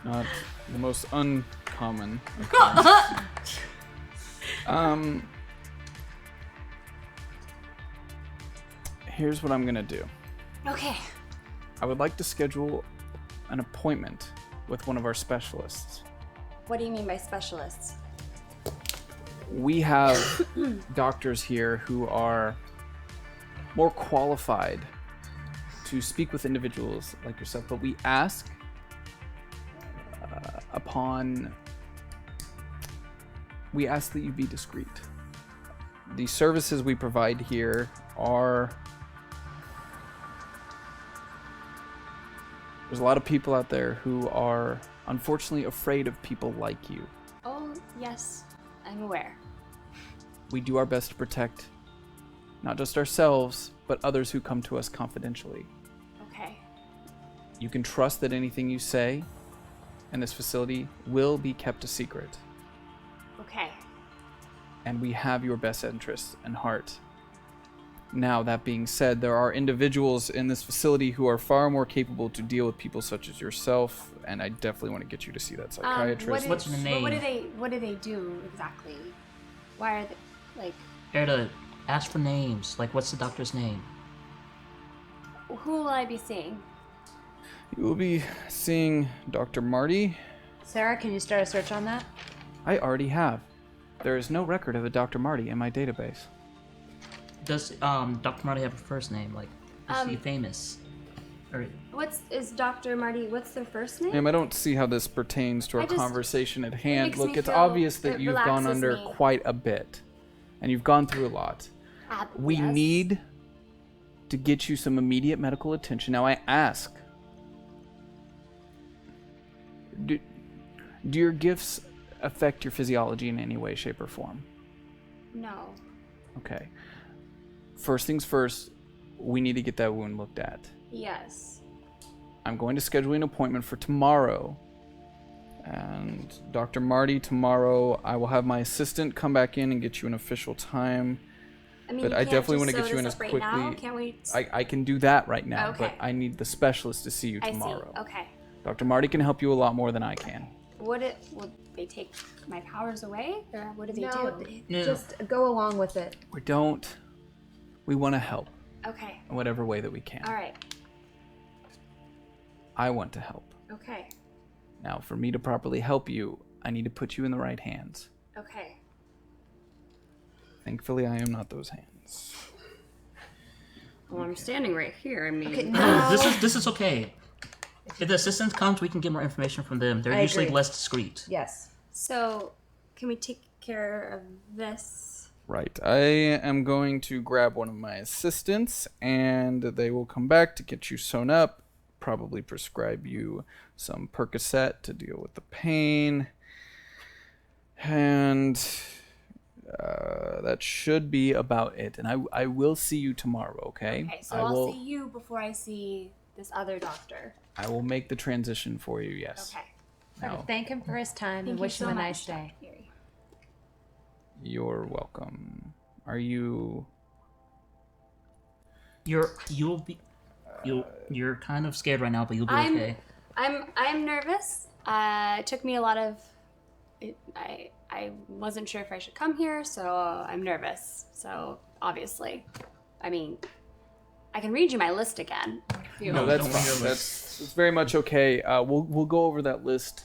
Not the most uncommon. Here's what I'm gonna do. Okay. I would like to schedule an appointment with one of our specialists. What do you mean by specialists? We have doctors here who are more qualified to speak with individuals like yourself, but we ask that you be discreet. The services we provide here are... There's a lot of people out there who are unfortunately afraid of people like you. Oh, yes, I'm aware. We do our best to protect not just ourselves, but others who come to us confidentially. Okay. You can trust that anything you say in this facility will be kept a secret. Okay. And we have your best interests in heart. Now, that being said, there are individuals in this facility who are far more capable to deal with people such as yourself, and I definitely want to get you to see that psychiatrist. What's your name? What do they do exactly? Why are they like? Here to ask for names. Like, what's the doctor's name? Who will I be seeing? You will be seeing Dr. Marty. Sarah, can you start a search on that? I already have. There is no record of a Dr. Marty in my database. Does Dr. Marty have a first name? Like, is he famous? Or Is Dr. Marty? What's their first name? Ma'am, I don't see how this pertains to our I just- conversation at hand. makes Look, me it's feel- obvious that it you've gone relaxes under me. quite a bit, and you've gone through a lot. We Yes. need to get you some immediate medical attention. Now, I ask, do your gifts affect your physiology in any way, shape, or form? No. Okay. First things first, we need to get that wound looked at. Yes. I'm going to schedule an appointment for tomorrow. And Dr. Marty, tomorrow I will have my assistant come back in and get you an official time. I mean, But you I can't definitely just want to sew get you in this as up right quickly. now? Can't we? I can do that right now, but Okay. I need the specialist to see you I tomorrow. see. Okay. Dr. Marty can help you a lot more than I can. Will they take my powers away, or what do they do? No. Just go along with it. We want to help Okay. in whatever way that we can. All right. I want to help. Okay. Now, for me to properly help you, I need to put you in the right hands. Okay. Thankfully, I am not those hands. Well, I'm standing right here. I mean, Okay, no. This is okay. If the assistant comes, we can get more information from them. They're I usually agree. less discreet. Yes. so can we take care of this? Right. I am going to grab one of my assistants, and they will come back to get you sewn up, probably prescribe you some Percocet to deal with the pain. And that should be about it. And I will see you tomorrow, okay? Okay, so I I'll will, see you before I see this other doctor. I will make the transition for you, yes. Okay. Now, Thank him for his time Thank and you wish so him a much, nice day. Dr. Fury. you're welcome. Are you... You're kind of scared right now, but you'll be I'm- okay. I'm nervous. It took me a lot of. I wasn't sure if I should come here, so I'm nervous. So obviously, I mean, I can read you my list again. If you No, want. that's don't fine. worry. That's very much okay. We'll go over that list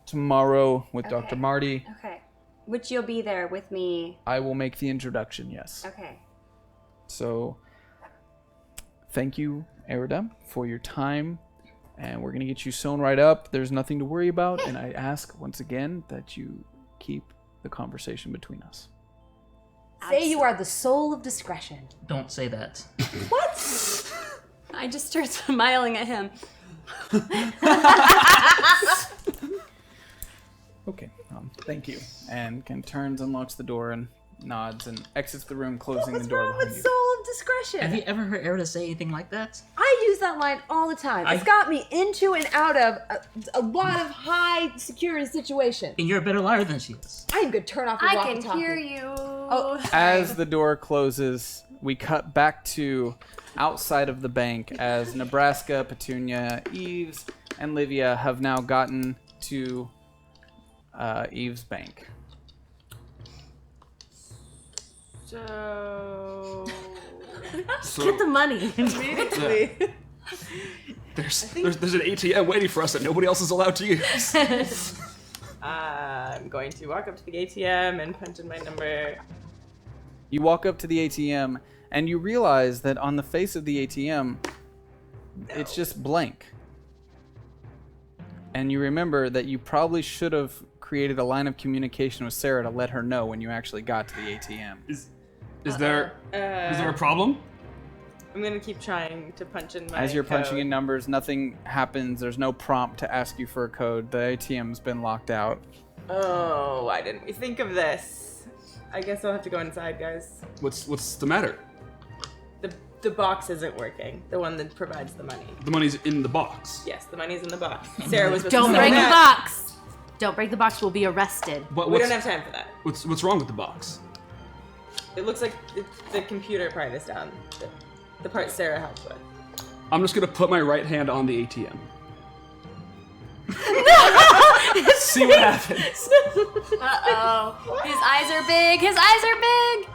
tomorrow with Dr. Okay. Marty. Okay. Which you'll be there with me. I will make the introduction, yes. Okay. So, thank you, Erida, for your time. And we're going to get you sewn right up. There's nothing to worry about. And I ask once again that you keep the conversation between us. Say you are the soul of discretion. Don't say that. I just start smiling at him. Okay, thank you. And Ken turns, unlocks the door, and nods and exits the room, closing What's the door wrong behind with you. soul of discretion? Have you ever heard Erda say anything like that? I use that line all the time. It's got me into and out of a lot of high security situations. And you're a better liar than she is. I'm good. Turn off your I walkie-talkie. can hear you. Oh, As the door closes, we cut back to outside of the bank as Nebraska, Petunia, Eves, and Livia have now gotten to Eve's bank. So Get the money. immediately. There's an ATM waiting for us that nobody else is allowed to use. I'm going to walk up to the ATM and punch in my number. You walk up to the ATM and you realize that on the face of the ATM, it's just blank. And you remember that you probably should have created a line of communication with Sarah to let her know when you actually got to the ATM. Is there a problem? I'm gonna keep trying to punch in my As you're punching code. in numbers, nothing happens. There's no prompt to ask you for a code. The ATM's been locked out. Oh, why didn't we think of this? I guess I'll have to go inside, guys. What's the matter? The box isn't working. The one that provides the money. The money's in the box. Yes, the money's in the box. Sarah was supposed Don't to say break the that. box. Don't break the box. We'll be arrested. We What's, don't have time for that. what's wrong with the box? It looks like the computer part is down. The part Sarah helped with. I'm just gonna put my right hand on the ATM. See what happens. Uh-oh. His eyes are big. His eyes are big.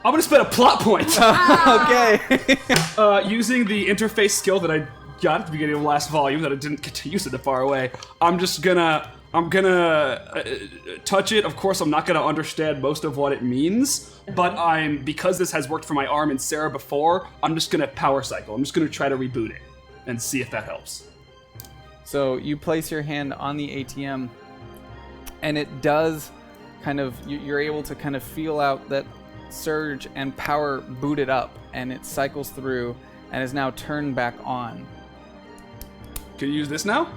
I'm gonna spend a plot point. Okay. Using the interface skill that I got at the beginning of last volume that I didn't get to use it far away. I'm gonna touch it. Of course, I'm not gonna understand most of what it means, but because this has worked for my arm and Sarah before, I'm just gonna power cycle. I'm just gonna try to reboot it and see if that helps. So you place your hand on the ATM, and it does kind of, you're able to kind of feel out that surge and power boot it up, and it cycles through and is now turned back on. Can you use this now?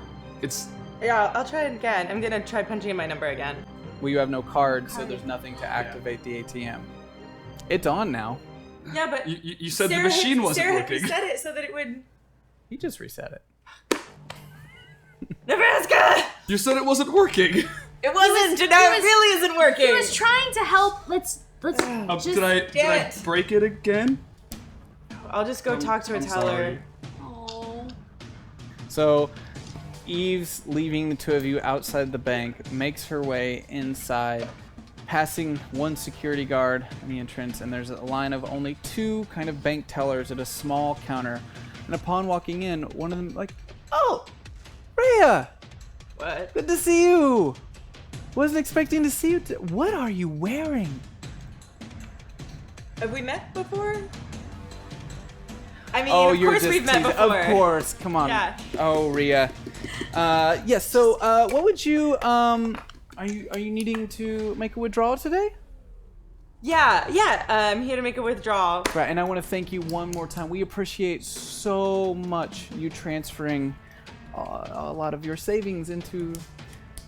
Yeah, I'll try it again. I'm gonna try punching in my number again. Well, you have no card, so there's nothing to activate the ATM. It's on now. Yeah, but You said Sarah the machine wasn't Sarah working. had set it so that it would. You just reset it. Nebraska! You said it wasn't working. It wasn't, and now it really isn't working. He was trying to help. Let's just. Did I break it again? I'll just go talk to a I'm teller. sorry. So, Eve's leaving the two of you outside the bank, makes her way inside, passing one security guard in the entrance, and there's a line of only two kind of bank tellers at a small counter. And upon walking in, one of them "Oh, Rhea! What? Good to see you! Wasn't expecting to see you. What are you wearing?" Have we met before? I mean, Oh, of you're course just we've met teasing. before. Of course, come on. Yeah. Oh, Rhea. Yes. So, what would you are you needing to make a withdrawal today? Yeah. I'm here to make a withdrawal. Right, and I want to thank you one more time. We appreciate so much you transferring a lot of your savings into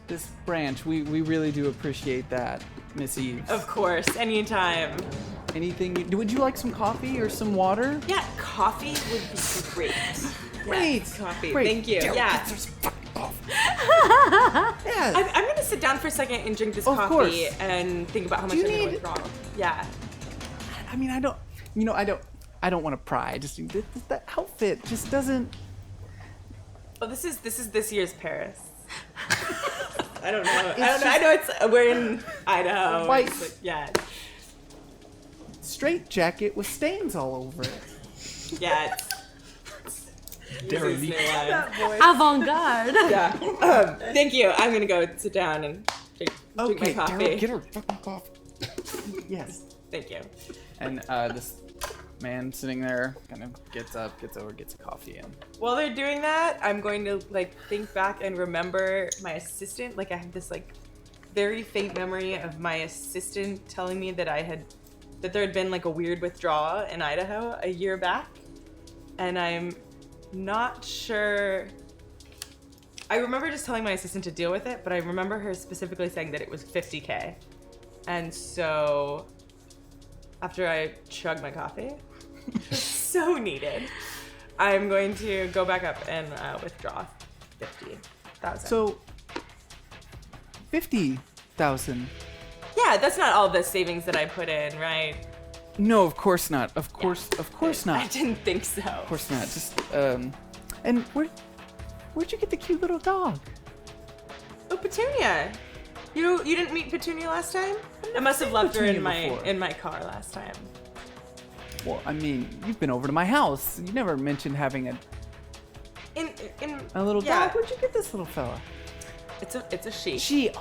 this branch. We really do appreciate that, Miss Eve. Of course, anytime. Anything? Would you like some coffee or some water? Yeah, coffee would be great. Great. Yes, coffee. Great. Thank you. Daryl, Yeah. get some fucking coffee. Yeah. I'm gonna sit down for a second and drink this Of coffee course. and think about how much you I'm gonna need- withdraw. Yeah. I mean, I don't want to pry. I just that outfit just doesn't. Well, this is this year's Paris. I don't know. I know it's we're in Idaho. White. It's like, yeah. Straight jacket with stains all over it. Yeah. Dairy This is meat. new line. Avant-garde. Yeah. Thank you. I'm gonna go sit down and drink my coffee. Daryl, get her fucking coffee. Yes. Thank you. And this man sitting there kind of gets up, gets over, gets a coffee, and While they're doing that, I'm going to think back and remember my assistant. I have this very faint memory of my assistant telling me that there had been a weird withdrawal in Idaho a year back, and I'm not sure I remember just telling my assistant to deal with it, but I remember her specifically saying that it was 50K. And so after I chug my coffee, which was so needed, I'm going to go back up and withdraw 50,000. So 50,000. Yeah, that's not all the savings that I put in, right? No, of course not. Of course not. I didn't think so. Of course not. Just and where'd you get the cute little dog? Oh, Petunia. You didn't meet Petunia last time? I must have left her in Petunia my car last time. Well, I mean, you've been over to my house. You never mentioned having a little yeah. dog. Where'd you get this little fella? It's a she. She. She.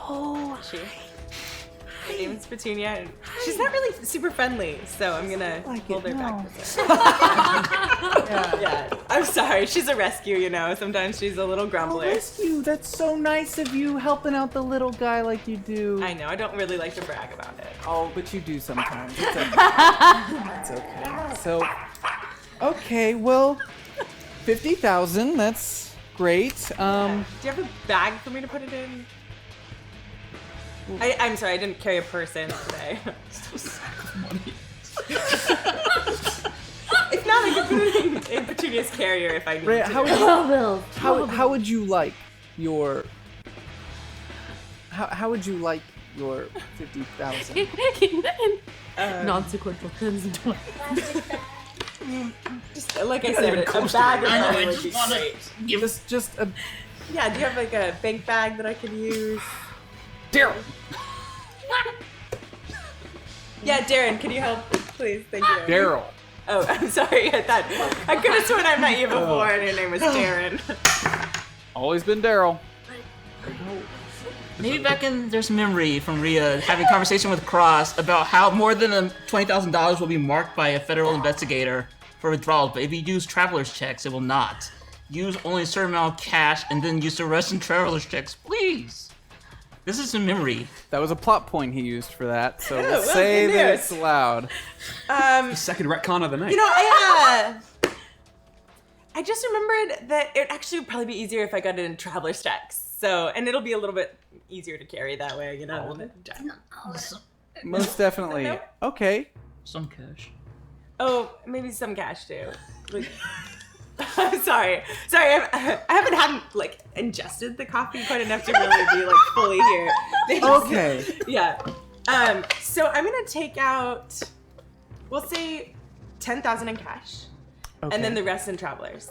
Her name's Petunia. And she's not really super friendly, so I'm gonna hold her back with her. Yeah. I'm sorry. She's a rescue, you know. Sometimes she's a little grumbler. Rescue. That's so nice of you, helping out the little guy like you do. I know. I don't really like to brag about it. Oh, but you do sometimes. It's okay. It's okay. So, okay, well, 50,000. That's great. Do you have a bag for me to put it in? I'm sorry, I didn't carry a purse in today. If not, I could put it in Petunia's carrier if I need Ray, to. how would you like your? How would you like your 50,000? Non-sequential tens and twenties. Just, like I said, a bag of money would be great. Just a. Yeah, do you have like a bank bag that I could use? Daryl. Yeah, Darren, can you help, please? Thank you. Daryl. Oh, I'm sorry. I could have sworn I've met you before, and your name was Darren. Always been Daryl. Maybe back in there's memory from Rhea having a conversation with Cross about how more than $20,000 will be marked by a federal investigator for withdrawals, but if you use traveler's checks, it will not. Use only a certain amount of cash and then use the rest in traveler's checks, please. This is a memory. That was a plot point he used for that, so well, let's say good that news. it's allowed. The second retcon of the night. You know, I just remembered that it actually would probably be easier if I got it in traveler's checks. So, and it'll be a little bit easier to carry that way, you know. All of it? Most definitely. No. Okay. Some cash. Oh, maybe some cash too. Like, I'm sorry. I haven't had like ingested the coffee quite enough to really be like fully here. Okay. Yeah. So I'm gonna take out, we'll say, 10,000 in cash, Okay. and then the rest in travelers.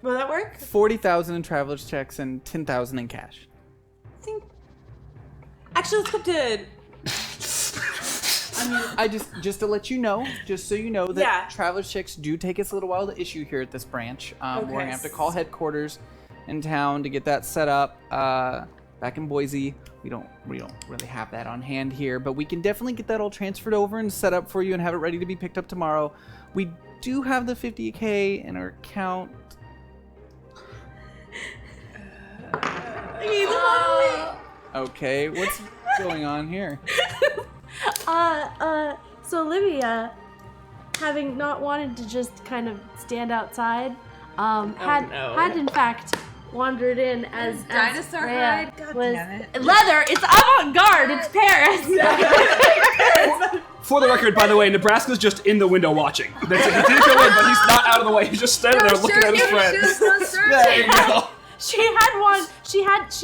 Will that work? 40,000 in traveler's checks and 10,000 in cash. I think. Actually, let's go up to. I just to let you know, just so you know that Yeah. traveler's checks do take us a little while to issue here at this branch. We're Okay. gonna have to call headquarters in town to get that set up. Back in Boise, we don't really have that on hand here, but we can definitely get that all transferred over and set up for you and have it ready to be picked up tomorrow. We do have the 50K in our account. Okay, what's going on here? So Olivia, having not wanted to just kind of stand outside, had in fact wandered in as Dinosaur Rhea hide? God was damn it. leather. It's avant-garde. It's Paris. For the record, by the way, Nebraska's just in the window watching. He didn't go in, but he's not out of the way. He's just standing there looking at his friends. There you go. She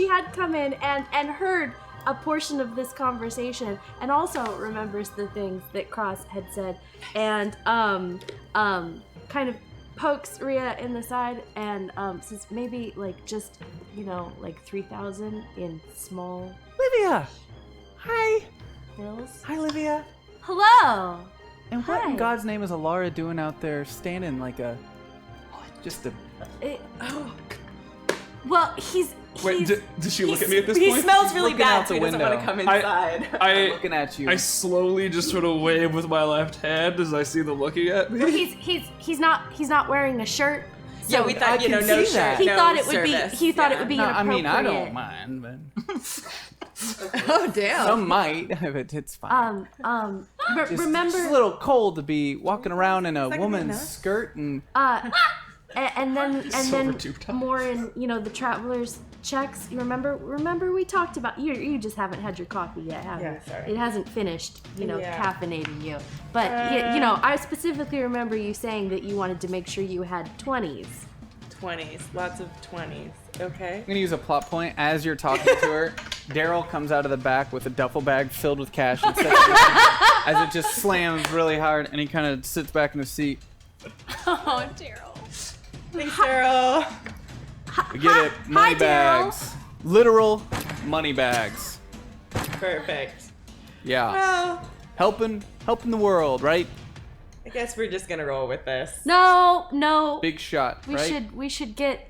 had come in and heard a portion of this conversation and also remembers the things that Cross had said and kind of pokes Rhea in the side and says maybe like just like 3,000 in small Livia! Hi! bills. Hi, Livia! Hello. And what Hi. in God's name is Alara doing out there standing like a... Well, he's Wait, did she look at me at this He point? smells really looking bad, out so he the doesn't want to window. come inside. looking at you. I slowly just sort of wave with my left hand as I see them looking at me. he's not wearing a shirt. Yeah, we thought, I can no see shirt, that. He no thought it would service. be. He thought it would be No, I inappropriate. mean, I don't mind, but Oh damn. some might. It's fine. Just Remember, a little cold to be walking around in a gonna be woman's enough? skirt and and then Silver tube top. more in the traveler's checks. You remember we talked about you just haven't had your coffee yet, have you? Yeah, sorry. It hasn't finished, Yeah. caffeinating you. But I specifically remember you saying that you wanted to make sure you had 20s. 20s, lots of 20s. Okay. I'm gonna use a plot point. As you're talking to her, Daryl comes out of the back with a duffel bag filled with cash and sets it as it just slams really hard, and he kind of sits back in his seat. Oh, Daryl. Thanks, Daryl. We get it. Money Daryl. bags. Literal money bags. Perfect. Yeah. Well, Helping the world, right? I guess we're just gonna roll with this. No. Big shot, right? We should get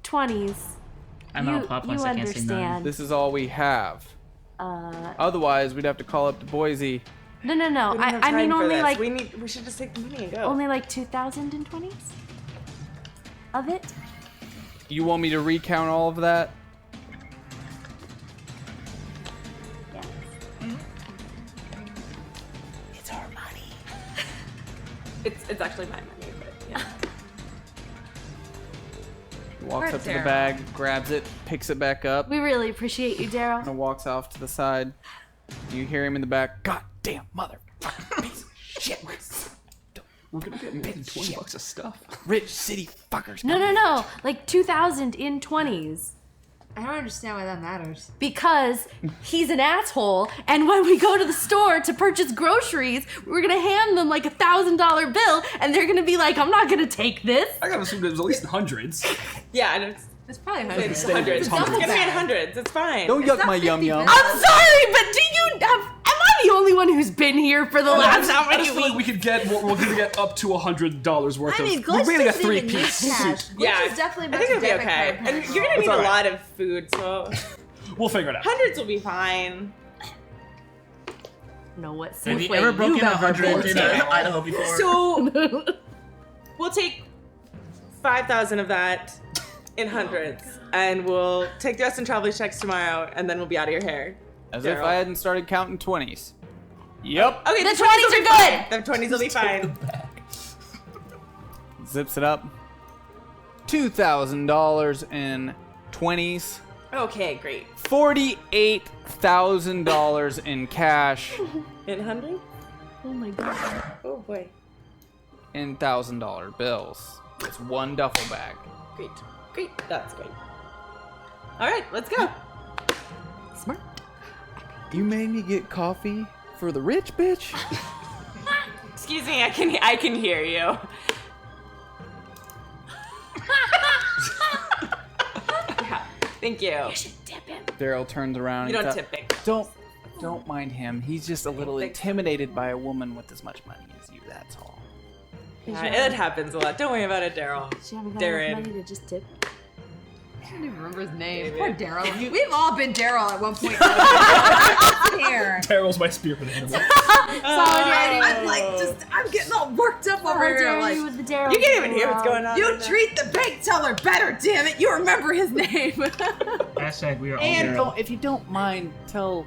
20s. I'm out of plot points. I can't say none. understand. This is all we have. Otherwise, we'd have to call up to Boise. No. We don't have I mean time for only this. like we should just take the money and go. only like 2,020s of it. You want me to recount all of that? Yeah. It's our money. It's actually my money, but yeah. He walks Poor up to the Daryl. bag, grabs it, picks it back up, We really appreciate you, Daryl. and walks off to the side. You hear him in the back. God damn motherfucking piece of shit. We're gonna get paid $20 of stuff. Rich city fuckers. No. Like 2,000 in 20s. I don't understand why that matters. Because he's an asshole, and when we go to the store to purchase groceries, we're gonna hand them like $1,000 bill, and they're gonna be like, "I'm not gonna take this." I gotta assume it was at least hundeds. Yeah, and It's probably it's hundreds. hundreds. It's hundreds. gonna be in hundreds. It's fine. Don't yuck not my 50 yum yum. cents. I'm sorry, but do you have? Am I the only one who's been here for the last how I many just feel like we could get we're gonna get up to $100 worth I mean, of. Glitch We're getting a doesn't even need 3-piece cash. suit. Glitch Yeah, is definitely I think it'll be debit okay. card And you're gonna It's need a alright. lot of food, so We'll figure it out. hundreds will be fine. know what Have you Safeway ever broken you've ever 100 been in to. Idaho before? So we'll take 5,000 of that in hundreds, and we'll take the rest in traveler's checks tomorrow, and then we'll be out of your hair. As if Daryl. I hadn't started counting 20s. Yep. Okay, The 20s 20s will be are good. fine. The 20s will be fine. Zips it up. $2,000 in 20s. Okay, great. $48,000 in cash In hundreds? Oh my god. Oh boy. in $1,000 bills. It's one duffel bag. Great. Great. That's great. All right, let's go. Smart. You made me get coffee for the rich bitch? Excuse me, I can hear you. Yeah, thank you. Daryl turns around. You and don't he tip big. Don't mind him. He's just a little Thanks. intimidated by a woman with as much money as you. That's all. Yeah, it happens a lot. Don't worry about it, Daryl. She haven't got Darren. enough money to just tip. I don't even remember his name. Maybe. Poor Daryl. We've all been Daryl at one point. Here. Daryl's my spirit animal. I'm getting all worked up over How here. dare Like, you with the Daryl? You can't even hear what's going on. you right now. treat the bank teller better, damn it. You remember his name. Hashtag we are all And Daryl. if you don't mind, tell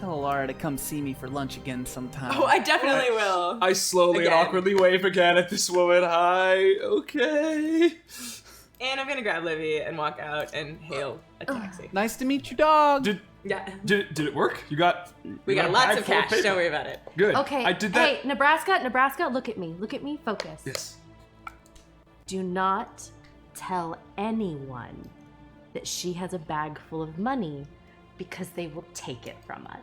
Laura to come see me for lunch again sometime. Oh, I definitely will. I slowly and Again. awkwardly wave again at this woman. Hi, okay. And I'm gonna grab Livy and walk out and hail a taxi. Nice to meet you, dog. Yeah. Did it work? We got got a lots bag of full cash. paper. Don't worry about it. Good. Okay. I did that. Hey, Nebraska, look at me. Focus. Yes. Do not tell anyone that she has a bag full of money because they will take it from us.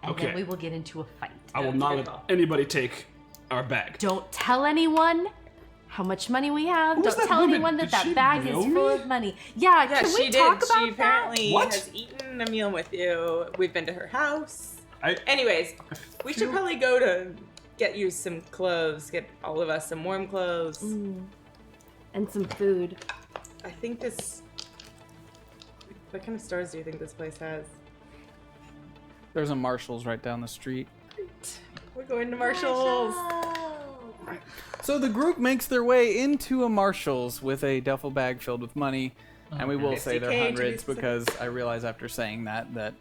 And Okay. then we will get into a fight. I will Yeah, not good let call. anybody take our bag. Don't tell anyone how much money we have. Who was Don't that tell woman? anyone that Did she bag is know full me? of money. Yeah, Yeah, can she we did. talk about She apparently What? has eaten a meal with you. We've been to her house. I Anyways, we should feel- probably go to get you some clothes, get all of us some warm clothes. that? And some food. I think this. What kind of stores do you think this place has? There's a Marshall's right down the street. We're going to Marshall's. So the group makes their way into a Marshall's with a duffel bag filled with money, and we will Okay. say they're 50K to be hundreds specific. because I realize after saying that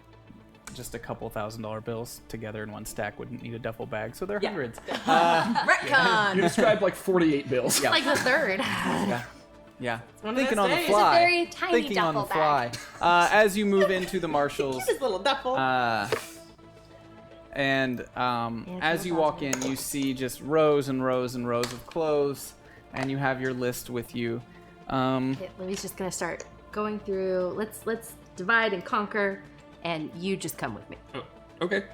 just a couple $1,000 bills together in one stack wouldn't need a duffel bag, so they're Yeah. hundreds. Retcon. You described like 48 bills. Yeah. Like the third. Yeah. Yeah, one of thinking those on the days. fly. It's a very tiny thinking on the duffel fly. bag. As you move into the marshals, His little duffel. and as you walk in, you see just rows and rows and rows of clothes, and you have your list with you. Okay, Livy's just gonna start going through. Let's divide and conquer, and you just come with me Okay.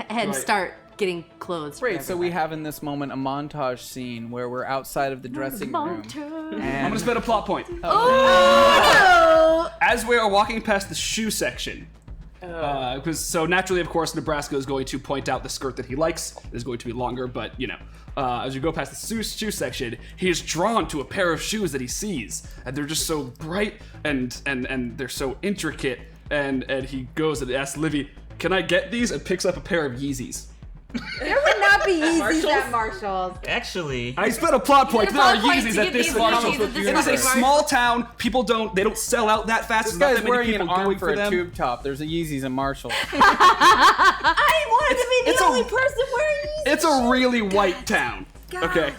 and Right. start getting clothes. Great, so we have in this moment a montage scene where we're outside of the dressing room. I'm And gonna spend a plot point. Oh! As we are walking past the shoe section, so naturally, of course, Nebraska is going to point out the skirt that he likes. It is going to be longer, but as you go past the shoe section, he is drawn to a pair of shoes that he sees, and they're just so bright and they're so intricate. And he goes and asks Livy, "Can I get these?" and picks up a pair of Yeezys. There would not be Yeezys at Marshalls. Actually, I spent a plot point. There are Yeezys at this Marshalls. Yeezys at this It is a Marshalls. small town. People they don't sell out that fast. this There's not guy's that many wearing people an arm going for a them. tube top. There's a Yeezys and Marshall. I wanted to be it's the a- only person wearing Yeezys. It's a really white town. Okay.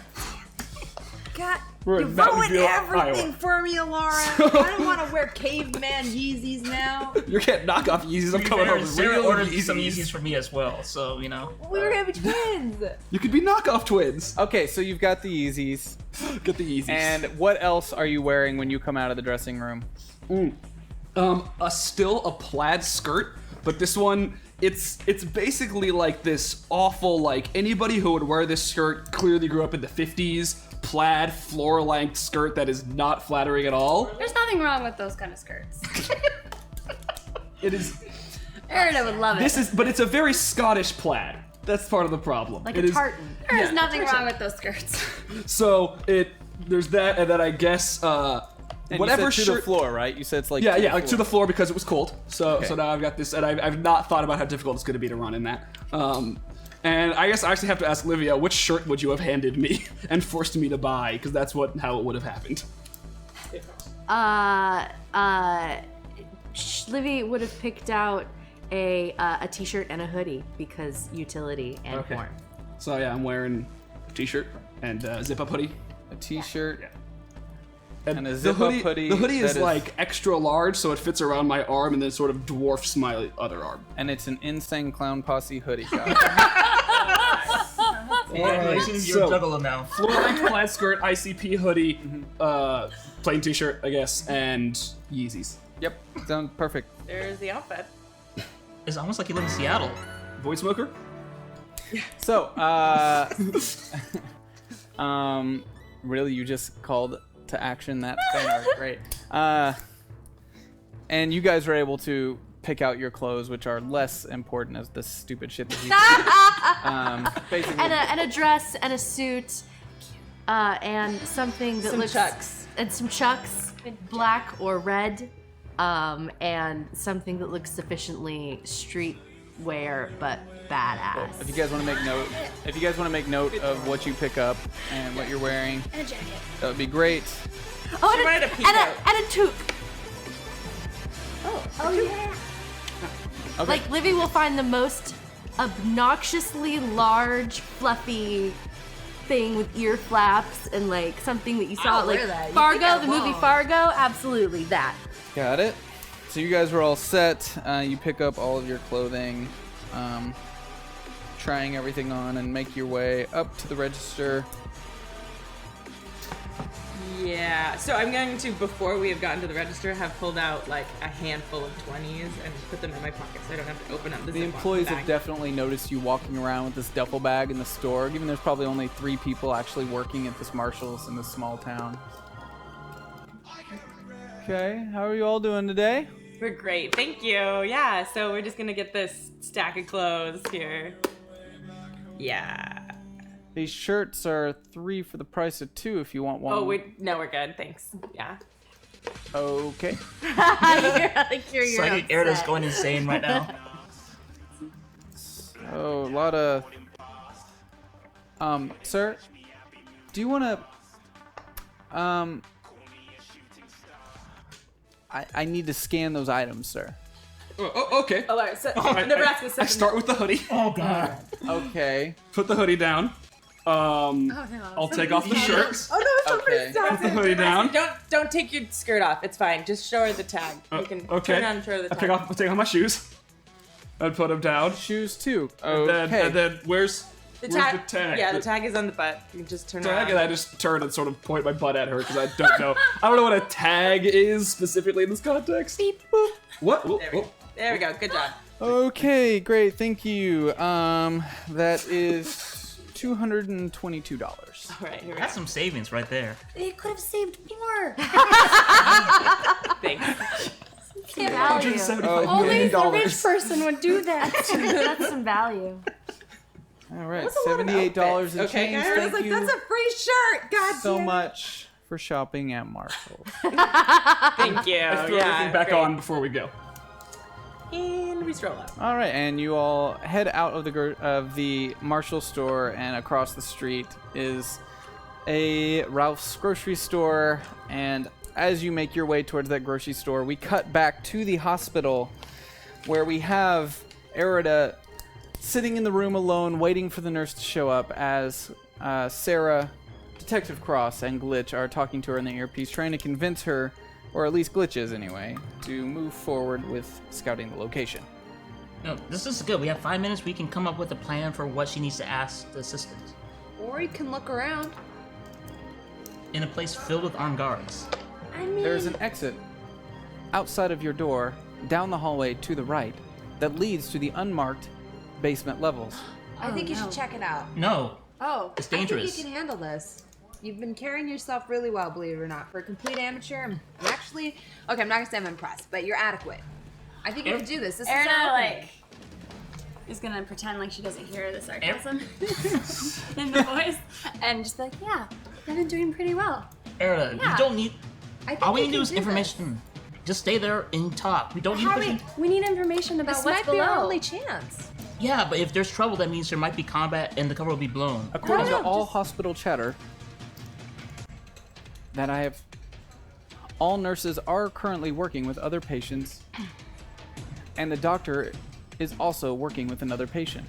God, We're you in Mountain ruined View, everything Iowa. for me, Laura. I don't want to wear caveman Yeezys now. You're getting knockoff Yeezys. I'm coming home with Sarah real ordered Yeezys. some Yeezys for me as well, so We were gonna be twins. You could be knockoff twins. Okay, so you've got the Yeezys. Get the Yeezys. And what else are you wearing when you come out of the dressing room? Still a plaid skirt, but this one, it's basically like this awful, like anybody who would wear this skirt clearly grew up in the 50s. Plaid floor-length skirt that is not flattering at all. There's nothing wrong with those kind of skirts. It is. Erida would love it. But it's a very Scottish plaid. That's part of the problem. like It a is- tartan. There's nothing wrong with those skirts. So there's that, and then I guess And whatever you said to the shirt. floor, right? You said it's like Yeah, like to the floor because it was cold. So Okay. now I've got this, and I've not thought about how difficult it's going to be to run in that. And I guess I actually have to ask Livia, which shirt would you have handed me and forced me to buy? Because that's how it would have happened. Livy would have picked out a t-shirt and a hoodie because utility and Okay. warm. So yeah, I'm wearing a t-shirt and a zip-up hoodie. a t-shirt. Yeah. And a the zip-up hoodie The hoodie that is is- like extra large, so it fits around my arm and then sort of dwarfs my other arm. And it's an Insane Clown Posse hoodie, guys. congratulations, So- you're a juggalo now. Floor-length plaid skirt, ICP hoodie, plain t-shirt, I guess, and Yeezys. Yep, sounds perfect. There's the outfit. It's almost like you live in Seattle. Void smoker? So, really, you just called to action that fan art. Great. And you guys are able to pick out your clothes, which are less important as the stupid shit that you basically. And a dress and a suit, and something that Some looks chucks. and some chucks, black or red, and something that looks sufficiently streetwear but badass. If you guys want to make note of what you pick up and what you're wearing, And a jacket. that would be great. Oh, She might have peeked and out. a toque. Oh yeah. Okay. Like Livy will find the most obnoxiously large, fluffy thing with ear flaps and like something that you saw I'll like wear that. You think Fargo, I the movie won't. Fargo. Absolutely that. Got it. So you guys are all set. You pick up all of your clothing, trying everything on, and make your way up to the register. Yeah. So I'm going to, before we have gotten to the register, have pulled out like a handful of 20s and put them in my pocket so I don't have to open up the The zip on employees bag. have definitely noticed you walking around with this duffel bag in the store, given there's probably only 3 people actually working at this Marshalls in this small town. Okay, how are you all doing today? We're great. Thank you. Yeah. So we're just going to get this stack of clothes here. Yeah. These shirts are 3 for the price of 2 if you want one. Oh, no, we're good. Thanks. Yeah. Okay. Psychic Erida's going insane right now. Oh, a lot of... Sir? Do you want to... I need to scan those items, sir. Oh, okay. All right. So All right, Nebraska's I start with the hoodie. Oh god. Okay. Put the hoodie down. I'll take off the shirt. Oh no, Okay. Put the hoodie down. Don't take your skirt off. It's fine. Just show her the tag. You can Okay. turn around and show her the tag. I'll take off my shoes. I'd put them down. Shoes too. And Okay. then where's The the tag. tag? Yeah, the tag is on the butt. You can just turn Tag, around. and I just turn and sort of point my butt at her because I don't know. I don't know what a tag is specifically in this context. Beep. What? Whoa, whoa. There we go. Good job. Okay, great. Thank you. That is $222. All right, here we go. That's some savings right there. You could have saved more. Thanks. Value. $175 Only million. the rich person would do that. That's some value. All right, $78 and Okay, change. guys. I was Thank like, you that's a free shirt. God so damn it. much for shopping at Marshall. Thank you. I throw everything back on before we go. And we stroll up. All right, and you all head out of the Marshall store, and across the street is a Ralph's grocery store. And as you make your way towards that grocery store, we cut back to the hospital, where we have Erida sitting in the room alone, waiting for the nurse to show up. As Sarah, Detective Cross, and Glitch are talking to her in the earpiece, trying to convince her, or at least Glitch is anyway, to move forward with scouting the location. No, this is good. We have 5 minutes. We can come up with a plan for what she needs to ask the assistant. Or you can look around. In a place filled with armed guards. There's an exit outside of your door, down the hallway to the right, that leads to the unmarked basement levels. I think you should check it out. No. Oh, It's I dangerous. think you can handle this. You've been carrying yourself really well, believe it or not. For a complete amateur, I'm actually... Okay, I'm not going to say I'm impressed, but you're adequate. I think you can do this. This is Erna, our like, is gonna pretend like she doesn't hear the sarcasm in the voice, and just be like, yeah, I've been doing pretty well. Erda, Yeah. you don't need. I think All we you need to do can is information. Just stay there and talk. We don't need How to. we need information about This what's might be our below. only chance. Yeah, but if there's trouble, that means there might be combat and the cover will be blown. According No, to all just- hospital chatter that I have, all nurses are currently working with other patients, and the doctor is also working with another patient.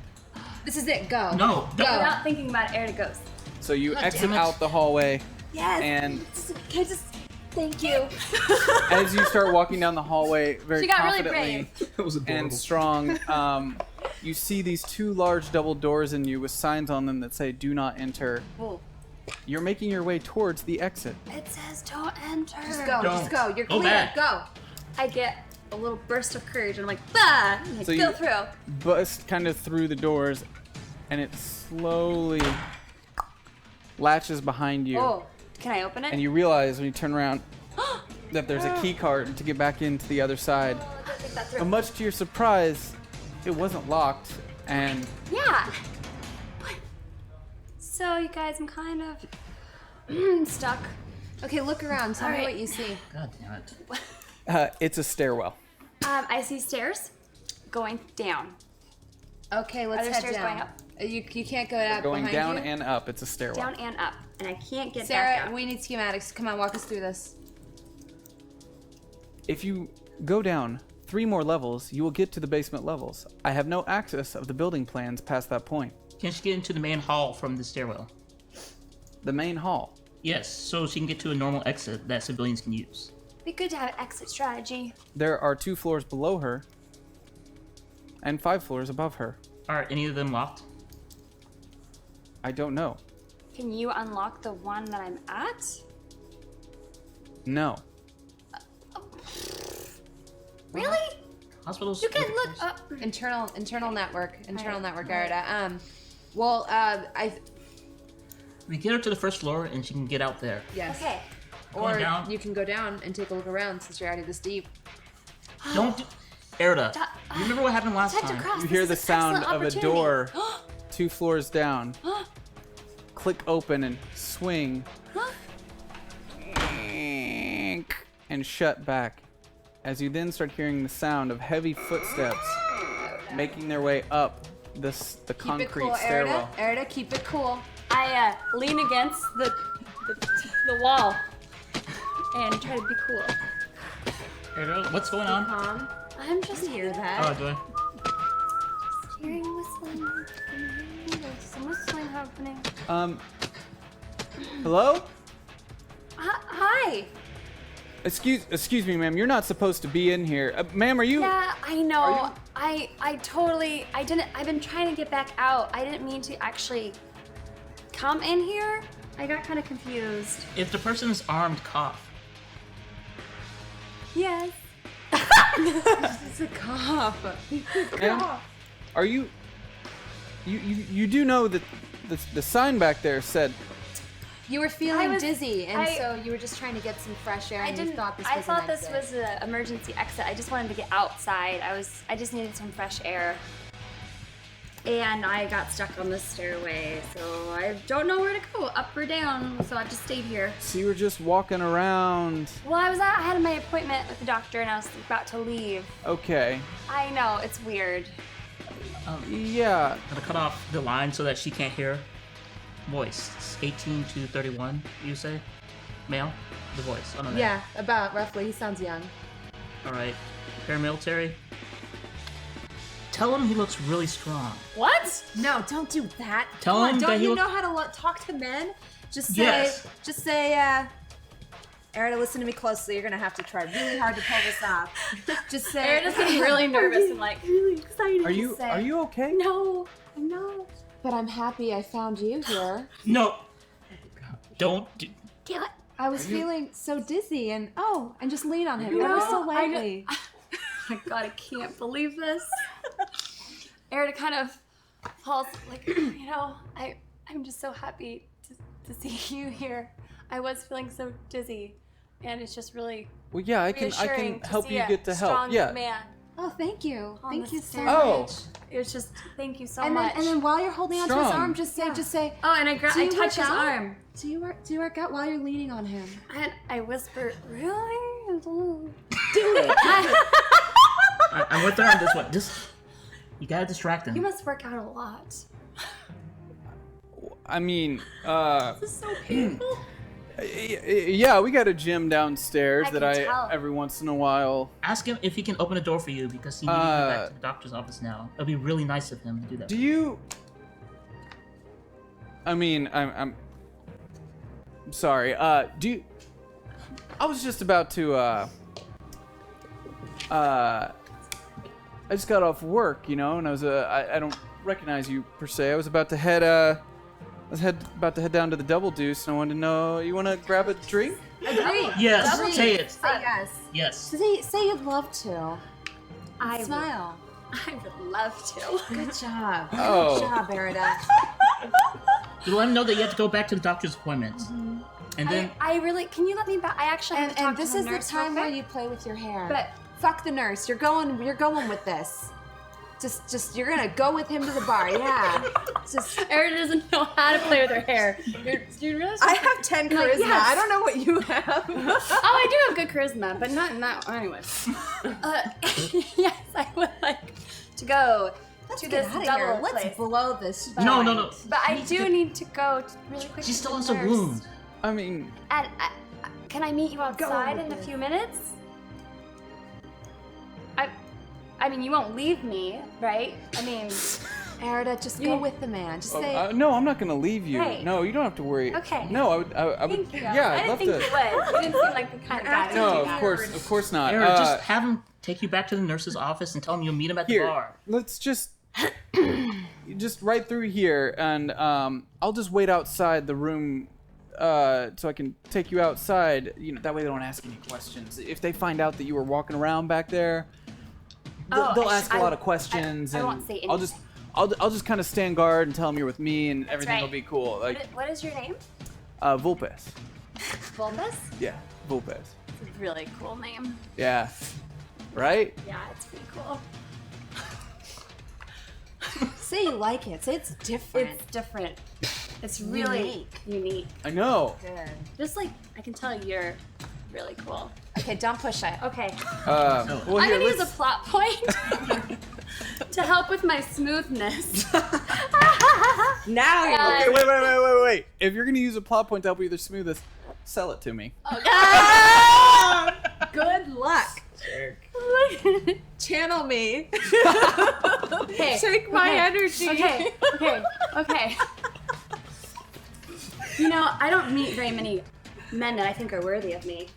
This is it. Go. No, Go. don't. Without thinking about it, Erna goes. So you God exit damn it. out the hallway, Yes. and Can I just thank you? as you start walking down the hallway very She got really confidently brave. That was adorable. and strong, you see these two large double doors in you with signs on them that say "Do not enter." Whoa. You're making your way towards the exit. It says don't enter. Just go. Don't. Just go. You're Go clear. back. Go. I get a little burst of courage. And I'm like, bah! And I So go you- through. Bust kind of through the doors, and it slowly latches behind you. Oh, can I open it? And you realize when you turn around that there's a key card to get back into the other side. Take that But through. much to your surprise, it wasn't locked, and Yeah. So you guys, I'm kind of stuck. Okay, look around. Tell me Alright. what you see. God damn it. it's a stairwell. I see stairs going down. Okay, let's Are there head stairs down. going up? You can't go up Going behind down you. and up, it's a stairwell. Down and up. And I can't get Sarah, back up. we need schematics. Come on, walk us through this. If you go down 3 more levels, you will get to the basement levels. I have no access of the building plans past that point. Can she get into the main hall from the stairwell? The main hall. Yes, so she can get to a normal exit that civilians can use. Be good to have an exit strategy. There are 2 floors below her, and 5 floors above her. Are any of them locked? I don't know. Can you unlock the one that I'm at? No. Really? Hospitals. You can look up. Internal network. Alright. Network, Arida. Well, We get her to the first floor and she can get out there. yes. Okay. Or Going down. you can go down and take a look around since you're already this deep. Don't do. Erda, Da- you remember what happened last Detective time? Cross, You this hear is the an sound excellent of a opportunity. door 2 floors down. Click open and swing. And shut back. As you then start hearing the sound of heavy footsteps making their way up the Keep it concrete cool, stairwell. Arida, keep it cool. I lean against the wall and try to be cool. Erda, what's going on? Calm. I'm just here. Hear that? Oh, do I? hearing whistling. There's some whistling happening. Hello? Hi. Excuse me, ma'am. You're not supposed to be in here. Ma'am, are you? Yeah, I know. I totally. I've been trying to get back out. I didn't mean to actually come in here. I got kind of confused. If the person is armed, cough. Yes. It's a cough. Ma'am, are you? You do know that the sign back there said. You were feeling was- dizzy, and I- so you were just trying to get some fresh air, I and didn't. you thought this I was thought an this exit. was an emergency exit. I just wanted to get outside. I just needed some fresh air. And I got stuck on the stairway, so I don't know where to go, up or down. So I just stayed here. So you were just walking around. Well, I had my appointment with the doctor, and I was about to leave. Okay. I know it's weird. Yeah. Gotta cut off the line so that she can't hear. Voice. It's 18 to 31, you say? Male? The voice. Oh, no, Yeah, about roughly. He sounds young. Alright. Paramilitary. Tell him he looks really strong. What? No, don't do that. Tell Come on, him don't that he you look- know how to talk to men? Just say, Yes. Erida, listen to me closely. You're gonna have to try really hard to pull this off. Just say. They're just getting really nervous and like really excited. Are you okay? No, I'm not. But I'm happy I found you here. No! Don't. Damn it. I was feeling so dizzy, and just lean on him No, ever so I lightly. Oh my god, I can't believe this. Erida kind of falls like, I'm just so happy to see you here. I was feeling so dizzy, and it's just really Well, yeah, I can reassuring to help see you a get to help. strong Yeah. man Oh, thank you. on Thank the you so stairs. Oh. much. It was just thank you so And much. then while you're holding onto his Strong. arm, just say, oh, and I Do I you touch his work out? arm, do you work out while you're leaning on him? and I whisper, really? Do it. I'm with her on this one. Just. You gotta distract him. You must work out a lot. I mean, This is so painful. yeah, we got a gym downstairs I that can I tell. every once in a while. Ask him if he can open a door for you because he needs to go back to the doctor's office now. It'll be really nice of him to do that. Do you? I mean, I'm sorry. Do you? I was just about to. I just got off work, and I was. I don't recognize you per se. I was about to head. About to head down to the Double Deuce, and I wanted to know. You want to grab a drink? Agree. Yes, Agree. say it. Say yes. Yes. Say you'd love to. I Smile. I would love to. Good job. Oh. Good job, Erida. You let him know that you have to go back to the doctor's appointment. And then. I really can you let me back? I actually have to talk And this to is the the nurse time real where quick. you play with your hair. But fuck the nurse. You're going with this. Just you're gonna go with him to the bar. Yeah. Just Erin doesn't know how to play with her hair. You realize? I have 10 charisma. Like, yes. I don't know what you have. Oh, I do have good charisma, but not in that. Anyways, yes, I would like to go to Get this out of double here. Let's place. blow this. No, no, no. But I do need to go really quick. She to still the has a nurse. wound. I mean, And can I meet you outside with in a it. few minutes? I mean, you won't leave me, right? I mean, Erida, just go with the man. Just say. no, I'm not gonna leave you. Hey. No, you don't have to worry. Okay. No, I would. I would. thank you. Yeah, I I'd didn't love think to. you would. You didn't seem like the kind of guy. to No, do of that. course not. Eric, just have him take you back to the nurse's office and tell him you'll meet him at the Here, bar. let's just right through here, and I'll just wait outside the room, so I can take you outside. That way they don't ask any questions. If they find out that you were walking around back there, they'll ask a lot of questions, I and won't say I'll just kind of stand guard and tell them you're with me, and everything will right. be cool. Like What is your name? Vulpes. Bulbous? Yeah, Vulpes. It's a really cool name. Yeah, right. Yeah, it's pretty cool. Say you like it. Say it's different. It's different. It's really unique. I know. Good. Just like I can tell you're really cool. Okay, don't push it. Okay. Well, I'm here, gonna use a let's. plot point to help with my smoothness. Now you're Okay, wait. If you're gonna use a plot point to help you either smooth this, sell it to me. Good luck. Channel me. Okay. Take my energy. Okay. You know, I don't meet very many men that I think are worthy of me.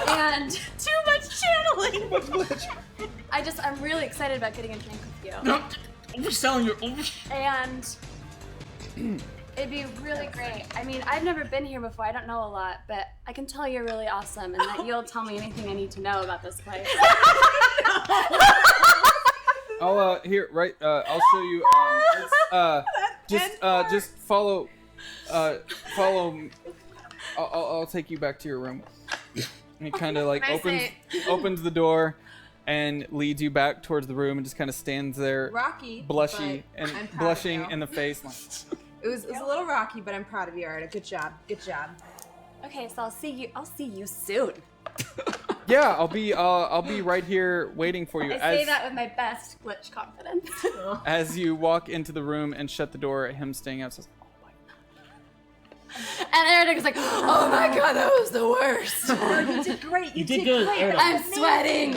And Too much channeling. I'm really excited about getting a drink with you. Overselling your And it'd be really great. I mean, I've never been here before. I don't know a lot, but I can tell you're really awesome and that you'll tell me anything I need to know about this place. I'll I'll show you. Just follow. Follow. I'll take you back to your room. And he kind of like opens the door and leads you back towards the room and just kind of stands there, Rocky, blushing but I'm proud blushing of you. in the face. Like, It was a little rocky, but I'm proud of you, Arda. Good job. Okay, so I'll see you soon. yeah, I'll be right here waiting for you. I say that with my best glitch confidence. As you walk into the room and shut the door, him staying out says, And Erica's like, oh my god, that was the worst. No, you did great. You did good, great. Erda. I'm sweating.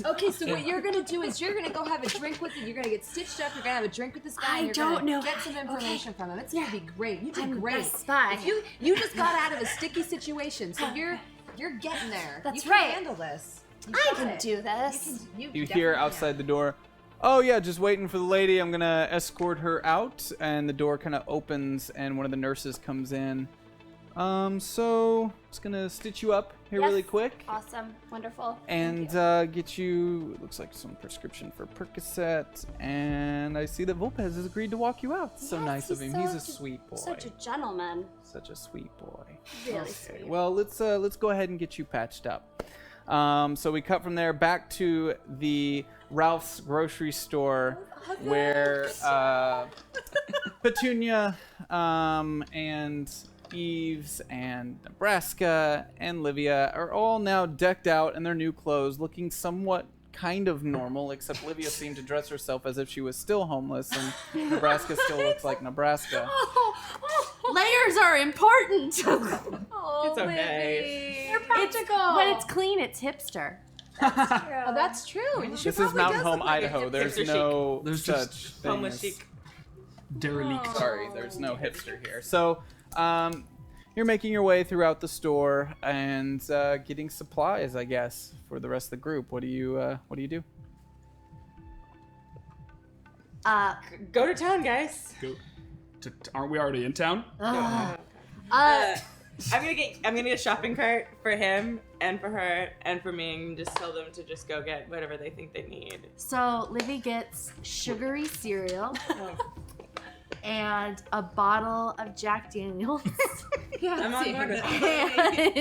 Okay, so what you're gonna do is you're gonna go have a drink with him. You're gonna get stitched up. You're gonna have a drink with this guy. I and you're don't gonna know Get how- some information from him. It's gonna be great. You did I'm the great. best spy. If you just got out of a sticky situation, so you're getting there. That's you right. Can handle this. You I got can it. do this. You definitely hear can. outside the door, oh yeah, just waiting for the lady. I'm gonna escort her out. And the door kind of opens and one of the nurses comes in. So just gonna stitch you up here Yes. really quick. Awesome. Wonderful. And get you, it looks like some prescription for Percocet. And I see that Volpez has agreed to walk you out. So Yes, nice of he's him. He's a such sweet boy. Such a gentleman. Such a sweet boy. Really Okay, sweet. well, let's go ahead and get you patched up. So we cut from there back to the Ralph's grocery store where Petunia and Eves and Nebraska and Livia are all now decked out in their new clothes, looking somewhat kind of normal, except Livia seemed to dress herself as if she was still homeless, and Nebraska still looks like Nebraska. Layers are important. Oh, It's okay. You're practical. When it's clean, it's hipster. Oh, that's true. She This is probably Mountain does Home, look like a Idaho. hipster. There's chic. no There's such just thing Homeless as- chic. derelict. Sorry, there's no hipster here. So, you're making your way throughout the store and getting supplies, I guess, for the rest of the group. What do you do? Go to town, guys. Aren't we already in town? I'm gonna get a shopping cart for him and for her and for me, and just tell them to just go get whatever they think they need. So Livy gets sugary cereal and a bottle of Jack Daniels I'm on board with that.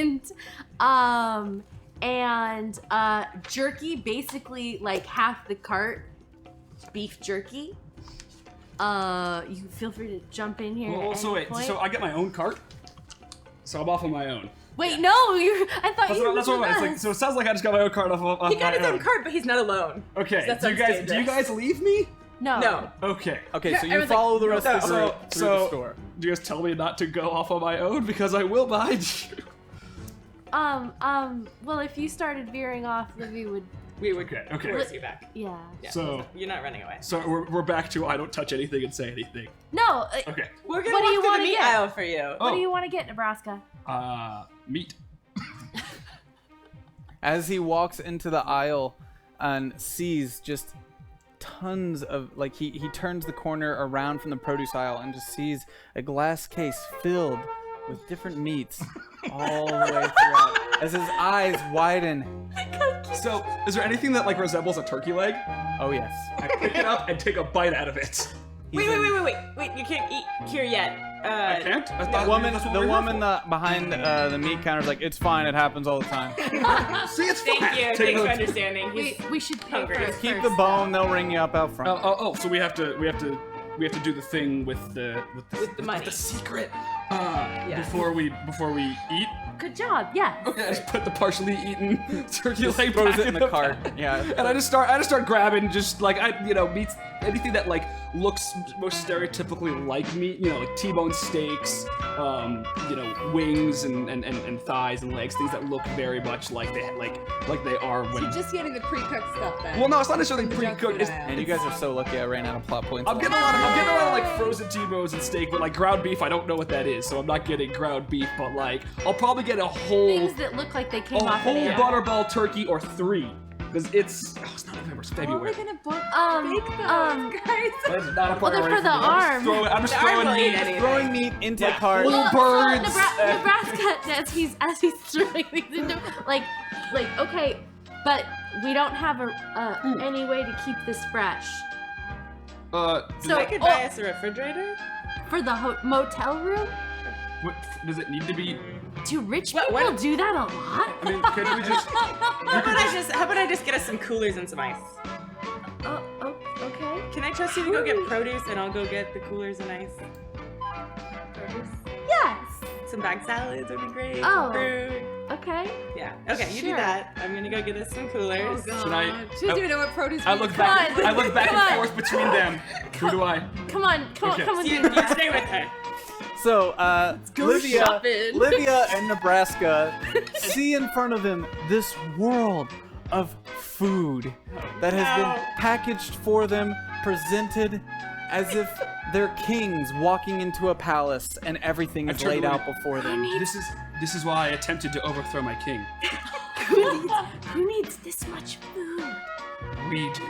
and jerky, basically like half the cart beef jerky. You feel free to jump in here. Well, at so any wait, point. so I get my own cart? So I'm off on my own. Wait, no, I thought That's you what were it's with like. us. So it sounds like I just got my own cart off He got my his own own. cart, but he's not alone. Okay. That Do you sounds guys leave me? No. No. Okay. Okay, so you everyone's follow like, the rest of the So, group through the store. do you guys tell me not to go off on my own because I will behind you? Well, if you started veering off, Livy would, We would Okay. force you back. yeah. Yeah. So You're not running away. we're back to I don't touch anything and say anything. No. Okay. We're gonna What do you walk through wanna the meat get? aisle for you. What do you want to get, Nebraska? Meat. As he walks into the aisle and sees just tons of, like, he turns the corner around from the produce aisle and just sees a glass case filled with different meats all the way throughout. As his eyes widen, So, is there anything that like resembles a turkey leg? oh yes. I pick it up and take a bite out of it. Wait, you can't eat here yet. I can't. I The thought woman, that's what the we were woman here behind the meat counter is like, it's fine, it happens all the time. for. See, it's Thank fine. you. Take Thanks for a- understanding. He's We should pay hungry. for it Keep first. the bone, they'll ring you up out front. Oh, so we have to do the thing with the with the money. secret before we eat. Good job. Yeah. Okay, I just put the partially eaten turkey leg throws back it in the cart. bag. Yeah. And I just start grabbing just like meats, anything that like looks most stereotypically like meat, like T-bone steaks, wings and thighs and legs, things that look very much like they are when. You're just getting the pre-cooked stuff then. Well, no, it's not necessarily pre-cooked. And you guys are so lucky I ran out of plot points. I'm getting a lot of like frozen T-bones and steak, but like ground beef, I don't know what that is, so I'm not getting ground beef. But like, I'll probably get a whole Things that look like they came off an animal. butterball turkey or 3 because it's not November, it's February. We're gonna book That's not a Well, they're for the arm. I'm just throwing meat. Throwing meat into the cart. Little birds. Nebraska, as he's throwing things into, like, okay, but we don't have any way to keep this fresh. So I could buy us a refrigerator? For the motel room? What does it need to be? Do rich people do that a lot? I mean, can we just? How about I just get us some coolers and some ice? Okay. Can I trust you to go get produce and I'll go get the coolers and ice? Produce? Yes. Some bag salads would be great. Oh. Some fruit. Okay. Yeah. Okay, you do Sure. that. I'm gonna go get us some coolers. Oh, Should I? She doesn't even know what produce I means. look back. Come on. I look back Come and on. forth between them. Who do I? Come on with You me. stay with her. So, shopping. Livia and Nebraska see in front of them this world of food that has been packaged for them, presented as if they're kings walking into a palace and everything is laid out before them. This is why I attempted to overthrow my king. Who needs this much food? We do.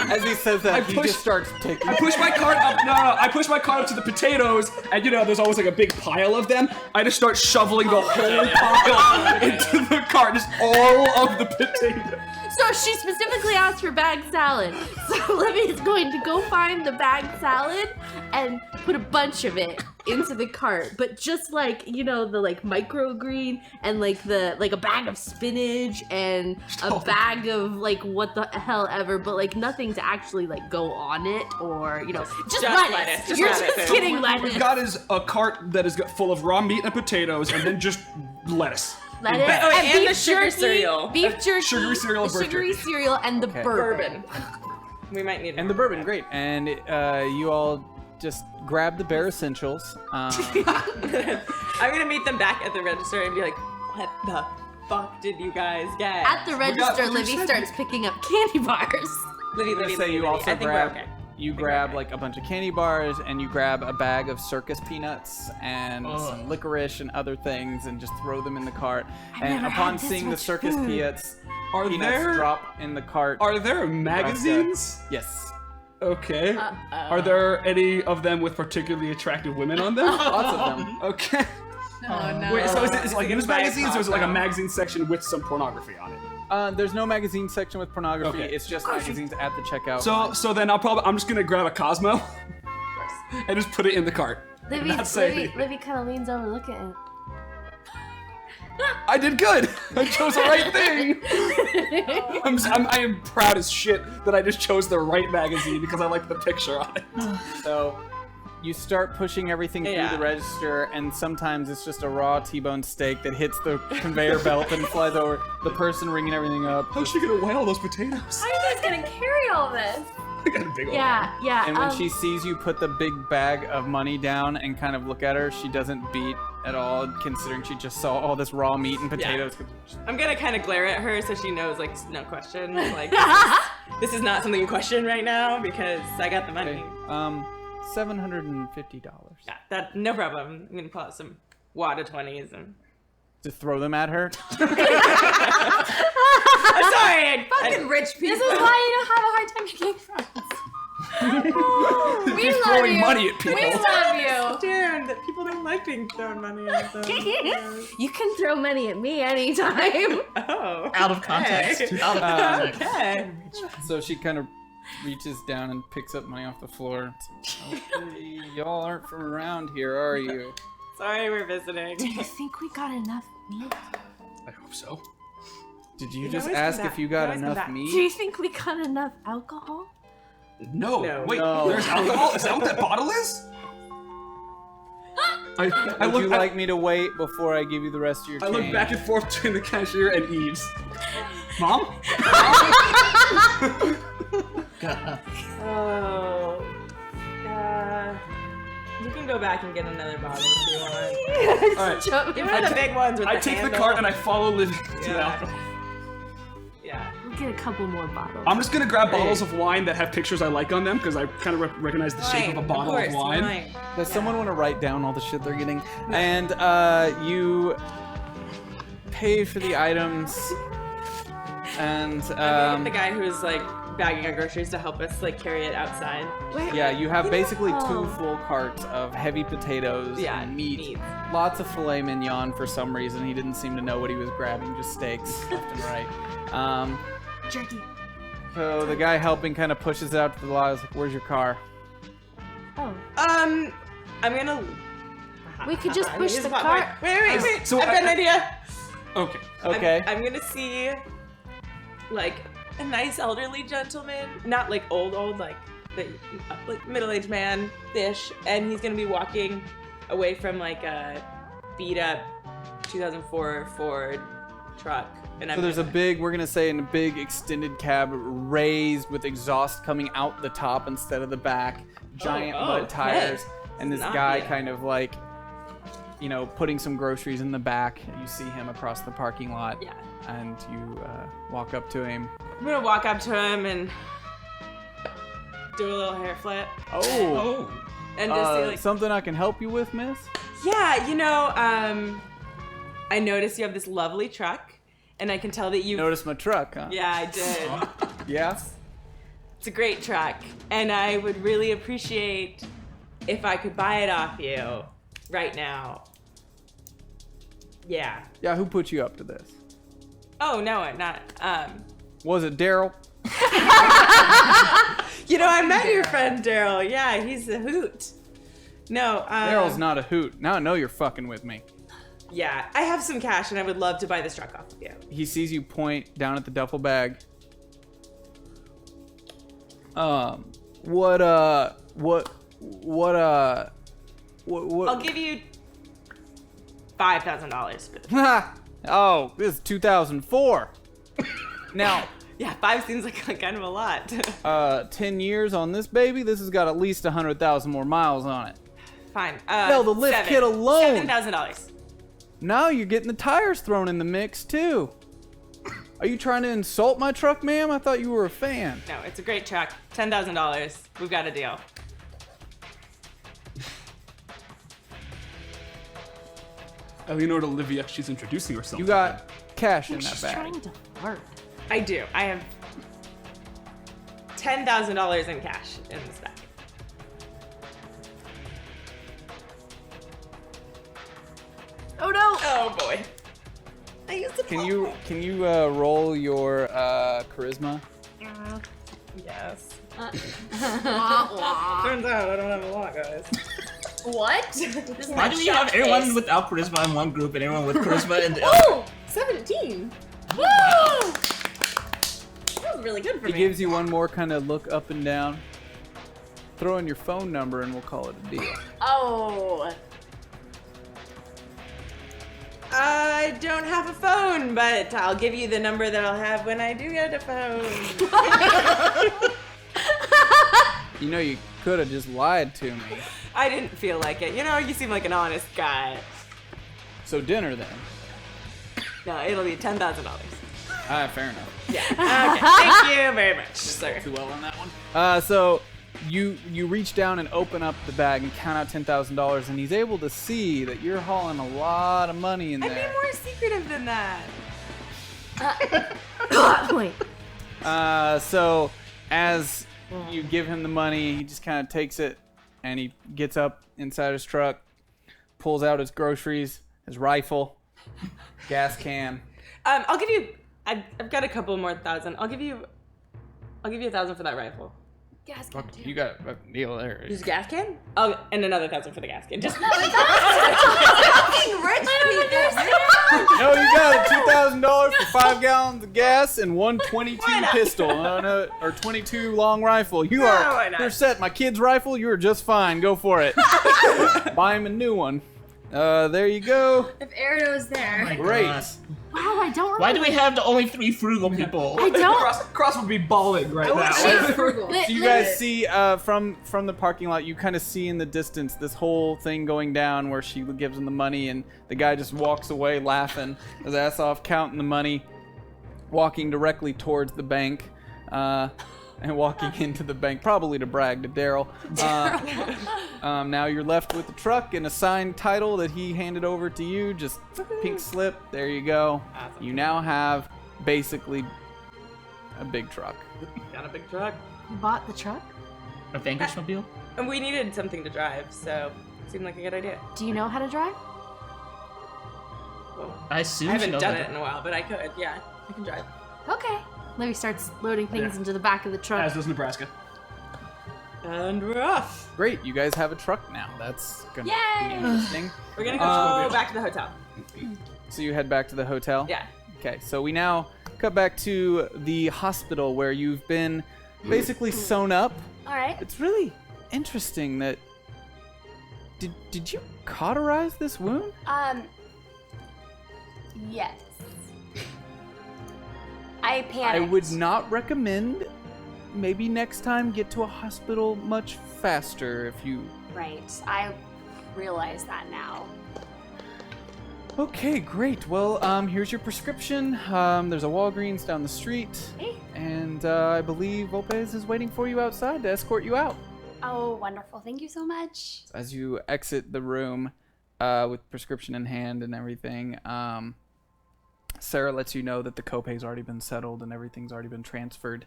As he says that, he just starts taking. I push my cart up. No, I push my cart up to the potatoes, and there's always like a big pile of them. I just start shoveling the whole pile into the cart, just all of the potatoes. So she specifically asked for bag salad. So Libby's going to go find the bag salad and put a bunch of it into the cart. But just like, the like microgreen and like a bag of spinach and a bag of like what the hell ever, but like nothing to actually like go on it or, just lettuce. You're just getting lettuce. What we've got is a cart that is full of raw meat and potatoes, and then just lettuce. Lettuce and beef the sugar jerky, cereal. beef jerky, Sugary cereal, the bird sugary jerky. cereal, and the bourbon. We might need And the bourbon, great. And you all just grab the bare essentials. I'm gonna meet them back at the register and be like, what the fuck did you guys get? At the register, Libby starts picking up candy bars. Libby, Say you also I think grab. we're okay. You grab like a bunch of candy bars, and you grab a bag of circus peanuts and some licorice and other things, and just throw them in the cart. And never upon had this seeing the much circus food. peanuts Are there drop in the cart. Are there magazines? Yes, Okay. Are there any of them with particularly attractive women on them? lots of them. Okay. Oh, no. Wait, so is it like news buy a magazines, or is it like a taco. magazine section with some pornography on it? There's no magazine section with pornography. Okay. It's just magazines at the checkout. So then I'm just gonna grab a Cosmo and just put it in the cart. Not say anything. Libby kind of leans over looking at it. I did good. I chose the right thing. I am proud as shit that I just chose the right magazine because I like the picture on it. So you start pushing everything through the register, and sometimes it's just a raw T-bone steak that hits the conveyor belt and flies over. The person ringing everything up. How's she gonna weigh all those potatoes? How are you guys gonna carry all this? I got a big old Yeah. And when she sees you put the big bag of money down and kind of look at her, she doesn't beat at all, considering she just saw all this raw meat and potatoes. I'm gonna kind of glare at her so she knows, like, no question. Like, this is not something you question right now because I got the money. Okay. $750. Yeah, no problem. I'm gonna pull out some wad of 20s and. To throw them at her. I'm sorry. Fucking rich people. This is why you don't have a hard time making friends. We love throwing you. money at people. We love you. Darn, that people don't like being thrown money at them. You can throw money at me anytime. Oh. Out of context. Out of context. Okay. So she kind of reaches down and picks up money off the floor. Okay, y'all aren't from around here, are you? Sorry, we're visiting. Do you think we got enough meat? I hope so. Did you can just always come ask back. if you You got can always come enough back. meat? Do you think we got enough alcohol? No. No. Wait, No. there's alcohol? Is that what that bottle is? Would you like me to wait before I give you the rest of your change? I look back and forth between the cashier and Eves. Mom? Oh. You can go back and get another bottle if you want. Alright. Give her the big ones with I the take handle. the cart and I follow Livy to the Yeah. alcohol. Yeah. We'll get a couple more bottles. I'm just gonna grab bottles of wine that have pictures I like on them because I kind of recognize the shape of a bottle of wine. Does someone want to write down all the shit they're getting? And you pay for the items, and I'm the guy who's like bagging our groceries to help us like carry it outside. yeah, you have basically 2 full carts of heavy potatoes and meat. Lots of filet mignon for some reason. He didn't seem to know what he was grabbing, just steaks left and right. Jerky. So the guy helping kind of pushes it out to the lot. Is like, "Where's your car?" Oh. I'm gonna. We could just push the Wait, cart. Wait. So I've got an idea. Okay. Okay. I'm gonna see like a nice elderly gentleman, not like old, like middle-aged man-ish, and he's gonna be walking away from like a beat-up 2004 Ford truck. And So there's a big, we're gonna say, in a big extended cab, raised with exhaust coming out the top instead of the back, giant mud tires, and this guy kind of like, you know, putting some groceries in the back. You see him across the parking lot, and you walk up to him. I'm gonna walk up to him and do a little hair flip. Oh, And just say like, something I can help you with, miss? yeah, you know, I noticed you have this lovely truck, and I can tell that you. Notice my truck, huh? Yeah, I did. Yeah? It's a great truck, and I would really appreciate if I could buy it off you right now. Yeah. Yeah, who put you up to this? Oh no, not. Was it Daryl? You know, I met your friend Daryl. Yeah, he's a hoot. No, Daryl's not a hoot. Now I know you're fucking with me. Yeah, I have some cash, and I would love to buy this truck off of you. He sees you point down at the duffel bag. What? I'll give you $5,000 for this. Oh, this is 2004. Now, Yeah, 5 seems like kind of a lot. 10 years on this baby. This has got at least 100,000 more miles on it. Fine. No, the lift kit alone. $7,000. Now you're getting the tires thrown in the mix too. Are you trying to insult my truck, ma'am? I thought you were a fan. No, it's a great truck. $10,000. We've got a deal. I lean over to Olivia. She's introducing herself. You got cash in that She's bag. trying to flirt. I do. I have $10,000 in cash in this bag. Oh no! Oh boy. I used to Can you roll your charisma? Yes. Turns out I don't have a lot, guys. What? Why do we have everyone without charisma in one group and everyone with charisma in the Oh! 17! Woo! That was really good for He me. gives you one more kind of look up and down. Throw in your phone number and we'll call it a deal. Oh. I don't have a phone, but I'll give you the number that I'll have when I do get a phone. You know, you could have just lied to me. I didn't feel like it. You know, you seem like an honest guy. So dinner then. No, it'll be $10,000. Fair enough. Yeah. Okay. Thank you very much, sir. Too well on that one. So you reach down and open up the bag and count out $10,000, and he's able to see that you're hauling a lot of money in I'd there. be more secretive than that. Wait. So as you give him the money, he just kind of takes it and he gets up inside his truck, pulls out his groceries, his rifle, gas can. I'll give you. I've got a couple more thousand. I'll give you $1,000 for that rifle. Gas can too. You got a deal there. Use a gas can? Oh, and another $1,000 for the gas can. Just Fucking rich people. No, you got $2,000 for 5 gallons of gas and one 22 pistol or 22 long rifle. why not? You're set. My kid's rifle, you are just fine. Go for it. Buy him a new one. There you go. If Erdo was there. My Great. God. Wow, I don't remember. Why do we have the only 3 frugal people? I don't. Cross would be bawling right now. So you guys see from the parking lot, you kind of see in the distance this whole thing going down where she gives him the money and the guy just walks away laughing his ass off, counting the money, walking directly towards the bank, and walking into the bank, probably to brag to Daryl. Now you're left with the truck and a signed title that he handed over to you, just pink slip. There you go. Awesome. You now have basically a big truck. Got a big truck. You bought the truck? A Vanquished mobile? And we needed something to drive, so it seemed like a good idea. Do you know how to drive? Well, I assume I she haven't knows done how it to- in a while, but I could. Yeah, I can drive. Okay. Livy starts loading things into the back of the truck. As does Nebraska. And we're off. Great, you guys have a truck now. That's gonna be Yay! interesting. We're gonna go back to the hotel. So you head back to the hotel? Yeah. Okay, so we now cut back to the hospital where you've been basically sewn up. All right. It's really interesting that... Did you cauterize this wound? Yes. I panicked. I would not recommend. Maybe next time get to a hospital much faster if you... Right. I realize that now. Okay, great. Well, here's your prescription. There's a Walgreens down the street. Hey. And I believe Lopez is waiting for you outside to escort you out. Oh, wonderful. Thank you so much. As you exit the room with prescription in hand and everything, Sarah lets you know that the copay's already been settled and everything's already been transferred.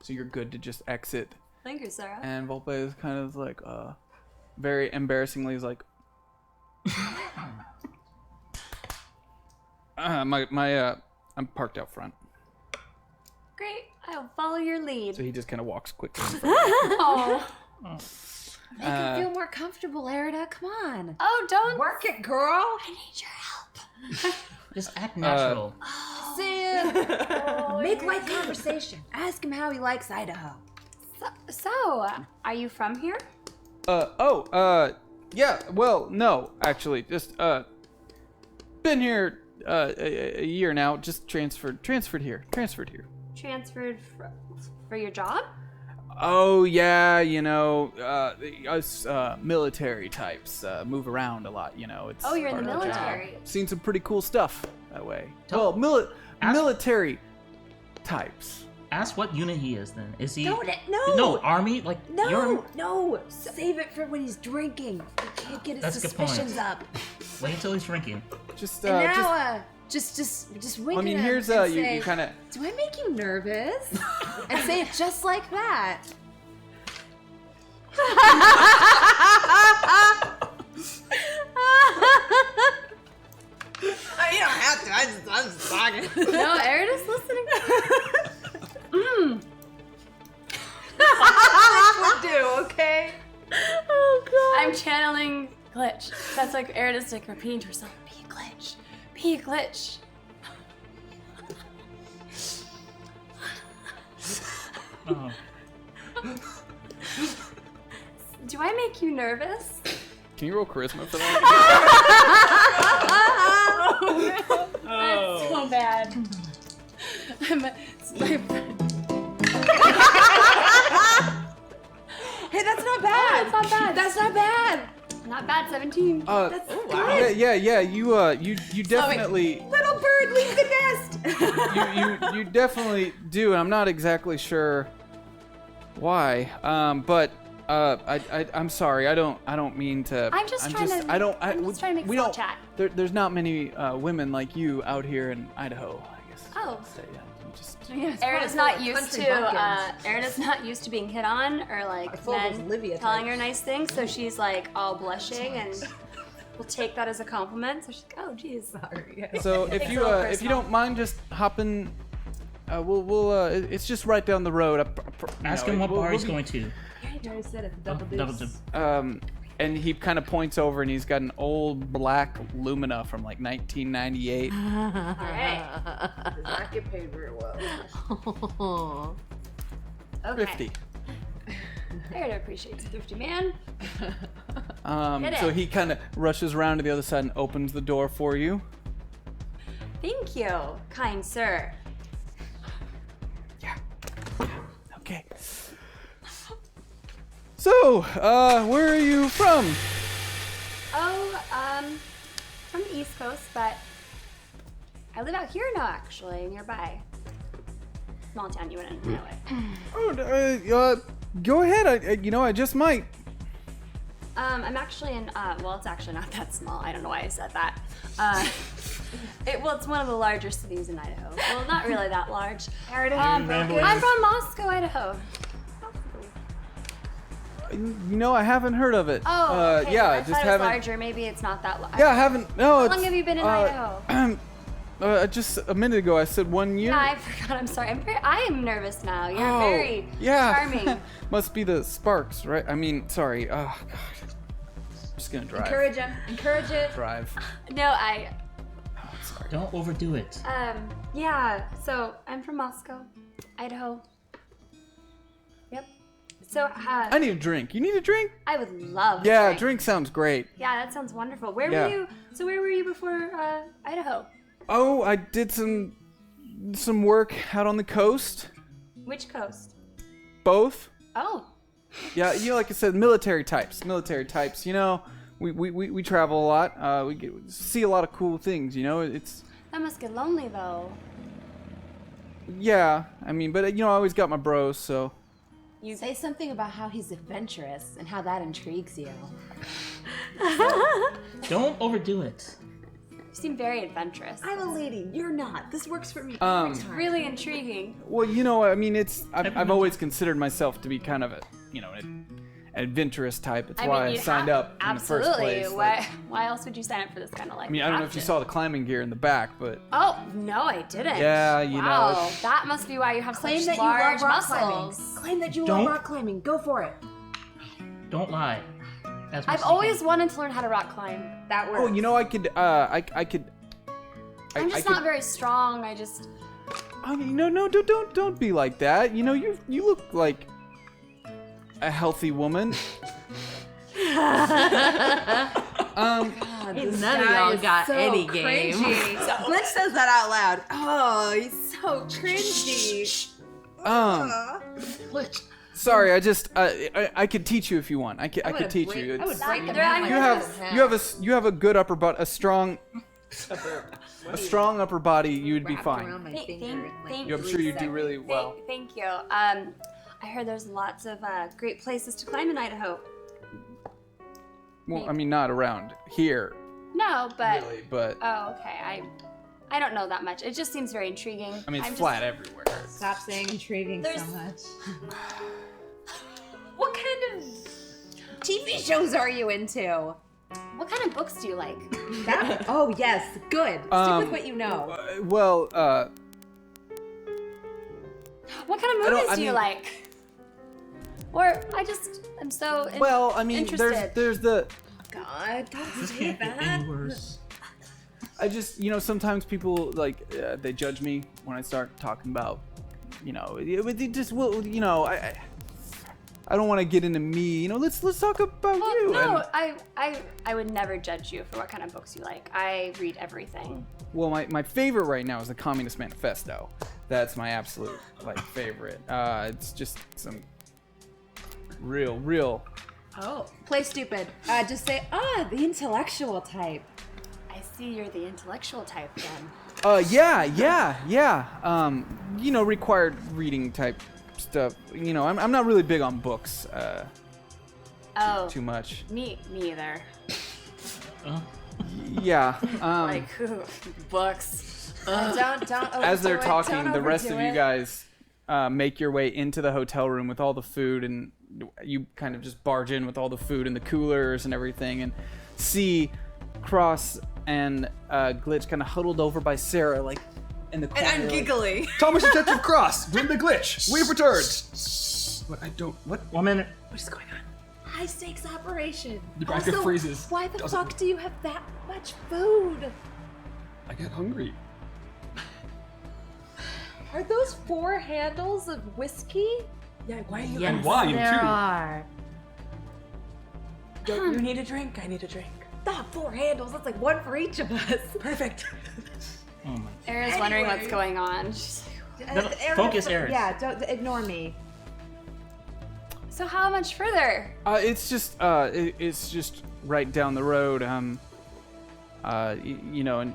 So you're good to just exit. Thank you, Sarah. And Volpe is kind of like, very embarrassingly is like, I'm parked out front. Great. I'll follow your lead. So he just kind of walks quickly. Oh. Make him feel more comfortable, Erida. Come on. Oh, don't. Work it, girl. I need your help. Just act natural. Sam. Make light conversation. Ask him how he likes Idaho. So, are you from here? Yeah, well, no, actually, just, been here, a year now, just transferred here. Transferred for your job? Oh, yeah, you know, us, military types, move around a lot, you know, it's Oh, you're in part the of job. military. Seen some pretty cool stuff that way. Tell- Well, ask- military types. Ask what unit he is then. Is he... No. No, army? Like, you're... No. Save it for when he's drinking. He can't get his That's a good point. suspicions up. Wait until he's drinking. Just, And now, just wink I mean, at him here's, and you say, kind of... do I make you nervous? And say it just like that. You don't have to. I'm just talking. No, Erida's listening. Do, okay? Oh god. I'm channeling glitch. That's like Erida's like repeating to herself. Be a glitch. Be a glitch. Oh. Do I make you nervous? Can you roll charisma for that? That's so bad. Hey, that's not bad. That's not bad. That's not bad. Not bad. 17. That's Yeah. You definitely, Little bird, leave the nest. you definitely do. And I'm not exactly sure why. But I'm sorry. I don't mean to. I'm just trying to make we small don't. chat. There's not many women like you out here in Idaho, I guess. Oh. So, yeah, you just. Erida's not used country to bumpkins. Erida's not used to being hit on or like full of men Olivia telling types. her nice things, so she's like all blushing and will take that as a compliment. So she's like, "Oh, geez." So if It's you a little if you personal. don't mind just hopping, it's just right down the road. Ask him what bar he's going to. I already said it. Double dip. And he kind of points over and he's got an old black Lumina from like 1998. All right. Does not get paid very well. Okay. 50. There to appreciate the thrifty man. So he kind of rushes around to the other side and opens the door for you. Thank you, kind sir. Okay. So, where are you from? Oh, from the East Coast, but I live out here now, actually, nearby. Small town, you wouldn't know it. Oh, go ahead. I just might. I'm actually in, well, it's actually not that small. I don't know why I said that. It's one of the larger cities in Idaho. Well, not really that large. I'm from Moscow, Idaho. I haven't heard of it. Oh, okay. Yeah, I just thought it was haven't. larger. Maybe it's not that large. Yeah, I haven't. No. How long have you been in Idaho? Just a minute ago, I said 1 year. Yeah, I forgot. I'm sorry. I am nervous now. You're very charming. Must be the sparks, right? I mean, sorry. Oh God. I'm just gonna drive. Encourage him. Encourage it. Drive. No, Don't overdo it. yeah. So I'm from Moscow, Idaho. Yep. So I need a drink. You need a drink? I would love. Yeah, a drink sounds great. Yeah, that sounds wonderful. Where Yeah. were you? So where were you before Idaho? Oh, I did some work out on the coast. Which coast? Both. Oh. Yeah, like I said, military types. We travel a lot. We see a lot of cool things. It's. That must get lonely though. Yeah, I mean, but I always got my bros, so. You say something about how he's adventurous and how that intrigues you. Don't overdo it. You seem very adventurous. I'm a lady. You're not. This works for me. Really intriguing. Well, I mean, I've always considered myself to be kind of an adventurous type. It's why I signed up in the first place. Absolutely. Why else would you sign up for this kind of life? I mean, I don't know if you saw the climbing gear in the back, but. Oh no, I didn't. Yeah, Wow, that must be why you have Claim such that you large love rock muscles. climbing. Claim that you Don't- love rock climbing. Go for it. Don't lie. As much I've as you always can. wanted to learn how to rock climb. That works. Oh, I could. I could. I'm just not very strong. I just. I mean, no, don't be like that. You look like a healthy woman. None of y'all got any game. Glitch says that out loud. Oh, he's so cringy. Sorry, I could teach you if you want. I could teach you. I would break him. You have a good upper body, a strong upper body. You'd be fine. Thank I'm sure you do really well. Thank you. I heard there's lots of great places to climb in Idaho. Well, I mean, not around here, No, but. really, but Oh, okay. I don't know that much. It just seems very intriguing. I mean, it's I'm flat everywhere. Stop saying intriguing so much. What kind of TV shows are you into? What kind of books do you like? Oh, yes. Good. Stick with what you know. Well, What kind of movies do you like? Or I'm so interested. there's the. God, don't This say can't get that. any worse. I just, sometimes people they judge me when I start talking about, it just will, I don't want to get into me. Let's talk about you. No, And- I would never judge you for what kind of books you like. I read everything. Well, my favorite right now is the Communist Manifesto. That's my absolute favorite. It's just some real. Oh. Play stupid. Just say, the intellectual type. I see you're the intellectual type then. Yeah. Required reading type stuff. I'm not really big on books. Too much. Me either. Yeah. Books. Don't As they're overdo it. talking, Don't the rest of overdo you it. guys make your way into the hotel room with all the food, and you kind of just barge in with all the food and the coolers and everything, and see Cross and Glitch kind of huddled over by Sarah, in the corner. And I'm giggling. Thomas Detective Cross, bring the glitch. We've returned. What? I don't. What? 1 minute. What is going on? High stakes operation. The bracket Also, freezes. Why the Doesn't- fuck do you have that much food? I get hungry. Are those 4 handles of whiskey? Yeah, why are you? Yes, And wine, there too. are. You need a drink. I need a drink. Ah, 4 handles. That's like one for each of us. Perfect. Oh my. Era's wondering what's going on. She's like, Focus, Eris. Yeah, don't ignore me. so how much further? It's just right down the road. You know, and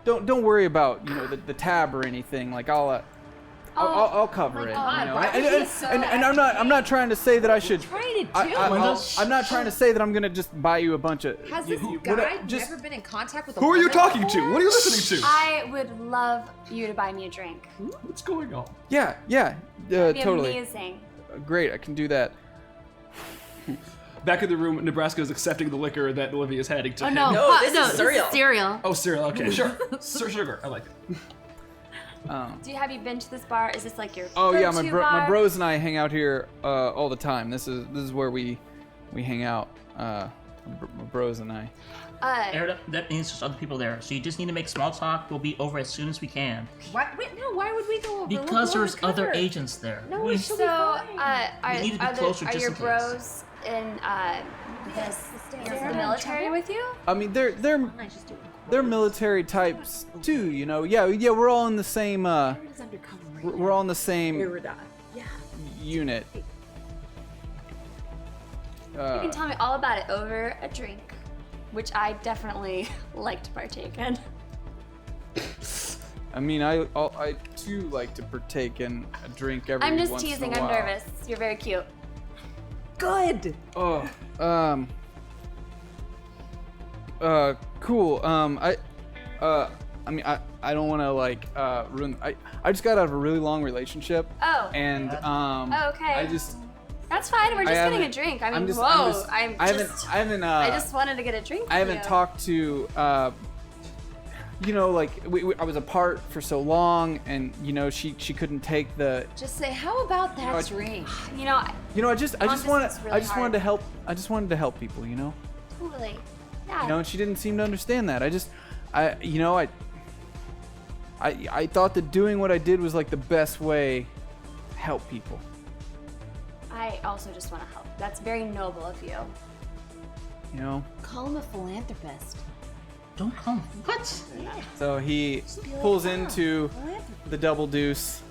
don't worry about the tab or anything. Like I'll cover it. God, You know? why And, are you so I'm not trying to say that I should. Trying to do. I'm not trying to say that I'm gonna just buy you a bunch of. Has you- this you- guy what- just never been in contact with a Who are you woman talking before? to? What are you listening to? I would love you to buy me a drink. What's going on? yeah, It'd be totally. amazing. Great, I can do that. Back in the room, Nebraska is accepting the liquor that Olivia is handing to Oh him. no, No, this is this cereal. is cereal. Oh, cereal. Okay, sure. Sugar. I like it. Have you been to this bar? Is this like your Oh yeah, go-to my bar? bros and I hang out here all the time. This is where we hang out. My bros and I. Erida, that means there's other people there, so you just need to make small talk. We'll be over as soon as we can. Why, wait, no, why would we go over? We'll Because go there's other undercover. agents there. No, We- she'll So, be fine. We need to be are, closer are just your in case. bros in the military with you? I mean, they're military types too. You know. Yeah. We're all in the same. We're all in the same Erida. Yeah. unit. You can tell me all about it over a drink, which I definitely like to partake in. I mean, I too like to partake in a drink every. I'm just once teasing. In a I'm while. nervous. You're very cute. Good. Oh. Cool. I mean, I don't want to like ruin. I just got out of a really long relationship. Oh. And Oh, okay. I just. That's fine. We're just getting a haven't- drink. I mean, I'm just- whoa. I'm just- I'm I just. haven't. I just wanted to get a drink. I with haven't you. talked to. You know, like I was apart for so long, and you know, she couldn't take the. Just say, how about that I- drink? You know, You know, I just Long wanted. distance is really I just wanted hard. to help. I just wanted to help people. You know. totally. Yeah. You know, and she didn't seem to understand that. I thought that doing what I did was like the best way to help people. I also just want to help. That's very noble of you. You know. Call him a philanthropist. Don't come. What? So he pulls into the double deuce,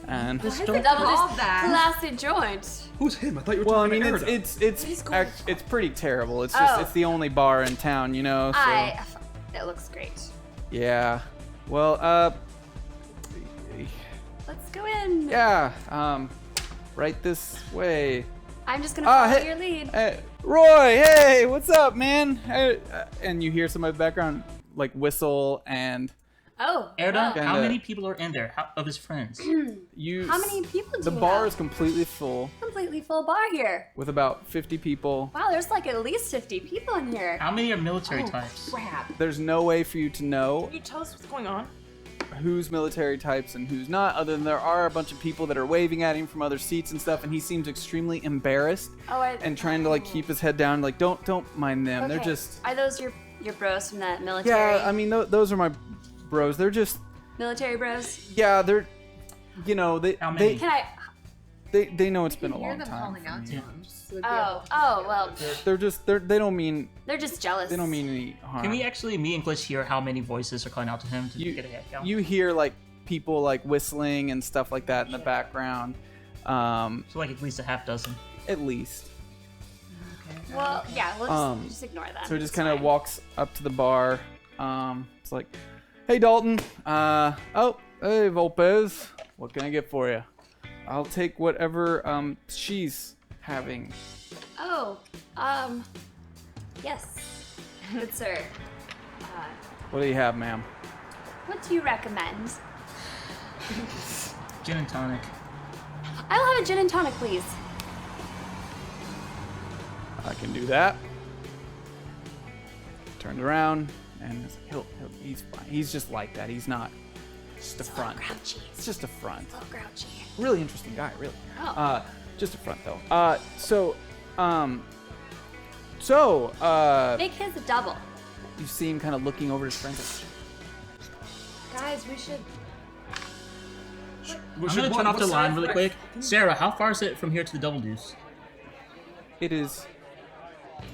and This Double don't. just that? classy joint. Who's him? I thought you were well, I talking mean, to Erida. it's pretty terrible. It's just Oh. it's the only bar in town, you know. So It looks great. yeah. Well, Let's go in. yeah. Right this way. I'm just gonna follow hey- your lead. Hey, Roy, hey, what's up, man? Hey, and you hear somebody in the background like whistle, and Oh. Erida, Kinda- how many people are in there of his friends? you. How many people do The you bar have? is completely full Completely full bar here. with about 50 people. Wow, there's like at least 50 people in here. How many are military types? Crap. There's no way for you to know Can you tell us what's going on? who's military types and who's not, other than there are a bunch of people that are waving at him from other seats and stuff, and he seems extremely embarrassed and trying to like keep his head down. Like, don't mind them. They're Okay. just. Are those your bros from that military? Yeah, I mean, those are my bros. They're just. Military bros. Yeah, they're. You know, How many? Can I? they know it's been a Hear long them time. calling out to Yeah. him. So it'd be able Oh, well, They don't mean they're just jealous. they don't mean any harm. Can we actually, me and Glitch, hear how many voices are calling out to him to you get a head count? you hear like people like whistling and stuff like that in the background. So like at least a half dozen. At least. Well, yeah, we'll just ignore them. So he just It's kind of fine. walks up to the bar. It's like, hey Dalton. Oh, hey Volpez. What can I get for you? I'll take whatever she's having. Oh, yes, good sir. What do you have, ma'am? What do you recommend? Gin and tonic. I'll have a gin and tonic, please. I can do that. Turned around and he's fine. He's just like that. He's not just a front. Grouchy. It's just a front. So grouchy. Really interesting guy, really. Oh. Just a front though. Make his a double. You see him kind of looking over his friends. Guys, we should. I'm gonna turn off the line really quick. Sarah, how far is it from here to the Double Deuce? It is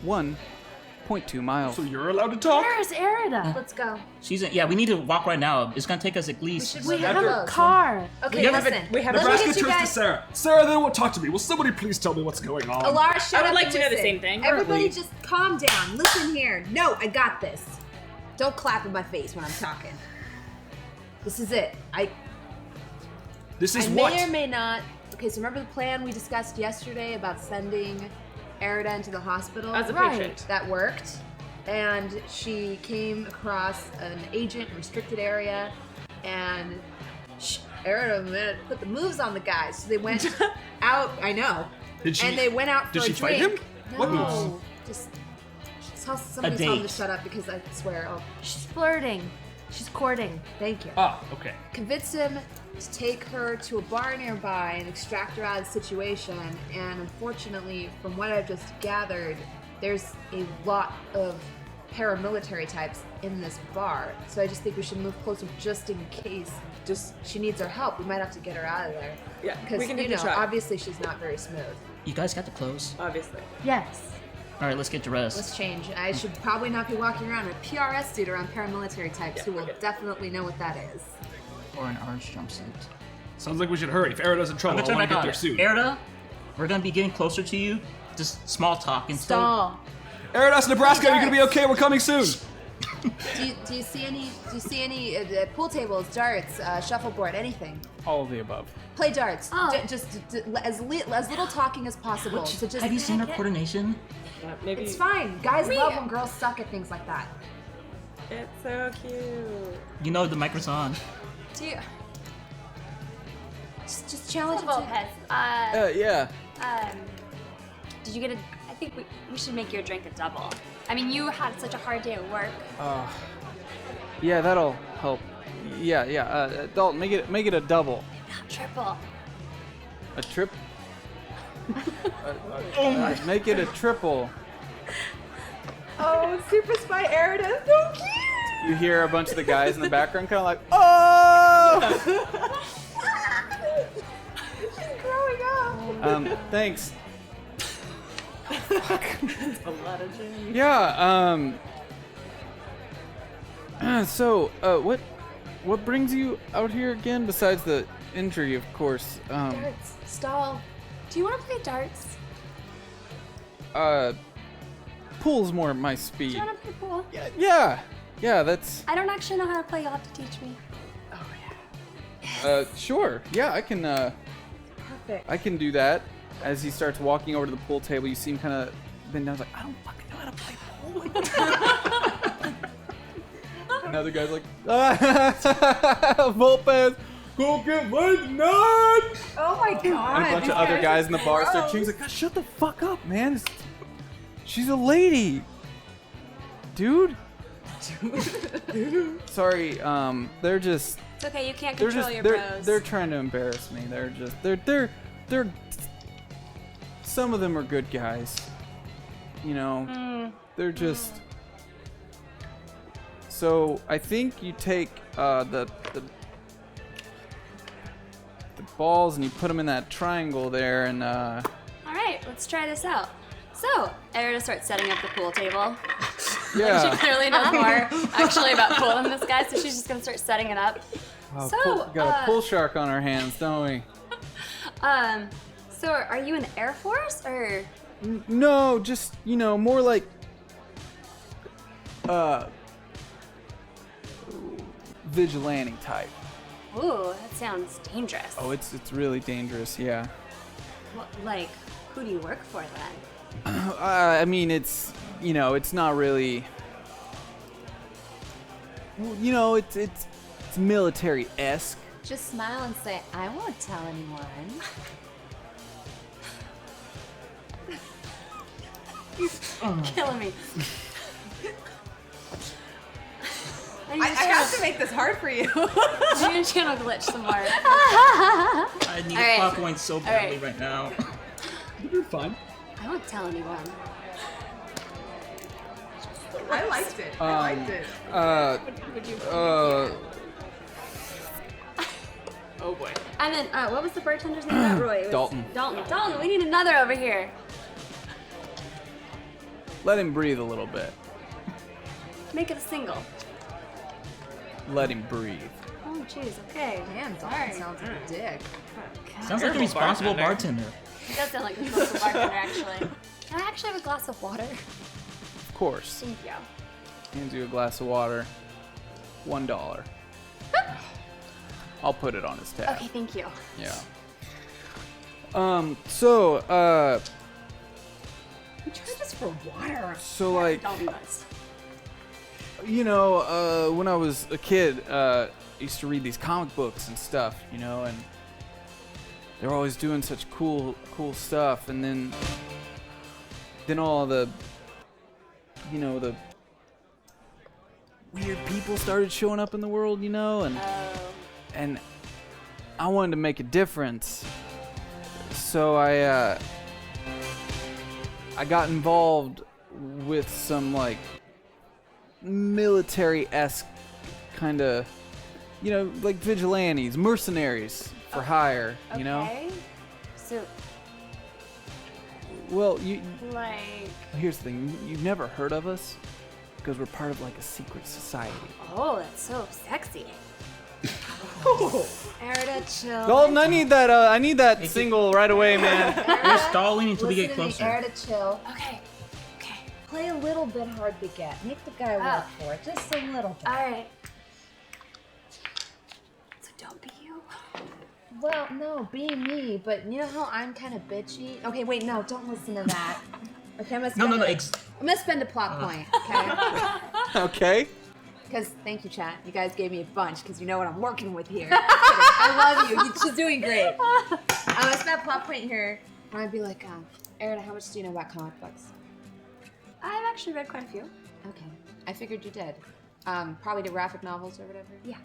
1.2 miles. So you're allowed to talk? Where's Erida? Let's go. She's in, yeah. We need to walk right now. It's gonna take us at least. We have a car. Okay, listen. We have a Let me Nebraska get you turns to guys. Sarah. Sarah, they won't talk to me. Will somebody please tell me what's going on? Alara, shut I would up like and to know the listen. same thing. Everybody just calm down. Listen here. No, I got this. Don't clap in my face when I'm talking. This is it. This is I what? may or may not. Okay, so remember the plan we discussed yesterday about sending Erida into the hospital? As a Right. patient. That worked. And she came across an agent in a restricted area, and Erida put the moves on the guys. So they went out. I know. Did she? And they went out for Did a she fight drink. him? No, What moves? just somebody tell them to date. shut up because I swear. Oh, She's flirting. She's courting. thank you. Ah, okay. Convinced him to take her to a bar nearby and extract her out of the situation. And unfortunately, from what I've just gathered, there's a lot of paramilitary types in this bar. So I just think we should move closer just in case she needs our help. We might have to get her out of there. Yeah, Because, we can you take know, a shot. obviously she's not very smooth. You guys got the clothes. Obviously. Yes. All right, let's get dressed. Let's change. I should probably not be walking around in a PRS suit around paramilitary types who will definitely know what that is. Or an orange jumpsuit. Sounds like we should hurry. If Erida's in I'm trouble, gonna I turn want to back get on. there soon. Erida, we're gonna be getting closer to you. Just small talk until. Stall. Erida's Nebraska, you're gonna be okay. We're coming soon. Do you see any pool tables, darts, shuffleboard, anything? All of the above. Play darts. Oh. Just as little talking as possible. So just Have you seen our coordination? Maybe It's fine. Guys love when girls suck at things like that. it's so cute. You know the mic's on. Do you, Just challenge it. Lopez, Yeah. did you get a? I think we should make your drink a double. I mean, you had such a hard day at work. Yeah, that'll help. Yeah. Dalton, make it a double. Not triple. A trip. Make it a triple. Oh, Super Spy Erida, so cute. You hear a bunch of the guys in the background kind of like, oh! She's growing up. Thanks. A lot of change. Yeah. So, what brings you out here again besides the injury, of course? Darts. Stall. Do you want to play darts? Pool's more my speed. Do you want to play pool? Yeah. That's. I don't actually know how to play. You'll have to teach me. Sure. Yeah, I can. Perfect. I can do that. As he starts walking over to the pool table, you see him kind of bend down. He's like, I don't fucking know how to play pool. Another guy's like, Volpez, go get laid tonight. Oh my god. And a bunch of other guys in the bar start cheering. He's like, God, shut the fuck up, man. She's a lady, dude. Sorry, they're just. It's okay. You can't They're control just. your They're bros. they're trying to embarrass me. They're just. They're. Some of them are good guys. You know. They're just. So I think you take the balls and you put them in that triangle there, and All right, let's try this out. So, Erida starts setting up the pool table. She yeah. clearly knows more actually about pool than this guy, so she's just gonna start setting it up. Wow, So, got a pool shark on our hands, don't we? So are you in the Air Force or? No, just more like vigilante type. Ooh, that sounds dangerous. Oh, it's really dangerous. Yeah. What, like, who do you work for then? I mean, it's it's not really. Well, it's military-esque. Just smile and say, I won't tell anyone. Killing me. I have to make this hard for you. I'm gonna channel glitch some more. I need All right. 5 points so badly right. right now. You're fine. I won't tell anyone. I liked it. Oh boy. And then, what was the bartender's name? Not Roy. It was Dalton. Dalton, we need another over here. Let him breathe a little bit. Make it a single. Let him breathe. Oh, jeez, okay. Man, Dalton Sorry. sounds like a dick. Sounds like a responsible bartender. He does sound like a responsible bartender, actually. Can I actually have a glass of water? Of course. Thank you. Hands you a glass of water. $1. I'll put it on his tab. Okay, thank you. Yeah. Who charges for water? So like, Dalton does. you know, when I was a kid, I used to read these comic books and stuff, you know, and they're always doing such cool stuff, and then all the, you know, the weird people started showing up in the world, you know, and I wanted to make a difference, so I got involved with some like military-esque kind of, you know, like vigilantes, mercenaries for hire, you know? Okay. So, Well, you like... here's the thing, you've never heard of us because we're part of like a secret society. Oh, that's so sexy. Erida, chill. Dalton, I need that single right away, man. We're stalling until we Listen get to me, closer. Erida, chill. Okay. Okay. Play a little bit hard to get. Make the guy work for it. Just a little bit. Alright. So don't be you. Well, no, be me, but you know how I'm kind of bitchy? Okay, wait, no, don't listen to that. Okay, I'm gonna spend a plot point, okay? Okay. Because, thank you, chat. You guys gave me a bunch, because you know what I'm working with here. I love you. She's doing great. I'm gonna spend a plot point here, and I'd be like, Erida, how much do you know about comic books? I've actually read quite a few. Okay, I figured you did. Probably the graphic novels or whatever. Yeah.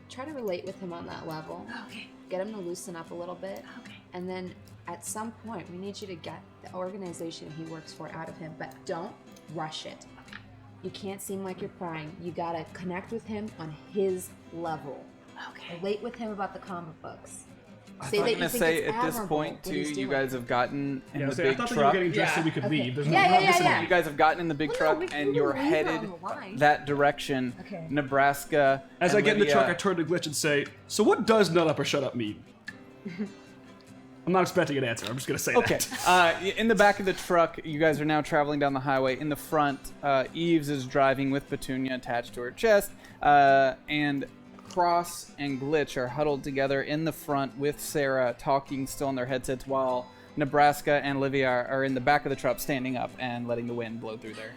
Try to relate with him on that level. Okay. Get him to loosen up a little bit. Okay. And then at some point, we need you to get the organization he works for out of him, but don't rush it. You can't seem like you're prying. You gotta connect with him on his level. Okay. Relate with him about the comic books. I'm gonna say at this point too, you guys have gotten in the big I thought that you were truck. getting dressed so we could Okay. leave. There's Yeah, no yeah, yeah, listening. yeah. You guys have gotten in the big Well, no, truck we and you're can leave headed on the line. that direction, Okay. Nebraska. As and I get in the truck, I Lydia. turn to Glitch and say, "So what does nut up or shut up mean?" I'm not expecting an answer. I'm just gonna say Okay. that. In the back of the truck, you guys are now traveling down the highway. In the front, Eves is driving with Petunia attached to her chest, and Cross and Glitch are huddled together in the front with Sarah, talking still on their headsets, while Nebraska and Livia are in the back of the truck, standing up and letting the wind blow through there.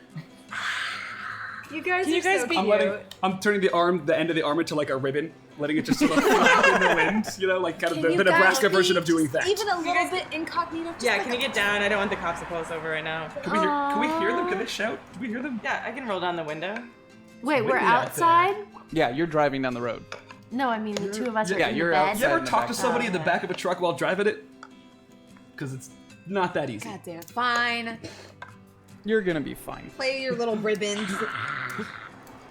You guys Can are you guys so be cute. I'm turning the end of the arm into like a ribbon, letting it just sort of flap in the wind. You know, like kind of the Nebraska version of doing that. Even a little guys- bit incognito. Just Yeah, like can you get down? I don't want the cops to pull us over right now. Can we hear them? Can they shout? Can we hear them? Yeah, I can roll down the window. Wait, we're windy out outside? Yeah, you're driving down the road. No, I mean the two of us are Yeah, in you're the bed. outside. You ever in the talk back to of the somebody in the back of a truck while driving it? Because it's not that easy. God damn it. Fine. You're gonna be fine. Play your little ribbons.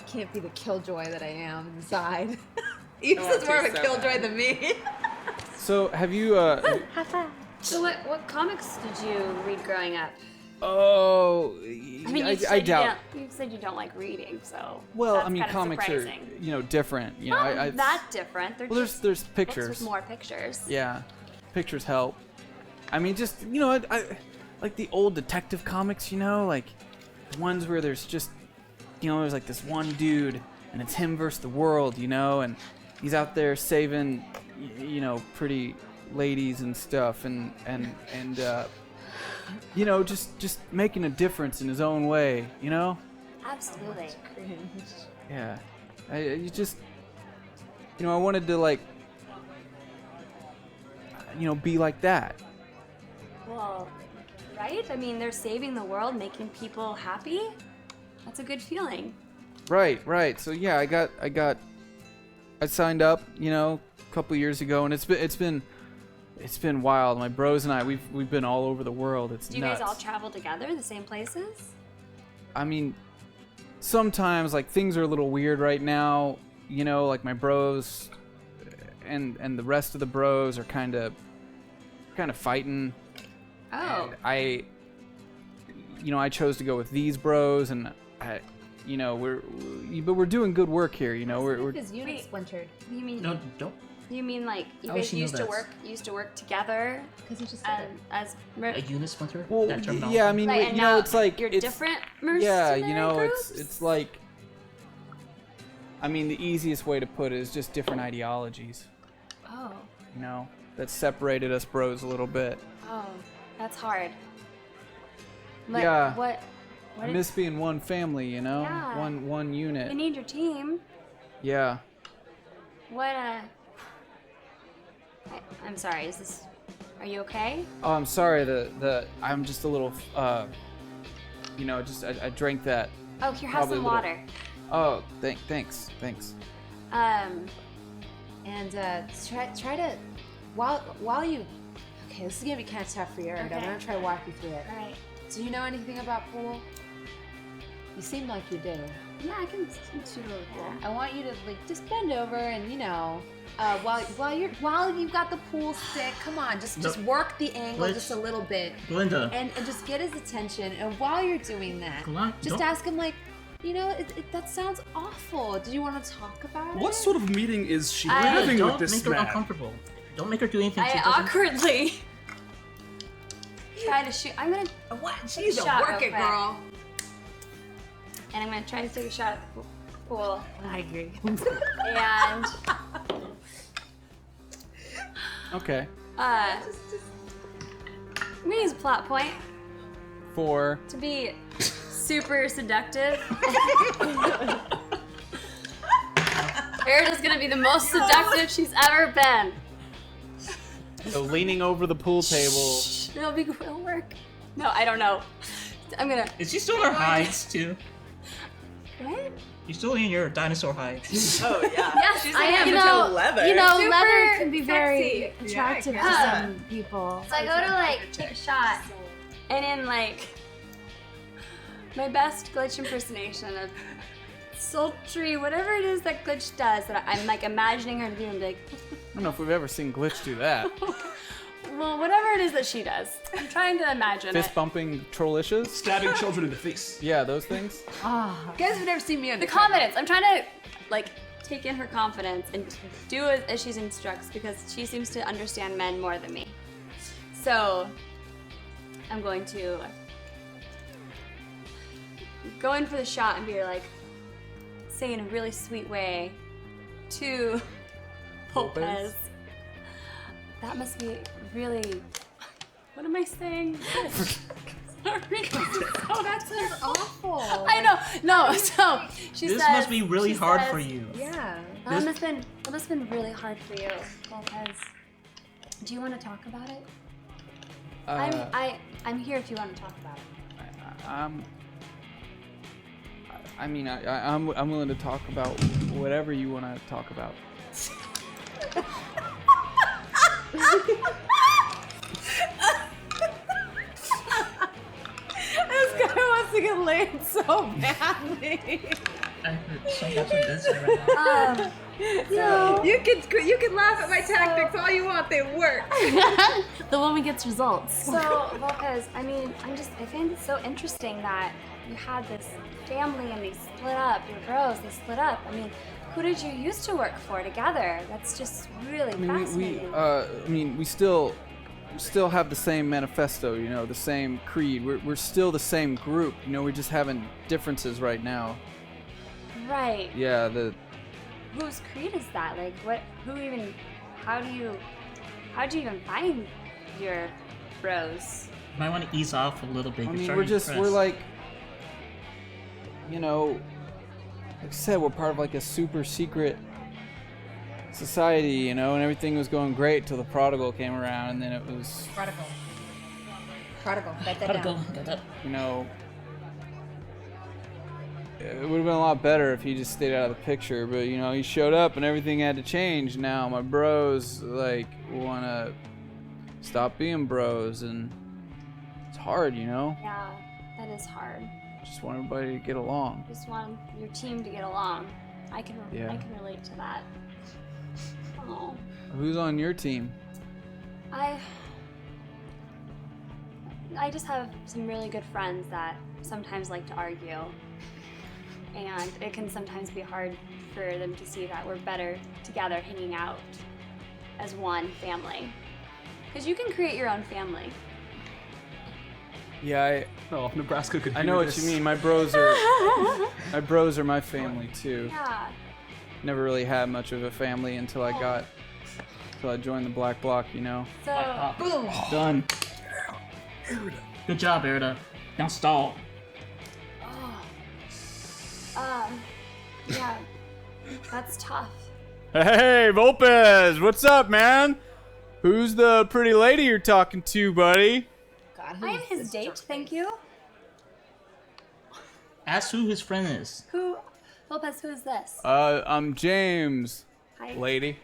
Can't be the killjoy that I am inside. Eves is more of a so killjoy bad. than me. So, have you? So what comics did you read growing up? Oh, I mean, you I said doubt. you said you don't like reading, so Well, that's I mean, kind of comics surprising. are, you know, different. You know, Not that different. They're well, just there's books pictures. with more pictures. Yeah, pictures help. I mean, just you know, I like the old detective comics. You know, like the ones where there's just, you know, there's like this one dude, and it's him versus the world. You know, and he's out there saving, you know, pretty ladies and stuff, and you know, just making a difference in his own way. You know. Absolutely. Yeah, you just, you know, I wanted to like, you know, be like that. Well, right? I mean, they're saving the world, making people happy. That's a good feeling. Right. So yeah, I signed up, you know, a couple years ago, and it's been wild. My bros and I, we've been all over the world. It's Do you nuts. guys all travel together, the same places? I mean, sometimes like things are a little weird right now, you know, like my bros and the rest of the bros are kind of fighting. Oh. And I chose to go with these bros, and we're doing good work here. We're His unit splintered. You mean No, don't. you mean like you How guys would she know used to work together Because he just said it. as A unit splinter? well, That terminology? yeah. I mean, right, and now it's like you're it's different yeah. mercenary groups? It's like. I mean, the easiest way to put it is just different ideologies. Oh. That separated us bros a little bit. Oh, that's hard. But Yeah. What I is- miss being one family, Yeah. one unit. You need your team. Yeah. What I'm sorry. Are you okay? Oh, I'm sorry. I'm just a little. I drank that. Oh, here, have Probably some a little- water. Oh, thanks. And try to while you. Okay, this is gonna be kind of tough for you, Erda. Okay. I'm gonna try to walk you through it. All right. Do you know anything about pool? You seem like you do. Yeah, I can shoot over there. I want you to just bend over and while you've got the pool stick, come on, just work the angle Glitch. just a little bit Glinda. and just get his attention. And while you're doing that, just don't- ask him like, that sounds awful. Do you want to talk about it? What sort of meeting is she I- having Don't with this make her man? uncomfortable. Don't make her do anything she I doesn't. awkwardly try to shoot. I'm gonna What? take a She's a shot work real it, quick. girl. And I'm gonna try to take a shot at the pool. I agree. And Okay. I'm gonna use a plot point For to be super seductive. Erida's gonna be the most seductive she's ever been. so leaning over the pool table. It'll work. No, I don't know. I'm gonna. Is she still in her hides too? What? You still in your dinosaur hides? Oh yeah. Yes, She's I like am. leather. leather Super can be very sexy. attractive Yeah, to yeah. some people. So I go to like take a shot, and in like my best Glitch impersonation of sultry, whatever it is that Glitch does, that I'm like imagining her to do, and be like, I don't know if we've ever seen Glitch do that. well, whatever it is that she does, I'm trying to imagine Fist it. bumping trollicious. Stabbing children in the face. Yeah, those things. You guys have never seen me on The confidence. I'm trying to like take in her confidence and do as she instructs because she seems to understand men more than me. So I'm going to go in for the shot and be like, say in a really sweet way to Lopez. That must be really. What am I saying? Sorry. Oh, that sounds awful. I know. No. So she This says. must be really she hard says, for you. Yeah. That must have been really hard for you, Lopez. Do you want to talk about it? I'm here if you want to talk about it. I'm willing to talk about whatever you want to talk about. This guy wants to get laid so badly. I heard some this right now. You can laugh at my tactics all you want. They work. The woman gets results. So, Lopez, I find it so interesting that you had this family and they split up. Your bros, they split up. I mean, who did you used to work for together? That's just really fascinating. We still have the same manifesto, the same creed. We're still the same group, we're just having differences right now. Right. Yeah, Whose creed is that? Like, how do you even find your bros? You might want to ease off a little bit. we're like, like I said, we're part of like a super secret society, and everything was going great till the prodigal came around, and then it was, Prodigal. Write that Gotta down. go. Got that. it would have been a lot better if he just stayed out of the picture, but he showed up and everything had to change. Now my bros like want to stop being bros, and it's hard, Yeah, that is hard. Just want everybody to get along. Just want your team to get along. I can Yeah. relate to that. Oh. Who's on your team? I just have some really good friends that sometimes like to argue. And it can sometimes be hard for them to see that we're better together hanging out as one family. Because you can create your own family. Yeah, Nebraska could. I know what you mean. My bros are my family too. Yeah. Never really had much of a family until I joined the Black Bloc, you know. So, Boom. Done. Good job, Erda. Now stall. yeah, that's tough. Hey, Volpez, what's up, man? Who's the pretty lady you're talking to, buddy? I am his date, thank you. Ask who his friend is. Lopez, who is this? I'm James, Hi. lady.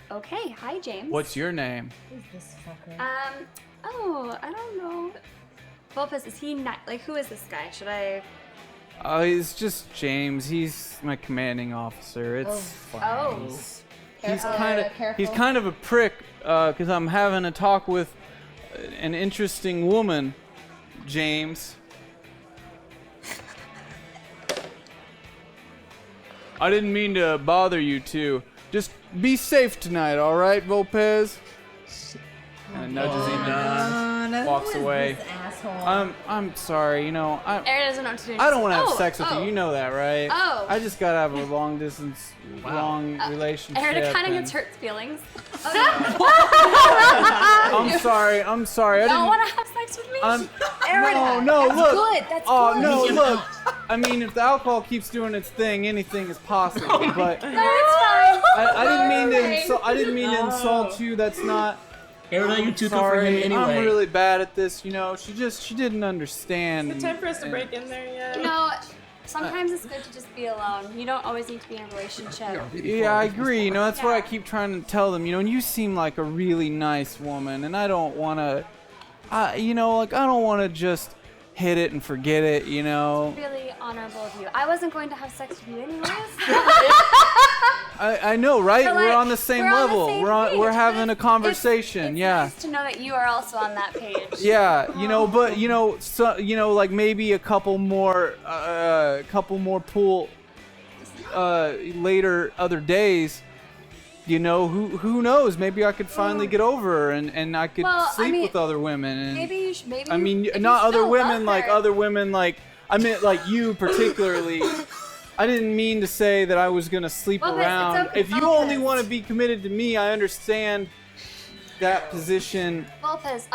Okay, hi, James. What's your name? Who's this fucker? I don't know. Lopez, is he not, like, who is this guy? Should I? He's just James. He's my commanding officer. It's fine. Oh. He's kind of a prick, because I'm having a talk with an interesting woman, James. I didn't mean to bother you two. Just be safe tonight, all right, Volpez? And nudges him and walks away. I'm sorry, you know, Aaron doesn't know what to do. I don't want to have sex with you. You know that, right? Oh. I just gotta have a long distance, long relationship. Aaron kind of and- gets hurt feelings. I'm sorry. I You didn't. don't want to have sex with me? No, look. Good. That's Oh good. no, look. I mean, if the alcohol keeps doing its thing, anything is possible. But No, it's fine. I didn't mean to insult. I didn't mean to insult you. That's not. Erda, you took her for Sorry, him anyway. I'm really bad at this. You know, she didn't understand. Is it time for us to break in there yet? No, sometimes it's good to just be alone. You don't always need to be in a relationship. Yeah, I agree. You know, that's what I keep trying to tell them. You know, and you seem like a really nice woman, and I don't want to. I don't want to just hit it and forget it. You know. Really honorable of you. I wasn't going to have sex with you anyways. I know, right? But, We're like, on the same we're on the level. same We're page. having a conversation. It's yeah. nice to know that you are also on that page. Yeah, you know, but like maybe a couple more pool later other days. You know, who knows? Maybe I could finally get over her and I could sleep with other women. And Maybe you should. Maybe. I mean, if not you other still women, love like her. other women, like I meant like you particularly. I didn't mean to say that I was gonna sleep Well, but it's around. okay, If you Volpez. only want to be committed to me, I understand that position. Volpez,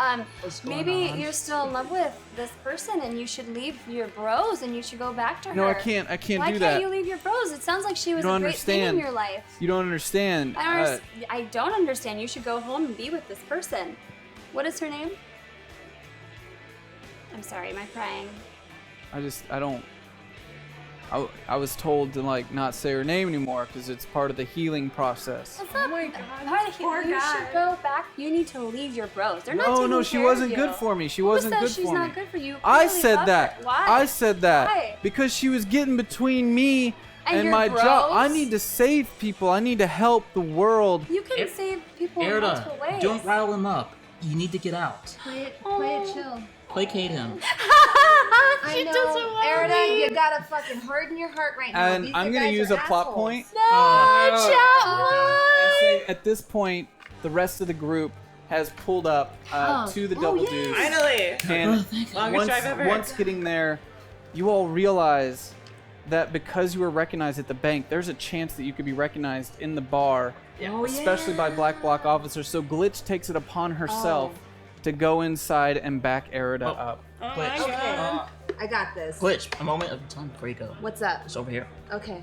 maybe you're still in love with this person and you should leave your bros and you should go back to her. No, I can't. I can't Why do can't that. you leave your bros? It sounds like she was You a don't great thing in understand. your life. You don't understand. I don't understand. You should go home and be with this person. What is her name? I'm sorry, am I crying? I don't. I was told to like not say her name anymore because it's part of the healing process. That's not part of the You should go back. You need to leave your bros. They're not No, taking no, she care wasn't of you. good for me. She Who wasn't says good she's for not me. good for you? You I clearly said love that. her. Why? I said that Why? because she was getting between me and your my job. I bros? need to save people. I need to help the world. You can save people in multiple Erda, ways. don't rile him up. You need to get out. Play it chill. Placate him. I know, Erda, you gotta fucking harden your heart right now. And These I'm guys gonna use are a plot assholes. point. Chat And say at this point, the rest of the group has pulled up to the double dudes. Finally! And Longest drive ever. once getting there, you all realize that because you were recognized at the bank, there's a chance that you could be recognized in the bar, especially by Black Bloc officers. So Glitch takes it upon herself to go inside and back Erida up. Glitch. I got this. Glitch. A moment of time before you go. What's up? It's over here. Okay.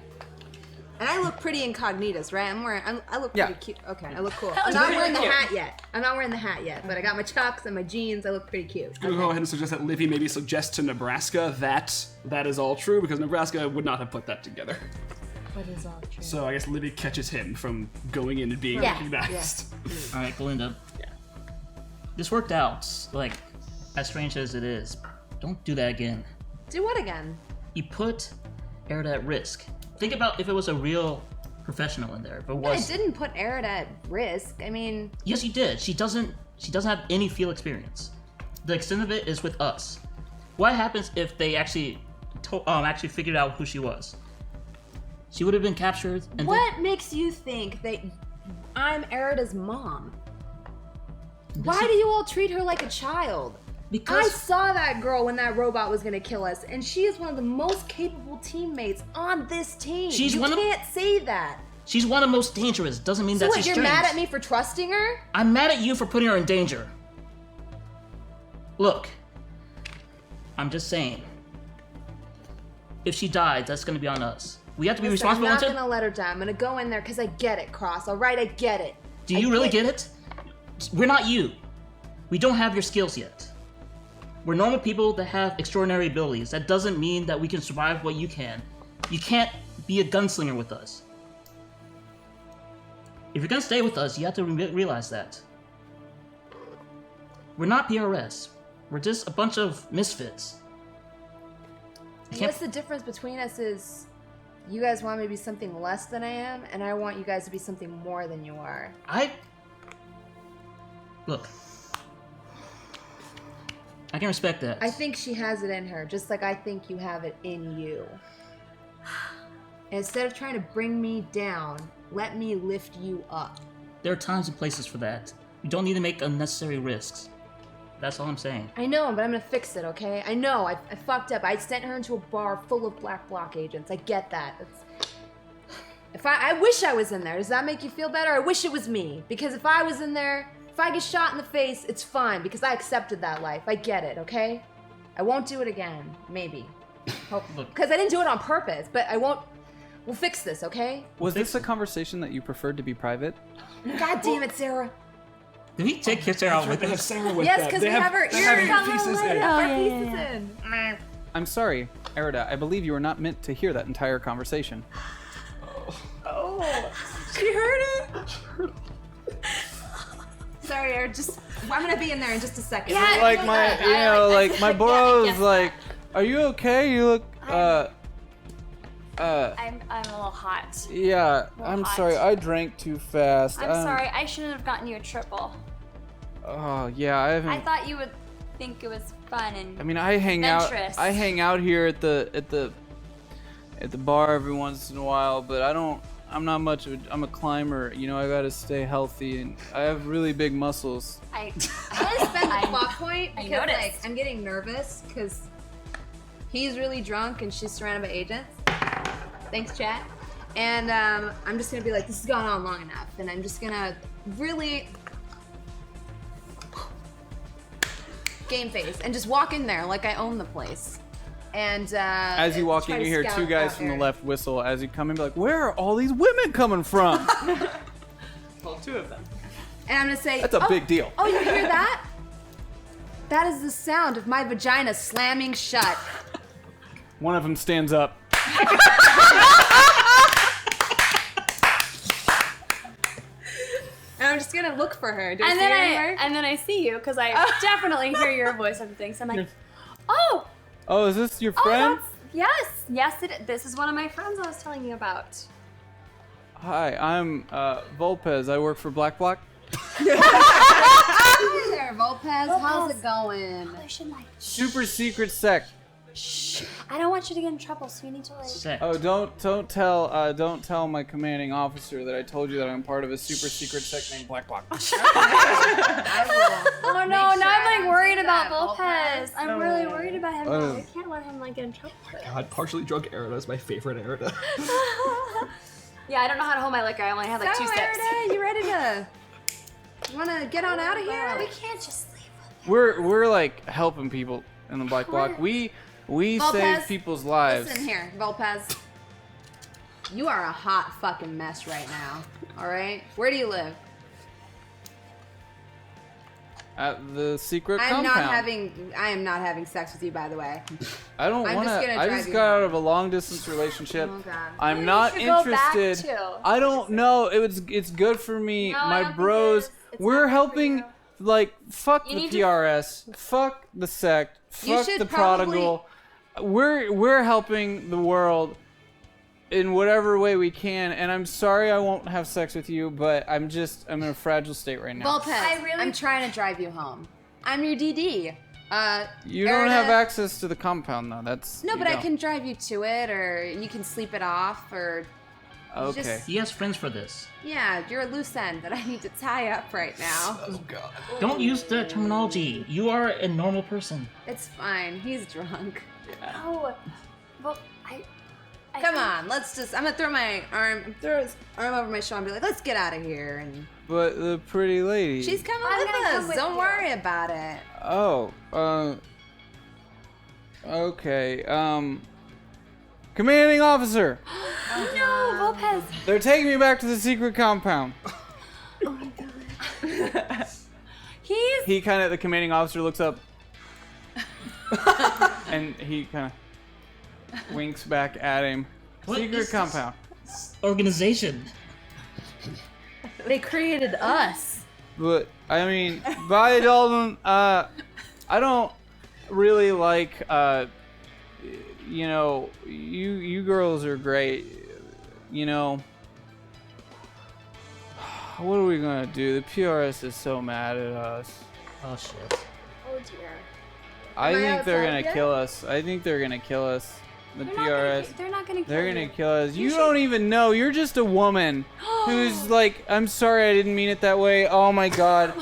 And I look pretty incognitus, right? I look Yeah. pretty cute. Okay, I look cool. I'm not wearing the hat yet. But I got my chucks and my jeans. I look pretty cute. I'm going to go ahead and suggest that Livy maybe suggest to Nebraska that that is all true, because Nebraska would not have put that together. What is all true? So I guess Livy catches him from going in and being recognized. All right, Glinda. Yeah. This worked out. Like, as strange as it is, don't do that again. Do what again? You put Erda at risk. Think about if it was a real professional in there. If it I was, didn't put Erida at risk. I mean, yes, you did. She doesn't have any field experience. The extent of it is with us. What happens if they actually figured out who she was? She would have been captured. And what makes you think that I'm Erida's mom? Why do you all treat her like a child? Because I saw that girl when that robot was gonna kill us, and she is one of the most capable teammates on this team. You can't say that. She's one of the most dangerous. Doesn't mean that she's you're strange. mad at me for trusting her? I'm mad at you for putting her in danger. Look, I'm just saying. If she died, that's gonna be on us. We have to be responsible. I'm not gonna let her die. I'm gonna go in there because I get it, Cross. All right, I get it. Do you really get it? We're not you. We don't have your skills yet. We're normal people that have extraordinary abilities. That doesn't mean that we can survive what you can. You can't be a gunslinger with us. If you're gonna stay with us, you have to realize that. We're not PRS. We're just a bunch of misfits. I guess the difference between us is you guys want me to be something less than I am, and I want you guys to be something more than you are. Look. I can respect that. I think she has it in her, just like I think you have it in you. And instead of trying to bring me down, let me lift you up. There are times and places for that. You don't need to make unnecessary risks. That's all I'm saying. I know, but I'm gonna fix it, okay? I know, I fucked up. I sent her into a bar full of Black Bloc agents. I get that. I wish I was in there. Does that make you feel better? I wish it was me. Because if I was in there, if I get shot in the face, it's fine. Because I accepted that life. I get it, okay? I won't do it again. Maybe. Because I didn't do it on purpose, but I won't. We'll fix this, okay? Was this a conversation that you preferred to be private? God damn it, Sarah. Did we take Sarah out with us? Yes, because we have her earpieces in. I'm sorry, Erida. I believe you were not meant to hear that entire conversation. Oh, she heard it. Sorry, I'm gonna be in there in just a second. Yeah, Like my bro's like, are you okay? You look, I'm a little hot. Yeah, I'm hot. sorry. I drank too fast. I'm sorry. I shouldn't have gotten you a triple. Oh yeah, I haven't. I thought you would think it was fun and. I mean, I hang adventurous. out here at the bar every once in a while, but I'm not much of I'm a climber. You know, I gotta stay healthy, and I have really big muscles. I want to spend the plot point I because noticed. I'm getting nervous because he's really drunk and she's surrounded by agents. Thanks, chat. And I'm just gonna be like, this has gone on long enough, and I'm just gonna really game face and just walk in there like I own the place. And As you walk try in, to you hear scout two guys out from the area. left whistle. As you come in, be like, "Where are all these women coming from?" Well, two of them. And I'm gonna say, That's a big deal. Oh, you hear that? That is the sound of my vagina slamming shut. One of them stands up. And I'm just gonna look for her. Do I And see then her anywhere? and then I see you because I definitely hear your voice and things. I'm like, oh, Oh, is this your oh, friend? yes, this is one of my friends I was telling you about. Hi, I'm Volpez. I work for Black Bloc. Hey there, Volpez. How's it going? I should like. Super secret sect. Shh. I don't want you to get in trouble, so you need to like. Sect. Oh, don't tell my commanding officer that I told you that I'm part of a super secret sect named Black Bloc. Oh no, now I'm like worried about Volpez. I'm really worried about him. Now. I can't let him like get in trouble. God, partially drunk Erida is my favorite Erida. Yeah, I don't know how to hold my liquor. I only have like So, 2 sips. Erida, you ready to? You wanna get on out of We here? can't just leave. We're like helping people in the Black Bloc. We Volpez, save people's lives. Listen here, Volpez. You are a hot fucking mess right now. All right. Where do you live? At the secret I compound. am not having sex with you, by the way. I don't I'm want just to. gonna I drive just you got home. out of a long distance relationship. Oh, God. I'm Maybe not we should go back interested. to- I don't know. It's good for me. No, I don't My think bros. it is. It's We're not good for helping. you. Like fuck You the need to- PRS. Fuck the sect. You Fuck should the prodigal. We're helping the world. in whatever way we can. And I'm sorry I won't have sex with you, but I'm in a fragile state right now. Volpez, I'm trying to drive you home. I'm your DD. You don't have access to the compound, though. That's no, but I can drive you to it, or you can sleep it off, or. Okay. He has friends for this. Yeah, you're a loose end that I need to tie up right now. Oh god. Don't use the terminology. You are a normal person. It's fine. He's drunk. Oh, well, Come on, let's just. I'm gonna throw his arm over my shoulder and be like, let's get out of here. And But the pretty lady. she's coming I'm with gonna us. come with Don't you. worry about it. Oh, okay, commanding officer, no, Lopez. they're taking me back to the secret compound. The commanding officer looks up, and he kind of winks back at him. What Secret is this compound. organization? They created us. But, I mean, by Dalton, I don't really like, you know, you girls are great, you know. What are we gonna do? The PRS is so mad at us. Oh shit. Oh dear. I think they're outside gonna yet? kill us. I think they're gonna kill us. The They're PRS. They're not gonna kill They're you. gonna kill us. You don't even know. You're just a woman who's like, I'm sorry, I didn't mean it that way. Oh my god.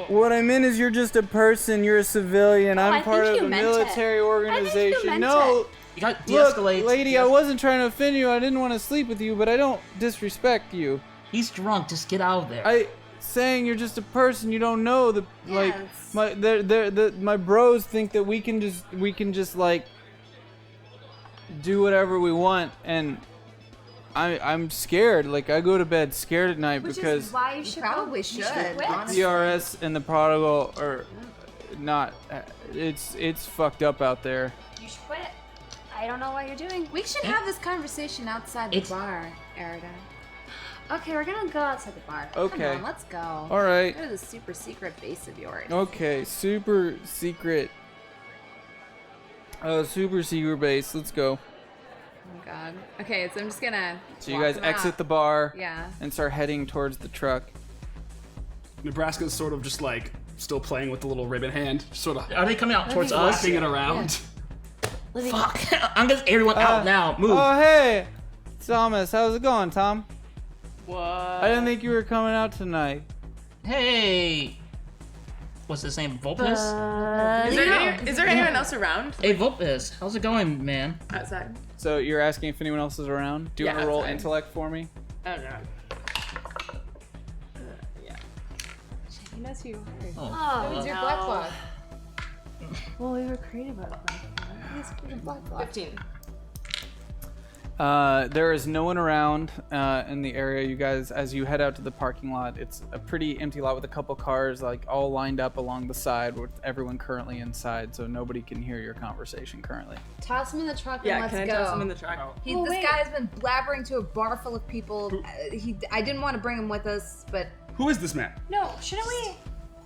What I meant is you're just a person. You're a civilian. I I'm think part of you a meant it. military I organization. think you meant No, You got look, de-escalate. lady, I wasn't trying to offend you. I didn't want to sleep with you, but I don't disrespect you. He's drunk. Just get out of there. I saying you're just a person. You don't know the like Yes. my bros think that we can just like do whatever we want, and I'm scared. Like I go to bed scared at night Which because is why you should Probably you should, quit. honestly. DRS and the prodigal are not. It's fucked up out there. You should quit. I don't know what you're doing. We should have this conversation outside the It's- bar, Erida. Okay, we're gonna go outside the bar. Come Okay. on, let's go. All right. Go to the super secret base of yours. Okay. Super secret base. Let's go. Oh god. Okay, so I'm just gonna. So you walk guys them exit out. the bar Yeah. and start heading towards the truck. Nebraska's sort of just like still playing with the little ribbon hand, sort of Are they coming out towards us? flapping it around. Fuck! I'm gonna everyone out now. Move. Oh hey, Thomas, how's it going, Tom? What? I didn't think you were coming out tonight. Hey. What's his name? Vulpes? Is there anyone else around Hey, Vulpes. How's it going, man? outside? So you're asking if anyone else is around? Do you Yeah, want to roll outside. intellect for me? Oh no. Yeah. He knows who you are. Oh. It's your black cloth. Well, we were created by the He's freaking black cloth. 15. There is no one around in the area. You guys, as you head out to the parking lot, it's a pretty empty lot with a couple cars like all lined up along the side with everyone currently inside, so nobody can hear your conversation currently. Toss him in the truck Yeah, and let's can I go. toss him in the truck? Oh, This wait. guy's been blabbering to a bar full of people. I didn't want to bring him with us, but Who is this man? No, shouldn't we?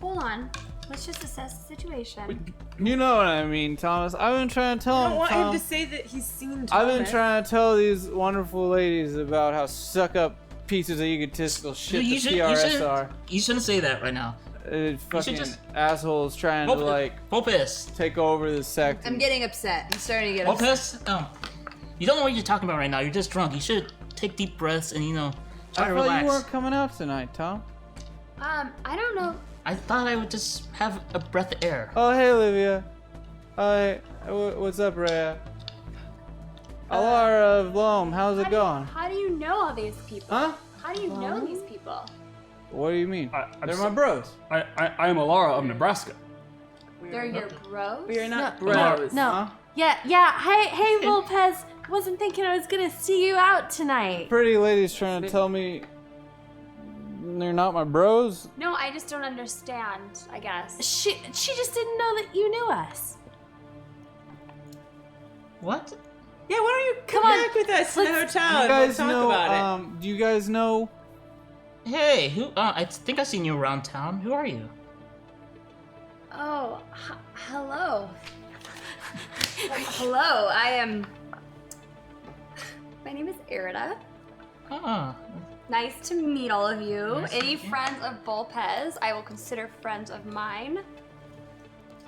Hold on. Let's just assess the situation. You know what I mean, Thomas. I've been trying to tell I him. don't want Tom. him to say that he's seen Thomas. I've been trying to tell these wonderful ladies about how suck-up pieces of egotistical shit the PRS are. You shouldn't say that right now. Fucking just- assholes trying to like Vulpes. take over the sect. I'm getting upset. I'm starting to get upset. Vulpes. You don't know what you're talking about right now. You're just drunk. You should take deep breaths and try I to thought relax. you weren't coming out tonight, Tom. I don't know. I thought I would just have a breath of air. Oh, hey, Olivia. Hi. What's up, Rhea? Alara of Loam, how's it going? How do you know all these people? Huh? How do you know these people? What do you mean? I'm They're so- my bros. I am Alara of Nebraska. They're your bros? We are not No, bros. No. Huh? Yeah. Hey, Vulpes. Wasn't thinking I was gonna see you out tonight. Pretty lady's trying to tell me they're not my bros. No, I just don't understand, I guess. She just didn't know that you knew us. What? Yeah, why don't you come Come on, back with us in the let's- hotel You and we'll guys talk know, about it? do you guys know? Hey, who? I think I've seen you around town. Who are you? Oh, hello. Hello, I am. My name is Erida. Ah. Nice to meet all of you. Nice to Any meet you. friends of Volpez, I will consider friends of mine.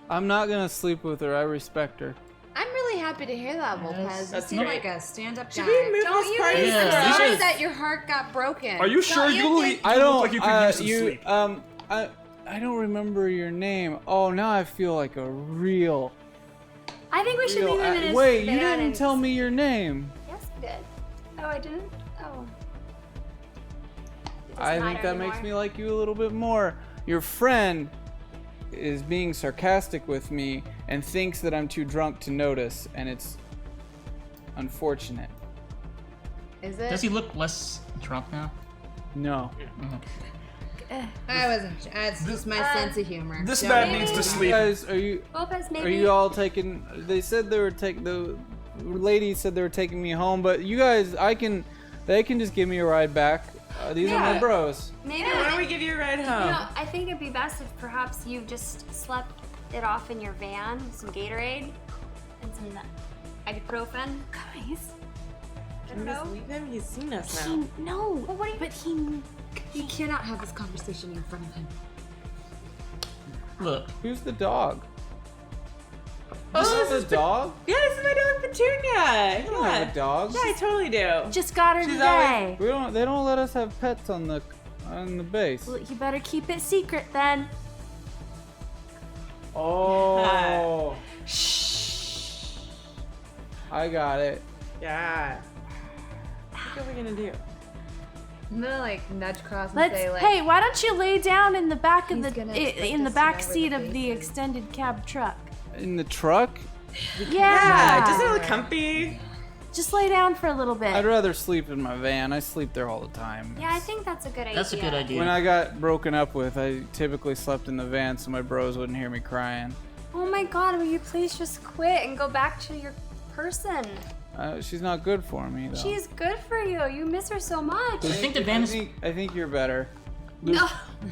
I'm not gonna sleep with her. I respect her. I'm really happy to hear that, Volpez. You that's seem great. like a stand-up guy. Should we move Don't this you party? be Yeah. I'm You sorry should- that your heart got broken. Are you sure Don't you think- I look don't. like you could use some sleep. I don't remember your name. Oh, now I feel like a real. I think we should real leave him in his wait, you van didn't and- tell me your name. Yes, I did. Oh, I didn't? Oh. It doesn't I think matter that makes anymore. me like you a little bit more. Your friend is being sarcastic with me and thinks that I'm too drunk to notice, and it's unfortunate. Is it? Does he look less drunk now? No. I wasn't. It's just my sense of humor. This Don't man worry. needs to You sleep. guys, Volpez, maybe. are you all taking? They said they were taking. The lady said they were taking me home, but you guys, they can just give me a ride back. These are my Yeah. bros. Maybe. Why don't we give you a ride home? You know, I think it'd be best if perhaps you just slept it off in your van with some Gatorade and some ibuprofen. Guys. Can we just leave him? He's seen us now. No. Well, what do you? But he. You cannot have this conversation in front of him. Look, Who's the dog? Oh, This is a dog? Yeah, this is my dog Petunia. I don't have a dog. Yeah, I totally do. Just got her She's today. We don't. They don't let us have pets on the base. Well, you better keep it secret then. Oh. I got it. Yeah. What are we gonna do? I'm gonna like nudge Cross and Let's. say like, Hey, why don't you lay down in the back of He's the gonna expect in the us to back know where seat the of base the is. extended cab truck? In the truck? Yeah, doesn't it look comfy? Just lay down for a little bit. I'd rather sleep in my van. I sleep there all the time. Yeah, I think that's a good idea. that's a good idea. When I got broken up with, I typically slept in the van so my bros wouldn't hear me crying. Oh my God! Will you please just quit and go back to your person? She's not good for me, though. She's good for you. You miss her so much. I think the van is. I think you're better. No.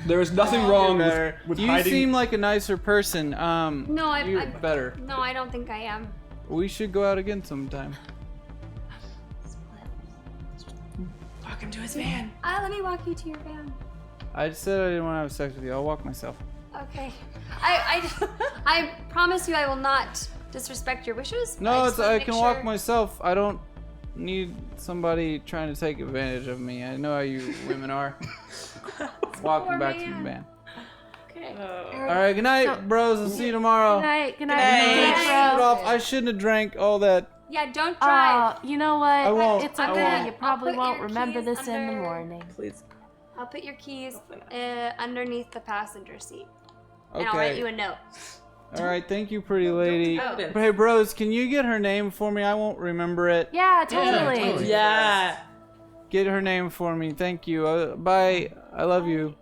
There is nothing wrong Better. with You hiding. seem like a nicer person. No, you're I'm better. No, I don't think I am. We should go out again sometime. Walk him to his van. Let me walk you to your van. I just said I didn't want to have sex with you. I'll walk myself. Okay. I promise you I will not disrespect your wishes. No, just wanna I make can walk sure- myself. I don't need somebody trying to take advantage of me. I know how you women are. Walking Poor back to the man. van. Okay. All right, good night, bros. I'll see you tomorrow. Good night. Good night. night. Good night, Shut bro. off. I shouldn't have drank all that. Yeah, don't drive. You know what? I won't. It's I okay. won't. You probably I'll put won't your remember keys this in the under- morning. Please. I'll put your keys underneath the passenger seat. Okay. And I'll write you a note. All right, thank you, pretty lady. Oh. Hey, bros, can you get her name for me? I won't remember it. Yeah, totally. totally. Yeah. Get her name for me. Thank you. Bye. I love you.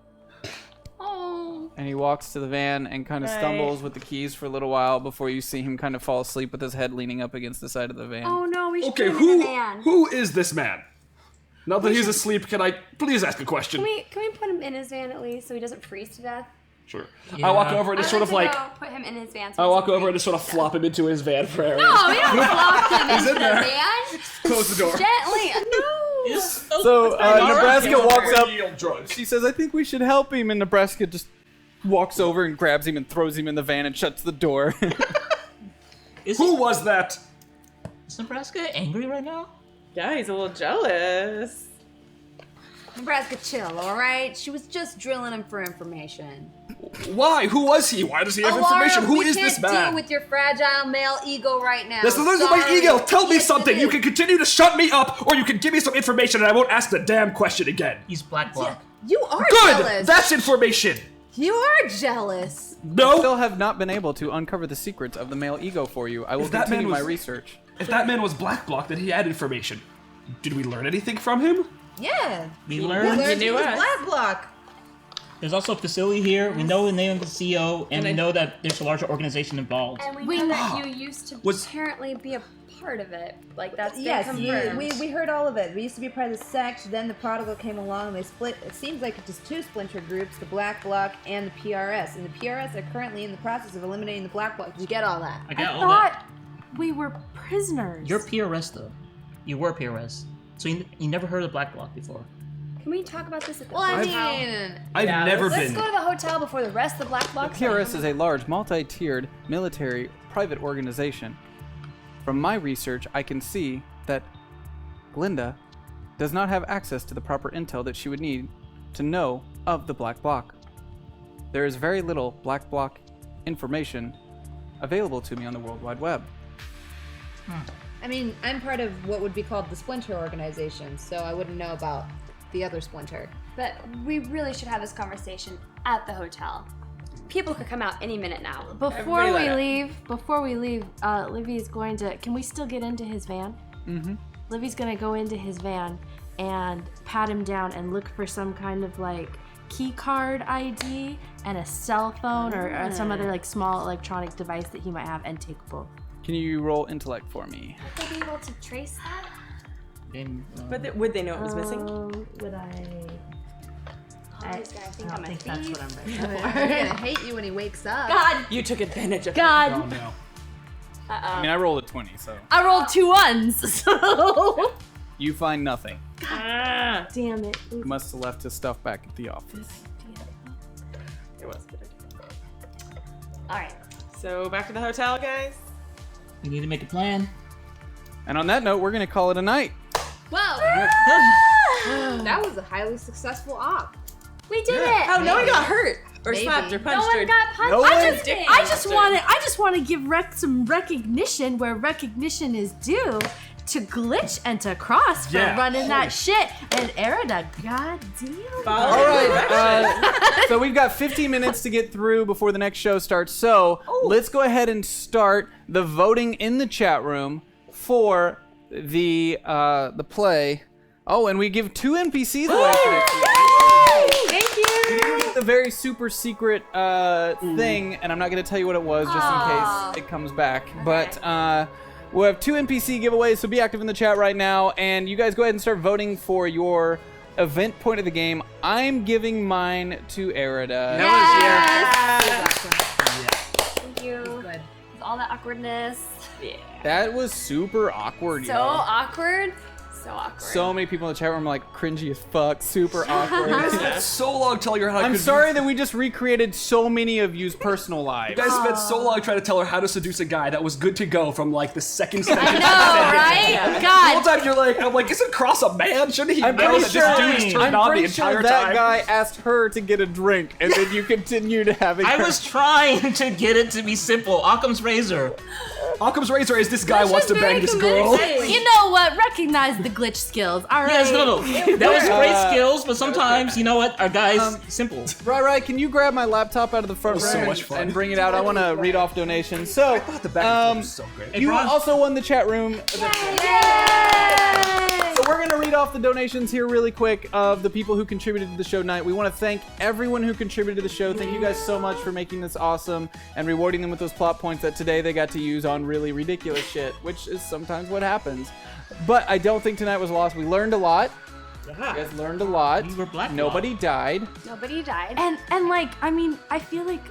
Oh. And he walks to the van and kind of Right. stumbles with the keys for a little while before you see him kind of fall asleep with his head leaning up against the side of the van. Oh no, we should Okay, put him in the van. who is this man? Now that he's asleep, can I please ask a question? Can we put him in his van at least so he doesn't freeze to death? Sure. Yeah. I walk over and I'd just sort of like go put him in his van. So I he walk doesn't over and just sort of flop him into his van for areas. No, we don't lock him into the van. Close the door. Gently. No. So Nebraska walks up. Real drugs. She says, "I think we should help him." And Nebraska just walks over and grabs him and throws him in the van and shuts the door. Who was that? Is Nebraska angry right now? Yeah, he's a little jealous. Nebraska, chill, all right? She was just drilling him for information. Why? Who was he? Why does he have information? Who is this We can't man? deal with your fragile male ego right now. This is my Sorry. ego. Tell me Yes, it something. You is. can continue to shut me up, or you can give me some information, and I won't ask the damn question again. He's black bloc. You are Good. jealous. That's information. You are jealous. No. Still have not been able to uncover the secrets of the male ego for you. I will If that continue man my was- research. If that man was black bloc, then he had information. Did we learn anything from him? Yeah. We We learned. learned he knew was us. black bloc. There's also a facility here. We know the name of the CEO, and we I- know that there's a larger organization involved. And we know that you used to Was- apparently be a part of it. Like that's been Yes, confirmed. we heard all of it. We used to be part of the sect, then the Prodigal came along, and they split. It seems like just two splinter groups, the Black Bloc and the PRS. And the PRS are currently in the process of eliminating the Black Bloc. Did you get all that? I I got all that. thought we were prisoners. You're PRS though. You were PRS. So you never heard of Black Block before? Can we talk about this at the Well, I hotel? mean, I've never Let's been. go to the hotel before the rest of the black box. PRS is a large, multi-tiered military private organization. From my research, I can see that Glinda does not have access to the proper intel that she would need to know of the Black Block. There is very little Black Block information available to me on the World Wide Web. I mean, I'm part of what would be called the Splinter organization, so I wouldn't know about the other Splinter. But we really should have this conversation at the hotel. People could come out any minute now. Before Everybody we leave, Livy's going to. Can we still get into his van? Mm-hmm. Livy's gonna go into his van and pat him down and look for some kind of like key card ID and a cell phone or some other like small electronic device that he might have and take both. Can you roll intellect for me? Would they be able to trace that? But would they know it was missing? Would I? I think I'm a thief. That's what I'm ready He's for. gonna hate you when he wakes up. God, You took advantage of God! Oh no. I mean, I rolled a 20, so I rolled 2 ones, so you find nothing. it. Ah. damn it. You must have left his stuff back at the office. It was good. All right. So back to the hotel, guys. We need to make a plan. And on that note, we're going to call it a night. Whoa! That was a highly successful op. We did it! Oh, no one got hurt or Maybe. slapped or No punched one or. got punched. No I one- just did. I just want to give some recognition where recognition is due to Glitch and to Cross for Yeah. running that shit and Erida. Goddamn. All right, so we've got 15 minutes to get through before the next show starts. So let's go ahead and start the voting in the chat room for the play. Oh, and we give 2 NPCs away for next week. Thank you. We didn't get the very super secret thing, and I'm not going to tell you what it was just in case it comes back. But we'll have 2 NPC giveaways, so be active in the chat right now. And you guys go ahead and start voting for your event point of the game. I'm giving mine to Erida. Thank you. Good. All that awkwardness. That was super awkward, So yo. awkward. So awkward. So many people in the chat room are like cringy as fuck, super awkward. You spent so long telling her how. I'm sorry that we just recreated so many of you's personal lives. You guys spent so long trying to tell her how to seduce a guy that was good to go from like the second sentence. I know, right? The whole God. time you're like, I'm like, isn't Cross a man? Shouldn't he I'm know pretty that sure, this dude's turned I'm on the pretty entire sure that time? guy asked her to get a drink, and then you continued having I her. was trying to get it to be simple. Occam's razor. Occam's razor is this guy wants to bang this girl. You know what? Recognize the glitch skills. All right. Yes, no. That was great skills, but sometimes, you know what? Our guy's simple. Right, can you grab my laptop out of the front That was room so much fun. and bring it out? I want to read off donations. So, I thought the back and forth was so great. you Bron- also won the chat room. So we're going to read off the donations here really quick of the people who contributed to the show tonight. We want to thank everyone who contributed to the show. Thank you guys so much for making this awesome and rewarding them with those plot points that today they got to use on really ridiculous shit, which is sometimes what happens. But I don't think tonight was lost. We learned a lot. You guys learned a lot. We were Black Nobody died. Nobody died. And like, I mean, I feel like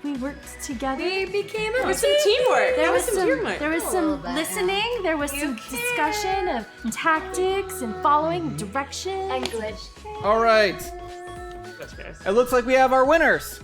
we worked together. we became a There was some teamwork. There was some, teamwork. there was some listening. There was some discussion of tactics and following direction. and glitch. All right. That's fair. It looks like we have our winners.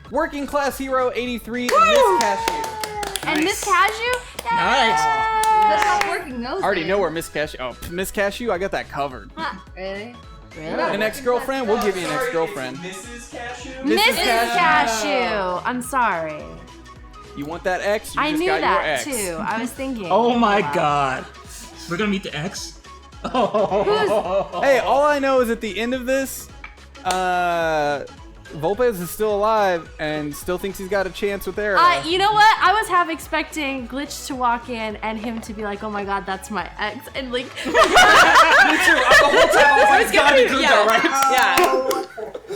Working Class Hero 83 and Miss Cashew. And Miss Cashew. Nice. That's not working those I already days. know where Miss Cashew. Oh, Miss Cashew, I got that covered. Really? An ex-girlfriend? We'll give you an ex-girlfriend. Mrs. Cashew? Mrs. Cashew. I'm sorry. You want that ex? You I just knew got your that ex. too. I was thinking. Oh my god. We're gonna meet the ex? Hey, all I know is at the end of this, Volpez is still alive and still thinks he's got a chance with Erida. You know what? I was half expecting Glitch to walk in and him to be like, "Oh my God, that's my ex," and like, Me too. The whole time I was like, it's gotta be Guga, right? Yeah.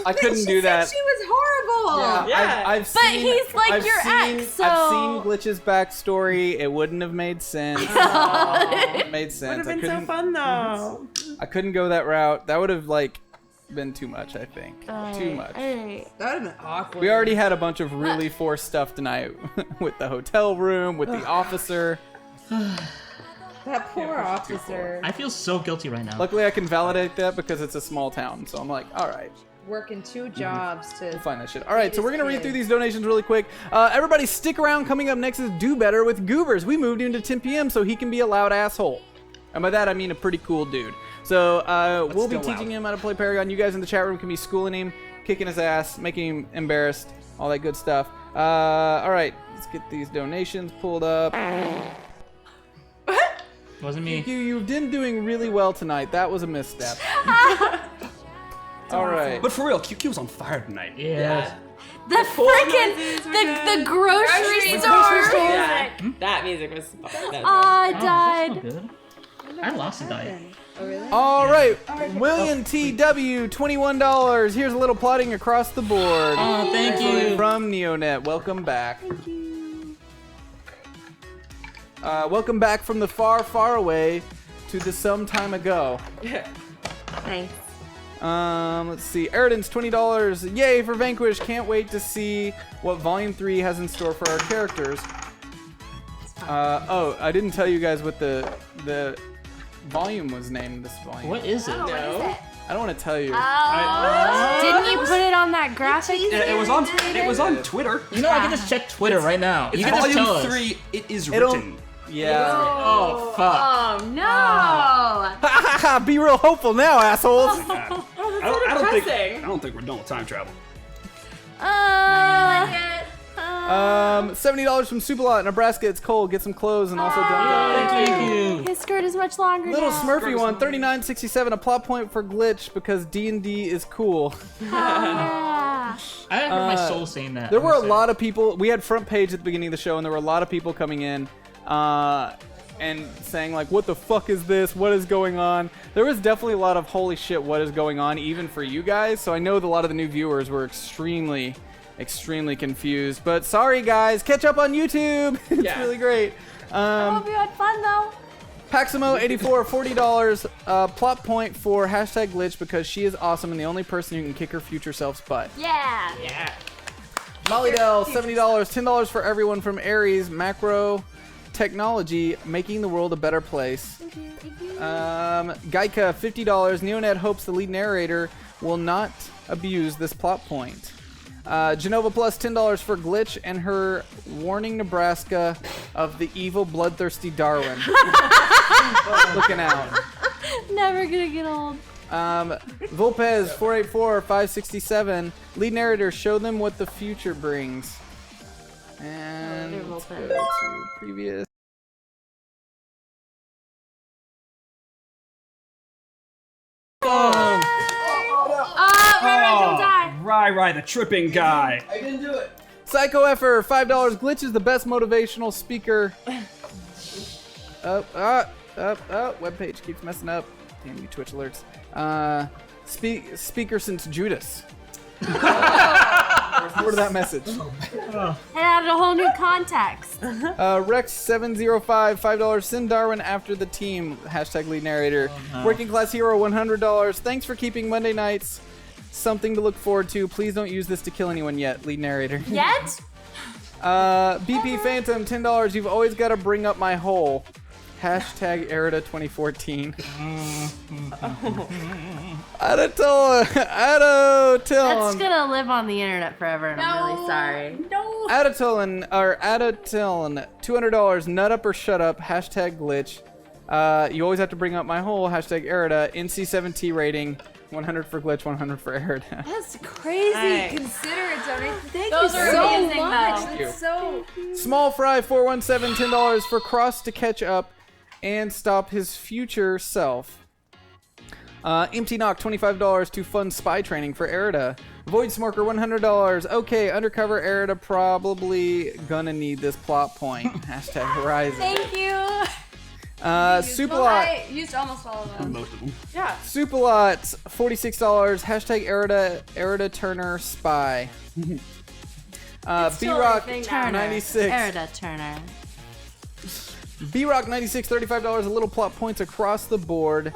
I couldn't do that. She was horrible. Yeah. I've But seen, he's like I've your seen, ex, I've so- seen Glitch's backstory. It wouldn't have made sense. It made Would sense. have been so fun though. I couldn't go that route. That would have like been too much, I think. Too much. Alright. That would have been awkward. We already had a bunch of really forced stuff tonight with the hotel room, with the officer. That That poor officer I feel so guilty right now. Luckily, I can validate that because it's a small town. So I'm like, all right. working 2 jobs to We'll find that shit. All right, so we're going to read through these donations really quick. Everybody stick around. Coming up next is Do Better with Goobers. We moved him to 10 p.m. so he can be a loud asshole. And by that, I mean a pretty cool dude. So we'll be teaching him how to play Paragon. You guys in the chat room can be schooling him, kicking his ass, making him embarrassed, all that good stuff. All right, let's get these donations pulled up. Wasn't me. You've been doing really well tonight. That was a misstep. All right. But for real, QQ was on fire tonight. Yeah. The freaking the grocery store. Yeah, that music was. I died. Good. I lost a diet. Oh, really? All right, William TW, $21. Here's a little plotting across the board. Oh, thank you. From Neonet. Welcome back. Thank you. Welcome back from the far, far away to the some time ago. Thanks. Let's see. Eridan's $20. Yay for Vanquished. Can't wait to see what Volume 3 has in store for our characters. Oh, I didn't tell you guys what the volume was named. This volume. What is it? What is it? I don't want to tell you. Didn't you put it on that graphic? It was on. It was on Twitter. You know, I can just check Twitter right now. It's You can just tell volume us. 3. It is written. Yeah. Oh, fuck. Oh no! Be real hopeful now, assholes. I don't think we're done with time travel. $70 from Supalot, Nebraska. It's cold. Get some clothes and also don't. Thank you. His skirt is much longer Little now. Smurfy one, $39.67. A plot point for glitch because D&D is cool. Yeah. I heard my soul saying that. There were a lot of people. We had front page at the beginning of the show, and there were a lot of people coming in and saying like, "What the fuck is this? What is going on?" There was definitely a lot of "Holy shit, what is going on?" even for you guys. So I know that a lot of the new viewers were extremely confused. But sorry, guys, catch up on YouTube. It's really great. I hope you had fun though. Paximo84, $40. Plot point for hashtag glitch because she is awesome and the only person who can kick her future self's butt. Yeah. Molly Dell, $70. $10 for everyone from Aries Macro Technology, making the world a better place. Gaika, $50. Neonet hopes the lead narrator will not abuse this plot point. Genova Plus, $10 for glitch and her warning Nebraska of the evil bloodthirsty Darwin. Looking out. Never gonna get old. Volpez, 484, 567. Lead narrator, show them what the future brings. And let's go to previous. Don't die. Right, the tripping guy. I didn't do it. Psycho Effer, $5. Glitch is the best motivational speaker. Webpage keeps messing up. Damn you, Twitch alerts. Speaker since Judas. There's more to that message. It added a whole new context. Rex705, $5. Send Darwin after the team. Hashtag lead narrator. Working class hero, $100. Thanks for keeping Monday nights something to look forward to. Please don't use this to kill anyone yet. Lead narrator. Yet? BP Phantom, $10. You've always got to bring up my hole. Hashtag Erida 2014. Adotillon. That's gonna live on the internet forever, and I'm really sorry. No. Adotillon, $200. Nut up or shut up. Hashtag glitch. You always have to bring up my hole. Hashtag Erida. NC7T rating. 100 for glitch, 100 for Erida. That's crazy. Nice. Consider it, Tony. Thank Those you are so amazing, much. though. That's so. Small Fry 417, $10 for Cross to catch up and stop his future self. Empty Knock, $25 to fund spy training for Erida. Void Smoker, $100. Okay, undercover Erida probably gonna need this plot point. Hashtag Horizon. Thank you. Supalot. I used almost all of them. Most of them. Yeah. Supalot, $46. Hashtag Erida Turner Spy. B-Rock, Turner. 96. Erida Turner. B-Rock 96, $35, a little plot points across the board.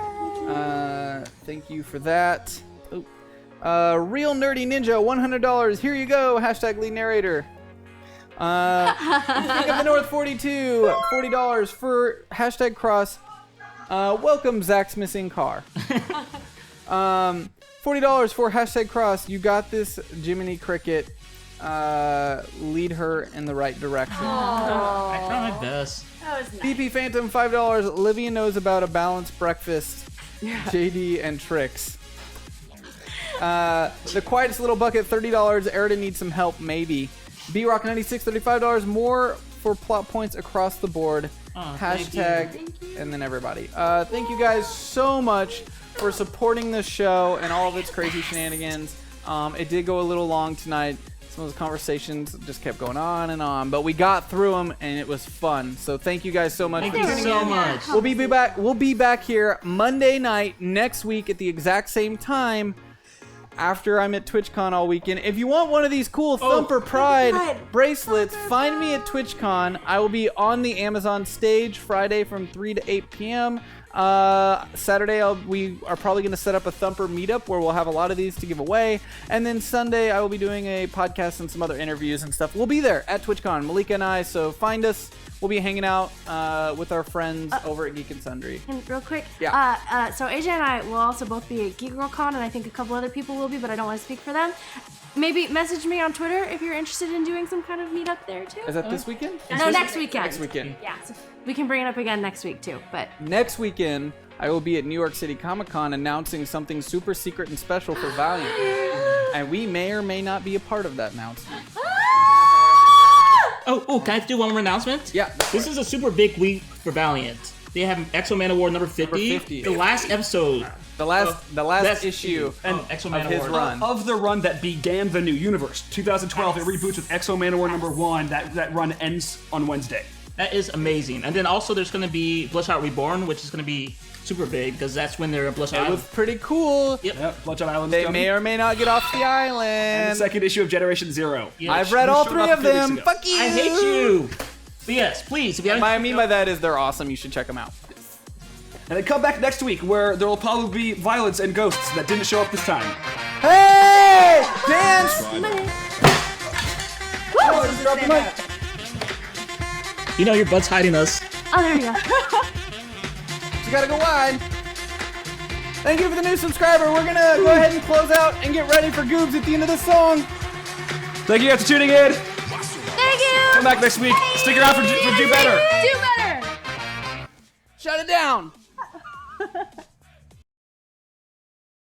Thank you for that. Real Nerdy Ninja, $100. Here you go. Hashtag lead narrator. King of the North 42, $40 for hashtag cross. Welcome Zach's missing car. $40 for hashtag cross. You got this, Jiminy Cricket. Lead her in the right direction. I try my best. That was nice. BP Phantom $5. Olivia knows about a balanced breakfast. JD and Tricks. The quietest little bucket $30. Erida needs some help maybe. B Rock 96 $35 more for plot points across the board. Hashtag and then everybody. Thank you guys so much for supporting this show and all of its crazy shenanigans. It did go a little long tonight. Some of those conversations just kept going on, but we got through them and it was fun. So thank you guys so much. Thank you so much. We'll be back here Monday night next week at the exact same time. After I'm at TwitchCon all weekend. If you want one of these cool Thumper Pride bracelets, find me at TwitchCon. I will be on the Amazon stage Friday from 3 to 8 p.m. Saturday, we are probably going to set up a Thumper meetup where we'll have a lot of these to give away. And then Sunday, I will be doing a podcast and some other interviews and stuff. We'll be there at TwitchCon, Malika and I. So find us. We'll be hanging out with our friends over at Geek and Sundry. And real quick, Yeah. So AJ and I will also both be at Geek Girl Con, and I think a couple other people will be, but I don't want to speak for them. Maybe message me on Twitter if you're interested in doing some kind of meetup there too. Is that this weekend? No, next weekend. Next weekend. Yeah, so we can bring it up again next week too. But Next weekend, I will be at New York City Comic Con announcing something super secret and special for Valiant. And we may or may not be a part of that announcement. Oh, can I do one more announcement? Yeah. This is a super big week for Valiant. They have Exo Man Award number 50. Number 50. The last episode. The last issue and Exo Man of his Award. run. Of the run that began the new universe. 2012, it reboots with Exo Man Award number 1. That run ends on Wednesday. That is amazing. And then also there's going to be Bloodshot Reborn, which is going to be super big because that's when they're Bloodshot It Island. was pretty cool. Yep. Bloodshot Island. They may or may not get off the And island. the second issue of Generation Zero. Yeah. I've read all showed 3 up of 2 weeks them. ago. Fuck you. I hate you. But yes, please. If you What I mean by that is they're awesome. You should check them out. And then come back next week where there will probably be violence and ghosts that didn't show up this time. Hey! Dance! Oh, just dropped the mic. You know your butt's hiding us. oh, there you go. You gotta go wide. Thank you for the new subscriber. We're gonna go ahead and close out and get ready for Goobs at the end of the song. Thank you guys for tuning in. Thank you. Come back next week. Stick around for Do Better. Do better. Shut it down.